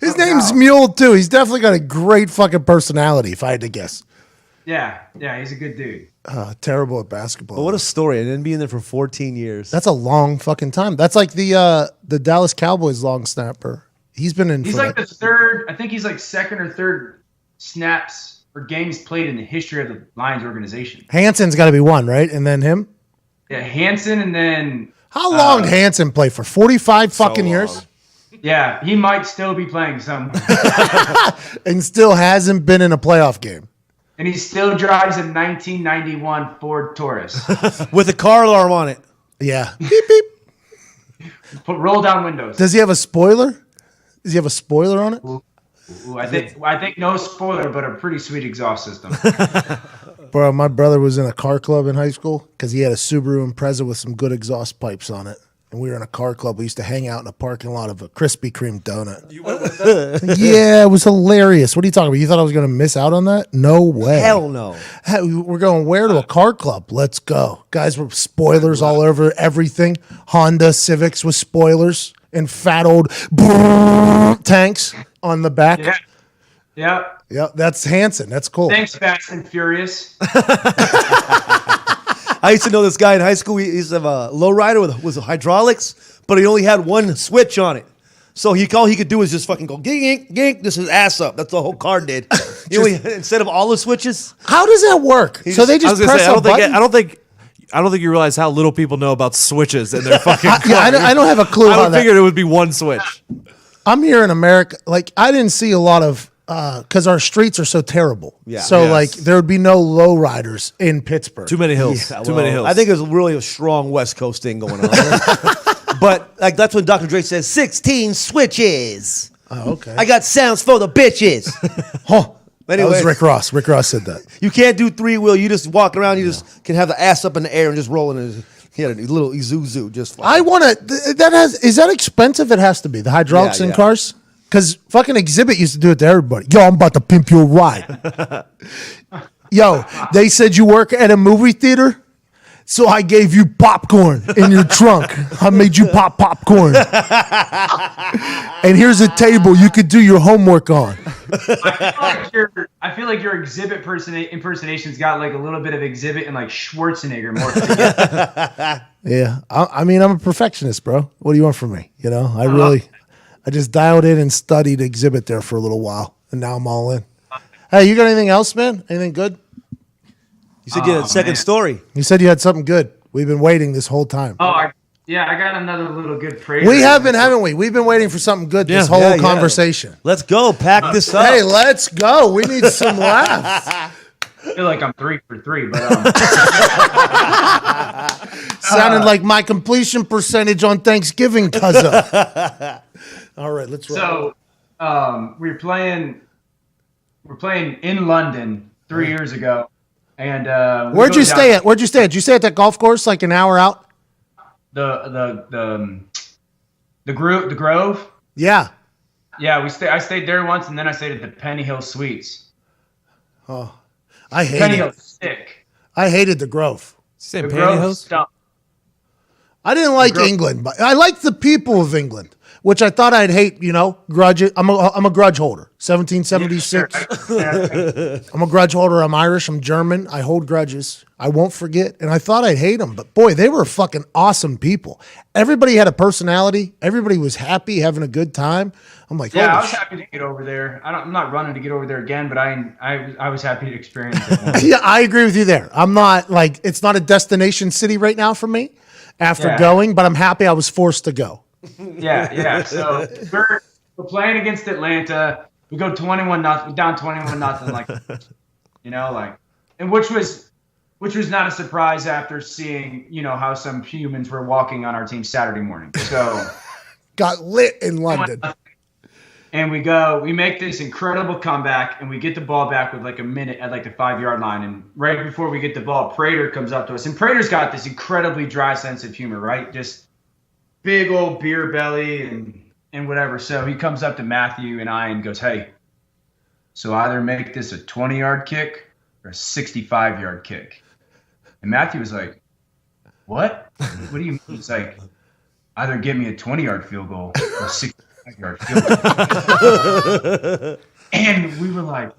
His name's Mule too. He's definitely got a great fucking personality, if I had to guess. Yeah, he's a good dude. Terrible at basketball. But what a story! And then being there for 14 years. That's a long fucking time. That's like the Dallas Cowboys long snapper. He's been in. He's like the 3rd. I think he's like 2nd or 3rd snaps or games played in the history of the Lions organization. Hanson's got to be 1, right? And then him. Yeah, Hansen, and then How long did Hansen play for? 45 fucking years? yeah, he might still be playing somewhere. And still hasn't been in a playoff game. And he still drives a 1991 Ford Taurus. With a car alarm on it. Yeah. Beep, beep. Put roll down windows. Does he have a spoiler? Does he have a spoiler on it? Ooh, I think no spoiler, but a pretty sweet exhaust system. Bro, my brother was in a car club in high school because he had a Subaru Impreza with some good exhaust pipes on it. And we were in a car club. We used to hang out in a parking lot of a Krispy Kreme donut. You went with them? Yeah, it was hilarious. What are you talking about? You thought I was going to miss out on that? No way. Hell no. Hey, we're going where to a car club? Let's go. Guys with spoilers all over everything. Honda Civics with spoilers and fat old tanks on the back. Yeah. Yeah. Yeah, that's Hanson. That's cool. Thanks, Fast and Furious. I used to know this guy in high school. He used to have a lowrider with hydraulics, but he only had one switch on it. So all he could do was just fucking go gink, gink, this is ass up. That's the whole car did. Instead of all the switches. How does that work? So they I just was gonna press say, a button? I don't think you realize how little people know about switches in their fucking car. Yeah, I don't have a clue I how would that. figured it would be one switch. I'm here in America. Like, I didn't see a lot of, because our streets are so terrible. Yeah. So, Yes. like, there would be no lowriders in Pittsburgh. Too many hills. Yeah, Too many hills. I think there's really a strong West Coast thing going on. But like that's when Dr. Dre says 16 switches. Oh, okay. I got sounds for the bitches. Huh. That Anyway. was Rick Ross. Rick Ross said that. You can't do three-wheel. You just walk around. You just can have the ass up in the air and just rolling. And he had a little Isuzu. Just I want to. Is that expensive? It has to be. The hydraulics in yeah. cars? Because fucking Exhibit used to do it to everybody. Yo, I'm about to pimp your ride. Yo, they said you work at a movie theater? So I gave you popcorn in your trunk. I made you pop popcorn. And here's a table you could do your homework on. I feel like your Exhibit impersonation's got like a little bit of Exhibit and like Schwarzenegger more. Together. Yeah. I mean, I'm a perfectionist, bro. What do you want from me? You know, I just dialed in and studied Exhibit there for a little while. And now I'm all in. Hey, you got anything else, man? Anything good? You said you had a second story. You said you had something good. We've been waiting this whole time. I got another little good praise. We have been, haven't we? We've been waiting for something good this whole conversation. Let's go. Pack this up. Hey, let's go. We need some laughs. I feel like I'm 3 for 3, but Sounded like my completion percentage on Thanksgiving, cousin. All right, let's roll. So we're playing in London 3 years ago. And Where'd you stay at? Did you stay at that golf course like an hour out? The Grove. Yeah. Yeah, I stayed there once, and then I stayed at the Penny Hill Suites. Oh, I hated Penny it. Hill's sick. I hated the Grove. Say The pantyhose? Grove's stunk. I didn't like England, but I liked the people of England, which I thought I'd hate. You know, grudge. I'm a grudge holder. 1776. I'm a grudge holder. I'm Irish. I'm German. I hold grudges. I won't forget. And I thought I'd hate them, but boy, they were fucking awesome people. Everybody had a personality. Everybody was happy, having a good time. I'm like, Yeah, I holy was happy to get over there. I'm not running to get over there again, but I was happy to experience it. Yeah, I agree with you there. I'm not like, it's not a destination city right now for me after going, but I'm happy I was forced to go. Yeah. So we're playing against Atlanta. We go 21-0, down 21-0, like, you know, like, and which was not a surprise after seeing, you know, how some humans were walking on our team Saturday morning. So got lit in London. And we make this incredible comeback, and we get the ball back with like a minute at like the 5-yard line. And right before we get the ball, Prater comes up to us, and Prater's got this incredibly dry sense of humor, right? Just big old beer belly and whatever. So he comes up to Matthew and I and goes, "Hey, so either make this a 20-yard kick or a 65-yard kick." And Matthew was like, "What? What do you mean?" He's like, "Either give me a 20-yard field goal or a 65-yard field goal." And we were like,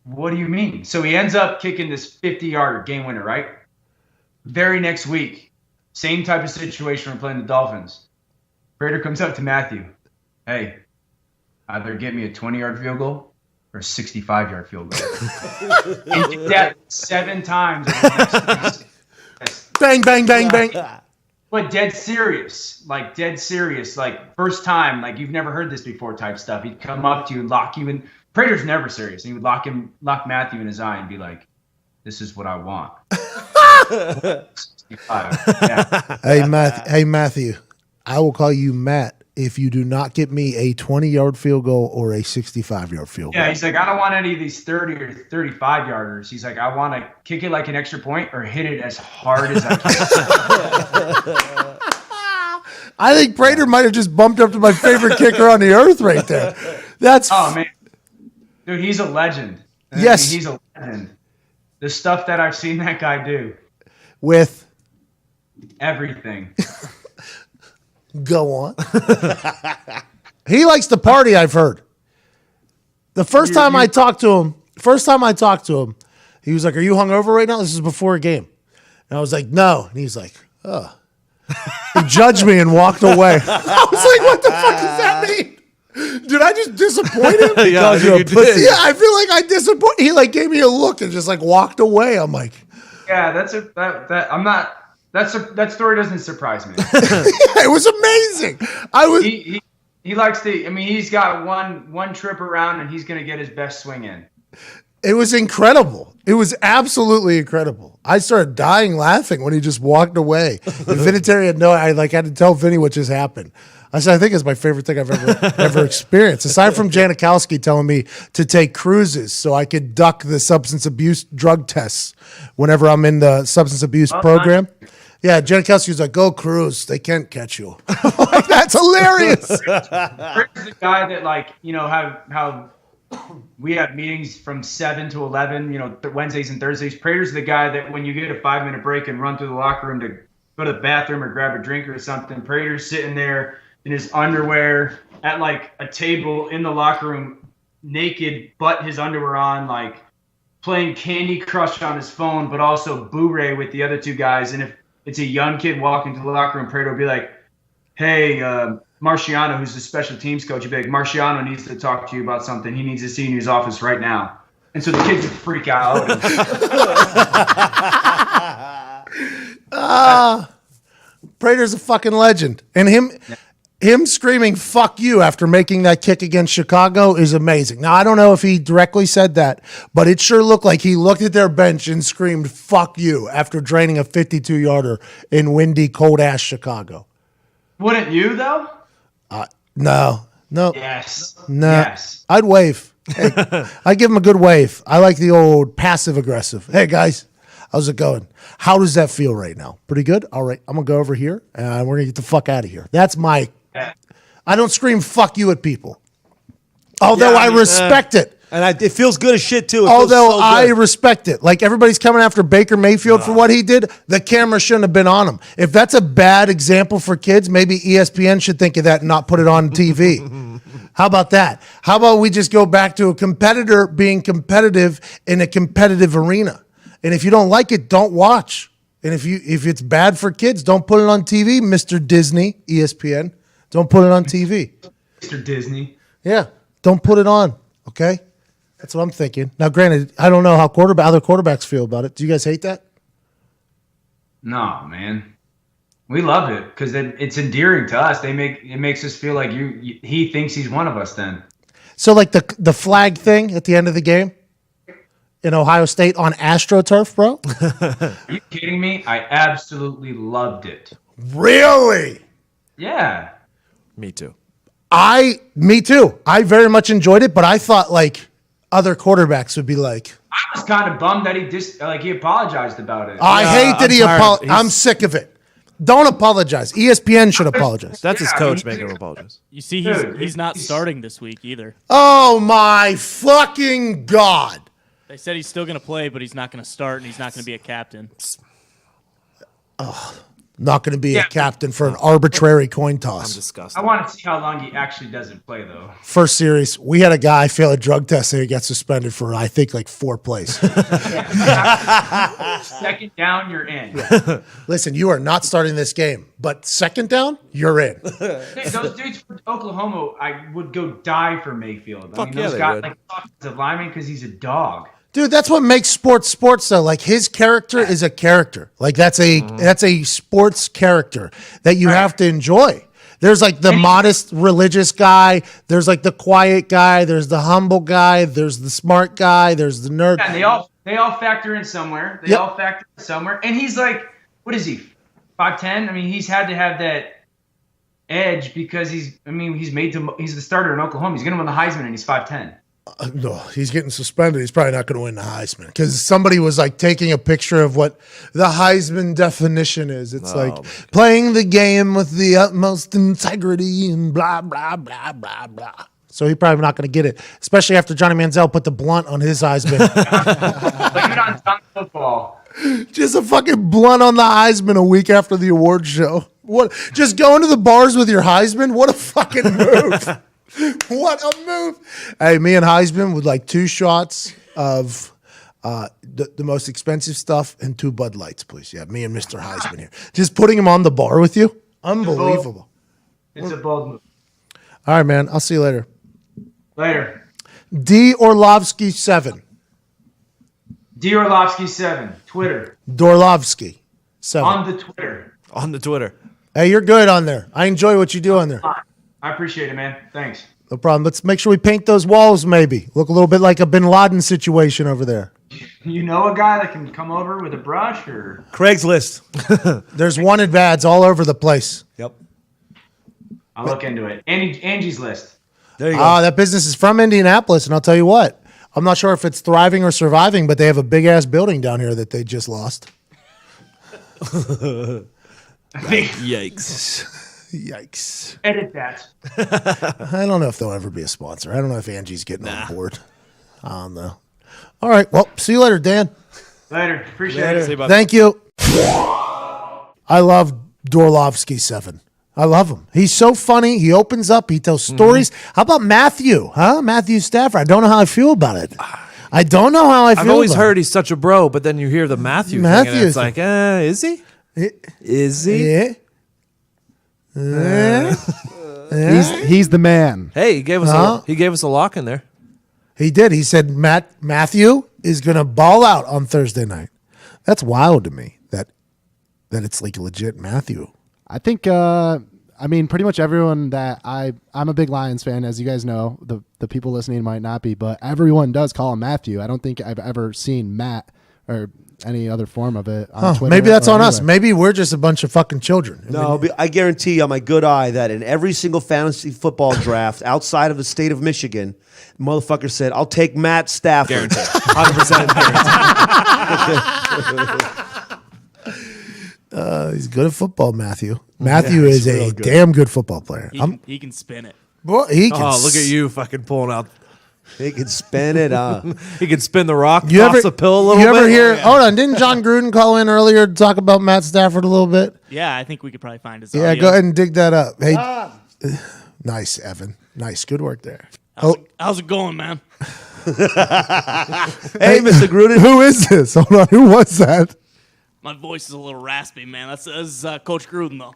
"What do you mean?" So he ends up kicking this 50-yard game winner, right? Very next week, same type of situation. We're playing the Dolphins. Prater comes up to Matthew. "Hey, either get me a 20-yard field goal or a 65-yard field goal." And did that 7 times over the next Bang, bang, bang, bang. But dead serious. Like first time, like you've never heard this before type stuff. He'd come up to you and lock you in. Prater's never serious. He would lock Matthew in his eye and be like, "This is what I want." Yeah. Hey, Matthew, I will call you Matt if you do not get me a 20-yard field goal or a 65-yard field goal. Yeah, he's like, I don't want any of these 30 or 35-yarders. He's like, I want to kick it like an extra point or hit it as hard as I can. I think Prater might have just bumped up to my favorite kicker on the earth right there. Oh, man. Dude, he's a legend. Yes. I mean, he's a legend. The stuff that I've seen that guy do. With everything. Go on. He likes to party, I've heard. The first time I talked to him, he was like, "Are you hungover right now?" This is before a game. And I was like, "No." And he's like, "Oh." He judged me and walked away. I was like, "What the fuck does that mean? Did I just disappoint him?" Yeah, Yeah, I feel like I disappointed. He like gave me a look and just like walked away. I'm like, yeah, that story doesn't surprise me. it was amazing. He likes to. I mean, he's got one trip around and he's going to get his best swing in. It was incredible. It was absolutely incredible. I started dying laughing when he just walked away. And Vinatieri had I had to tell Vinny what just happened. I said, I think it's my favorite thing I've ever experienced. Aside from Janikowski telling me to take cruises so I could duck the substance abuse drug tests whenever I'm in the substance abuse program. Yeah, Janikowski was like, "Go cruise. They can't catch you." Like, that's hilarious. Rick's the guy that, like, you know, how we have meetings from 7 to 11, you know, Wednesdays and Thursdays. Prater's the guy that when you get a 5-minute break and run through the locker room to go to the bathroom or grab a drink or something, Prater's sitting there in his underwear at, like, a table in the locker room, naked, but his underwear on, like, playing Candy Crush on his phone, but also Boo-Ray with the other two guys. And if it's a young kid walking to the locker room, Prater will be like, "Hey, Marciano," who's the special teams coach, he'll be like, "Marciano needs to talk to you about something. He needs to see you in his office right now." And so the kids would freak out. Prater's a fucking legend. And him screaming "fuck you" after making that kick against Chicago is amazing. Now, I don't know if he directly said that, but it sure looked like he looked at their bench and screamed "fuck you" after draining a 52-yarder in windy, cold-ass Chicago. Wouldn't you, though? No. Yes. No. Yes. I'd wave. Hey, I'd give him a good wave. I like the old passive-aggressive. "Hey, guys, how's it going? How does that feel right now? Pretty good? All right, I'm going to go over here, and we're going to get the fuck out of here." That's my... I don't scream "fuck you" at people. Although I respect it. And it feels good as shit, too. Although I respect it. Like, everybody's coming after Baker Mayfield for what he did. The camera shouldn't have been on him. If that's a bad example for kids, maybe ESPN should think of that and not put it on TV. How about that? How about we just go back to a competitor being competitive in a competitive arena? And if you don't like it, don't watch. And if it's bad for kids, don't put it on TV, Mr. Disney, ESPN. Don't put it on TV. Mr. Disney. Yeah, don't put it on, okay? That's what I'm thinking. Now, granted, I don't know how other quarterbacks feel about it. Do you guys hate that? No, man. We love it because it's endearing to us. It makes us feel like he thinks he's one of us then. So, like the flag thing at the end of the game in Ohio State on AstroTurf, bro? Are you kidding me? I absolutely loved it. Really? Yeah. Me too. Me too. I very much enjoyed it, but I thought like other quarterbacks would be like. I was kind of bummed that he apologized about it. I hate that he apologized. I'm sick of it. Don't apologize. ESPN should apologize. That's his coach making him apologize. You see, he's not starting this week either. Oh my fucking God. They said he's still going to play, but he's not going to start, and he's not going to be a captain. Not going to be a captain for an arbitrary coin I'm toss. disgusted. I want to see how long he actually doesn't play, though. First series, we had a guy fail a drug test and he got suspended for, I think, like 4 plays. Second down, you're in. Listen, you are not starting this game, but second down, you're in. Hey, those dudes from Oklahoma, I would go die for Mayfield. Fuck I mean, yeah, those they guys would. like offensive lineman because he's a dog. Dude, that's what makes sports though. Like his character is a character. Like that's a sports character that you have to enjoy. There's like the modest religious guy. There's like the quiet guy. There's the humble guy. There's the smart guy. There's the nerd. Yeah, and they all factor in somewhere. They all factor in somewhere. And he's like, what is he? 5'10"? I mean, he's had to have that edge because he's the starter in Oklahoma. He's going to win the Heisman and he's 5'10". No, he's getting suspended. He's probably not going to win the Heisman because somebody was like taking a picture of what the Heisman definition is. It's like playing the game with the utmost integrity and blah, blah, blah, blah, blah. So he's probably not going to get it, especially after Johnny Manziel put the blunt on his Heisman. Blame it on John football. Just a fucking blunt on the Heisman a week after the award show. What? Just going to the bars with your Heisman? What a fucking move. What a move. Hey, me and Heisman with like 2 shots of the most expensive stuff and 2 Bud Lights, please. Yeah, me and Mr. Heisman here. Just putting him on the bar with you? Unbelievable. It's a bold move. All right, man. I'll see you later. Later. D. Orlovsky 7. D. Orlovsky 7. Twitter. Dorlovsky 7. On the Twitter. On the Twitter. Hey, you're good on there. I enjoy what you do on there. I appreciate it, man. Thanks. No problem. Let's make sure we paint those walls maybe. Look a little bit like a Bin Laden situation over there. You know a guy that can come over with a brush or? Craigslist. There's wanted ads all over the place. Yep. I'll look into it. Angie's List. There you go. That business is from Indianapolis, and I'll tell you what. I'm not sure if it's thriving or surviving, but they have a big-ass building down here that they just lost. Yikes. Yikes. Edit that. I don't know if they'll ever be a sponsor. I don't know if Angie's getting on board. I don't know. All right. Well, see you later, Dan. Later. Appreciate it. Thank you. I love Dorlovsky 7. I love him. He's so funny. He opens up. He tells stories. How about Matthew? Matthew Stafford. I don't know how I feel about it. I don't know how I feel. I've always heard he's such a bro, but then you hear the Matthew thing, and it's like, is he? Is he? Yeah. He's the man. Hey, he gave us a lock in there. He did. He said Matthew is going to ball out on Thursday night. That's wild to me that it's like legit Matthew. I think pretty much everyone that I'm a big Lions fan, as you guys know. The people listening might not be, but everyone does call him Matthew. I don't think I've ever seen Matt or any other form of it on Twitter. Maybe that's on us. Maybe we're just a bunch of fucking children. No, I guarantee you on my good eye that in every single fantasy football draft outside of the state of Michigan, motherfucker said, I'll take Matt Stafford. Guaranteed. 100% He's good at football, Matthew. Matthew is a damn good football player. He can spin it. Boy, he can. Oh, look at you fucking pulling out. He can spin it. He can spin the rock, You toss ever, the pill a little you bit. ever hear? Hold on, didn't John Gruden call in earlier to talk about Matt Stafford a little bit? Yeah, I think we could probably find his Yeah, audio. go ahead and dig that up. Hey, nice, Evan. Nice, good work there. How's it going, man? Hey, Mr. Gruden. Who is this? Hold on, who was that? My voice is a little raspy, man. That's Coach Gruden, though.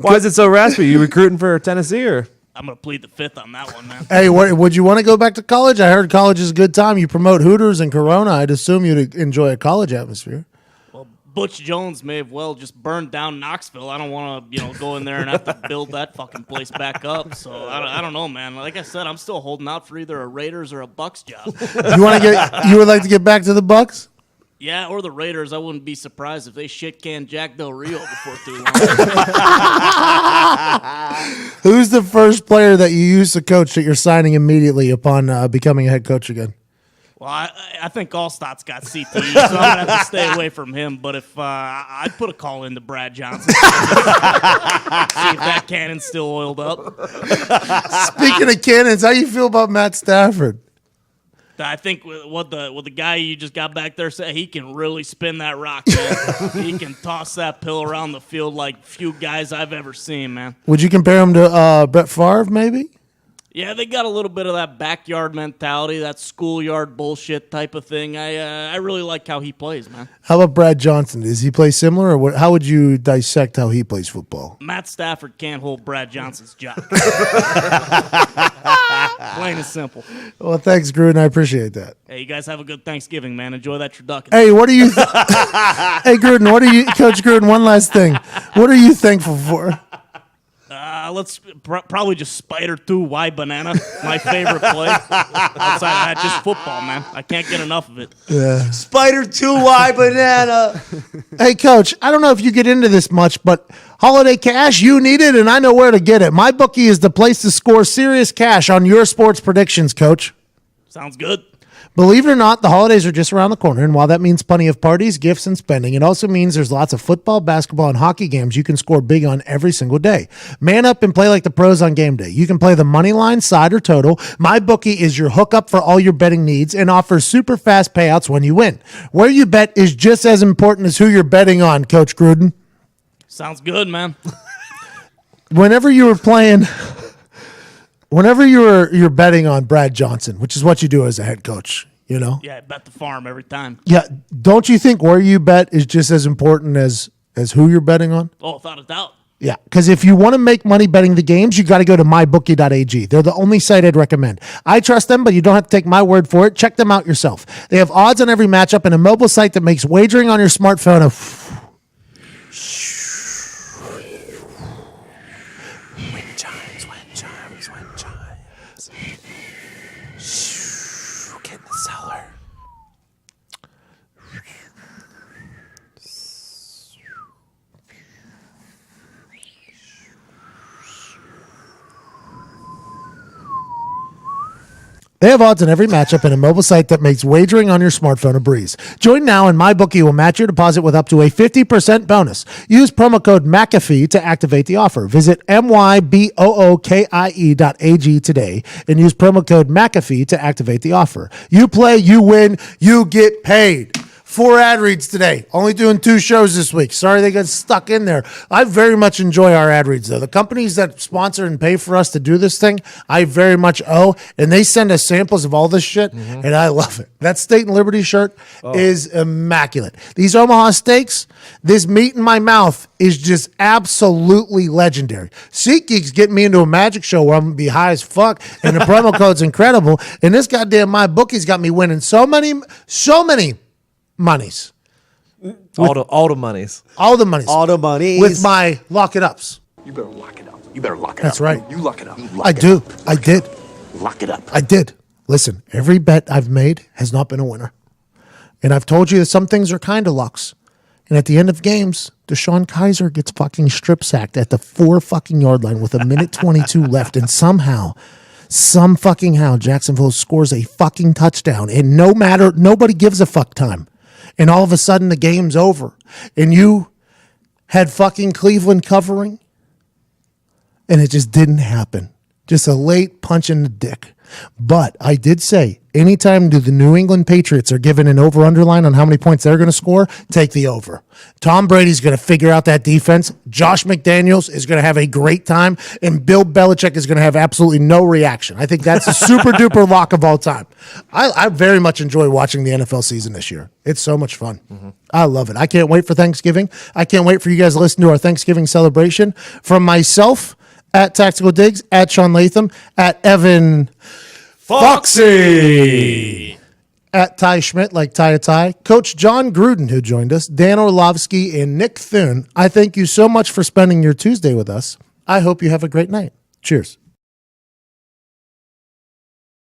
Why is it so raspy? You recruiting for Tennessee or? I'm going to plead the fifth on that one, man. Hey, would you want to go back to college? I heard college is a good time. You promote Hooters and Corona. I'd assume you'd enjoy a college atmosphere. Well, Butch Jones may have well just burned down Knoxville. I don't want to, go in there and have to build that fucking place back up. So I don't know, man. Like I said, I'm still holding out for either a Raiders or a Bucks job. You would like to get back to the Bucks? Yeah, or the Raiders. I wouldn't be surprised if they shit can Jack Del Rio before too long. Who's the first player that you used to coach that you're signing immediately upon becoming a head coach again? Well, I think Allstott's got CTE, so I'm going to have to stay away from him. But if I'd put a call into Brad Johnson, see if that cannon's still oiled up. Speaking of cannons, how you feel about Matt Stafford? I think what the guy you just got back there said, he can really spin that rock, man. He can toss that pill around the field like few guys I've ever seen, man. Would you compare him to Brett Favre, maybe? Yeah, they got a little bit of that backyard mentality, that schoolyard bullshit type of thing. I really like how he plays, man. How about Brad Johnson? Does he play similar, or how would you dissect how he plays football? Matt Stafford can't hold Brad Johnson's job. Plain and simple. Well, thanks, Gruden. I appreciate that. Hey, you guys have a good Thanksgiving, man. Enjoy that turducken. Hey, what are you? Hey, Gruden, Coach Gruden? One last thing. What are you thankful for? Let's probably just Spider 2 Y Banana. My favorite play. Outside of that, just football, man. I can't get enough of it. Yeah. Spider 2Y banana. Hey, Coach, I don't know if you get into this much, but holiday cash, you need it, and I know where to get it. MyBookie is the place to score serious cash on your sports predictions, Coach. Sounds good. Believe it or not, the holidays are just around the corner, and while that means plenty of parties, gifts, and spending, it also means there's lots of football, basketball, and hockey games you can score big on every single day. Man up and play like the pros on game day. You can play the money line, side, or total. MyBookie is your hookup for all your betting needs and offers super fast payouts when you win. Where you bet is just as important as who you're betting on, Coach Gruden. Sounds good, man. Whenever you're betting on Brad Johnson, which is what you do as a head coach, you know? Yeah, I bet the farm every time. Yeah. Don't you think where you bet is just as important as who you're betting on? Oh, without a doubt. Yeah, because if you want to make money betting the games, you got to go to mybookie.ag. They're the only site I'd recommend. I trust them, but you don't have to take my word for it. Check them out yourself. They have odds on every matchup and a mobile site that makes wagering on your smartphone a They have odds on every matchup and a mobile site that makes wagering on your smartphone a breeze. Join now and MyBookie will match your deposit with up to a 50% bonus. Use promo code McAfee to activate the offer. Visit mybookie.ag today and use promo code McAfee to activate the offer. You play, you win, you get paid. 4 ad reads today. Only doing 2 shows this week. Sorry they got stuck in there. I very much enjoy our ad reads, though. The companies that sponsor and pay for us to do this thing, I very much owe. And they send us samples of all this shit, and I love it. That State and Liberty shirt is immaculate. These Omaha steaks, this meat in my mouth is just absolutely legendary. SeatGeek's getting me into a magic show where I'm going to be high as fuck, and the promo code's incredible. And this goddamn MyBookie's got me winning so many monies. All the monies. All the monies. With my lock it ups. You better lock it up. You better lock it up. That's right. You lock it up. I do. I did. Lock it up. I did. Listen, every bet I've made has not been a winner. And I've told you that some things are kind of locks. And at the end of games, Deshaun Kaiser gets fucking strip sacked at the 4 fucking yard line with 1:22 left. And somehow, Jacksonville scores a fucking touchdown. And nobody gives a fuck time. And all of a sudden the game's over. And you had fucking Cleveland covering. And it just didn't happen. Just a late punch in the dick. But I did say, anytime the New England Patriots are given an over-under line on how many points they're going to score, take the over. Tom Brady's going to figure out that defense. Josh McDaniels is going to have a great time. And Bill Belichick is going to have absolutely no reaction. I think that's a super-duper lock of all time. I very much enjoy watching the NFL season this year. It's so much fun. I love it. I can't wait for Thanksgiving. I can't wait for you guys to listen to our Thanksgiving celebration. From myself, at Tactical Digs, at Shaun Latham, at Evan Foxy, at Ty Schmidt, like Ty, Coach John Gruden, who joined us, Dan Orlovsky, and Nick Thune. I thank you so much for spending your Tuesday with us. I hope you have a great night. Cheers.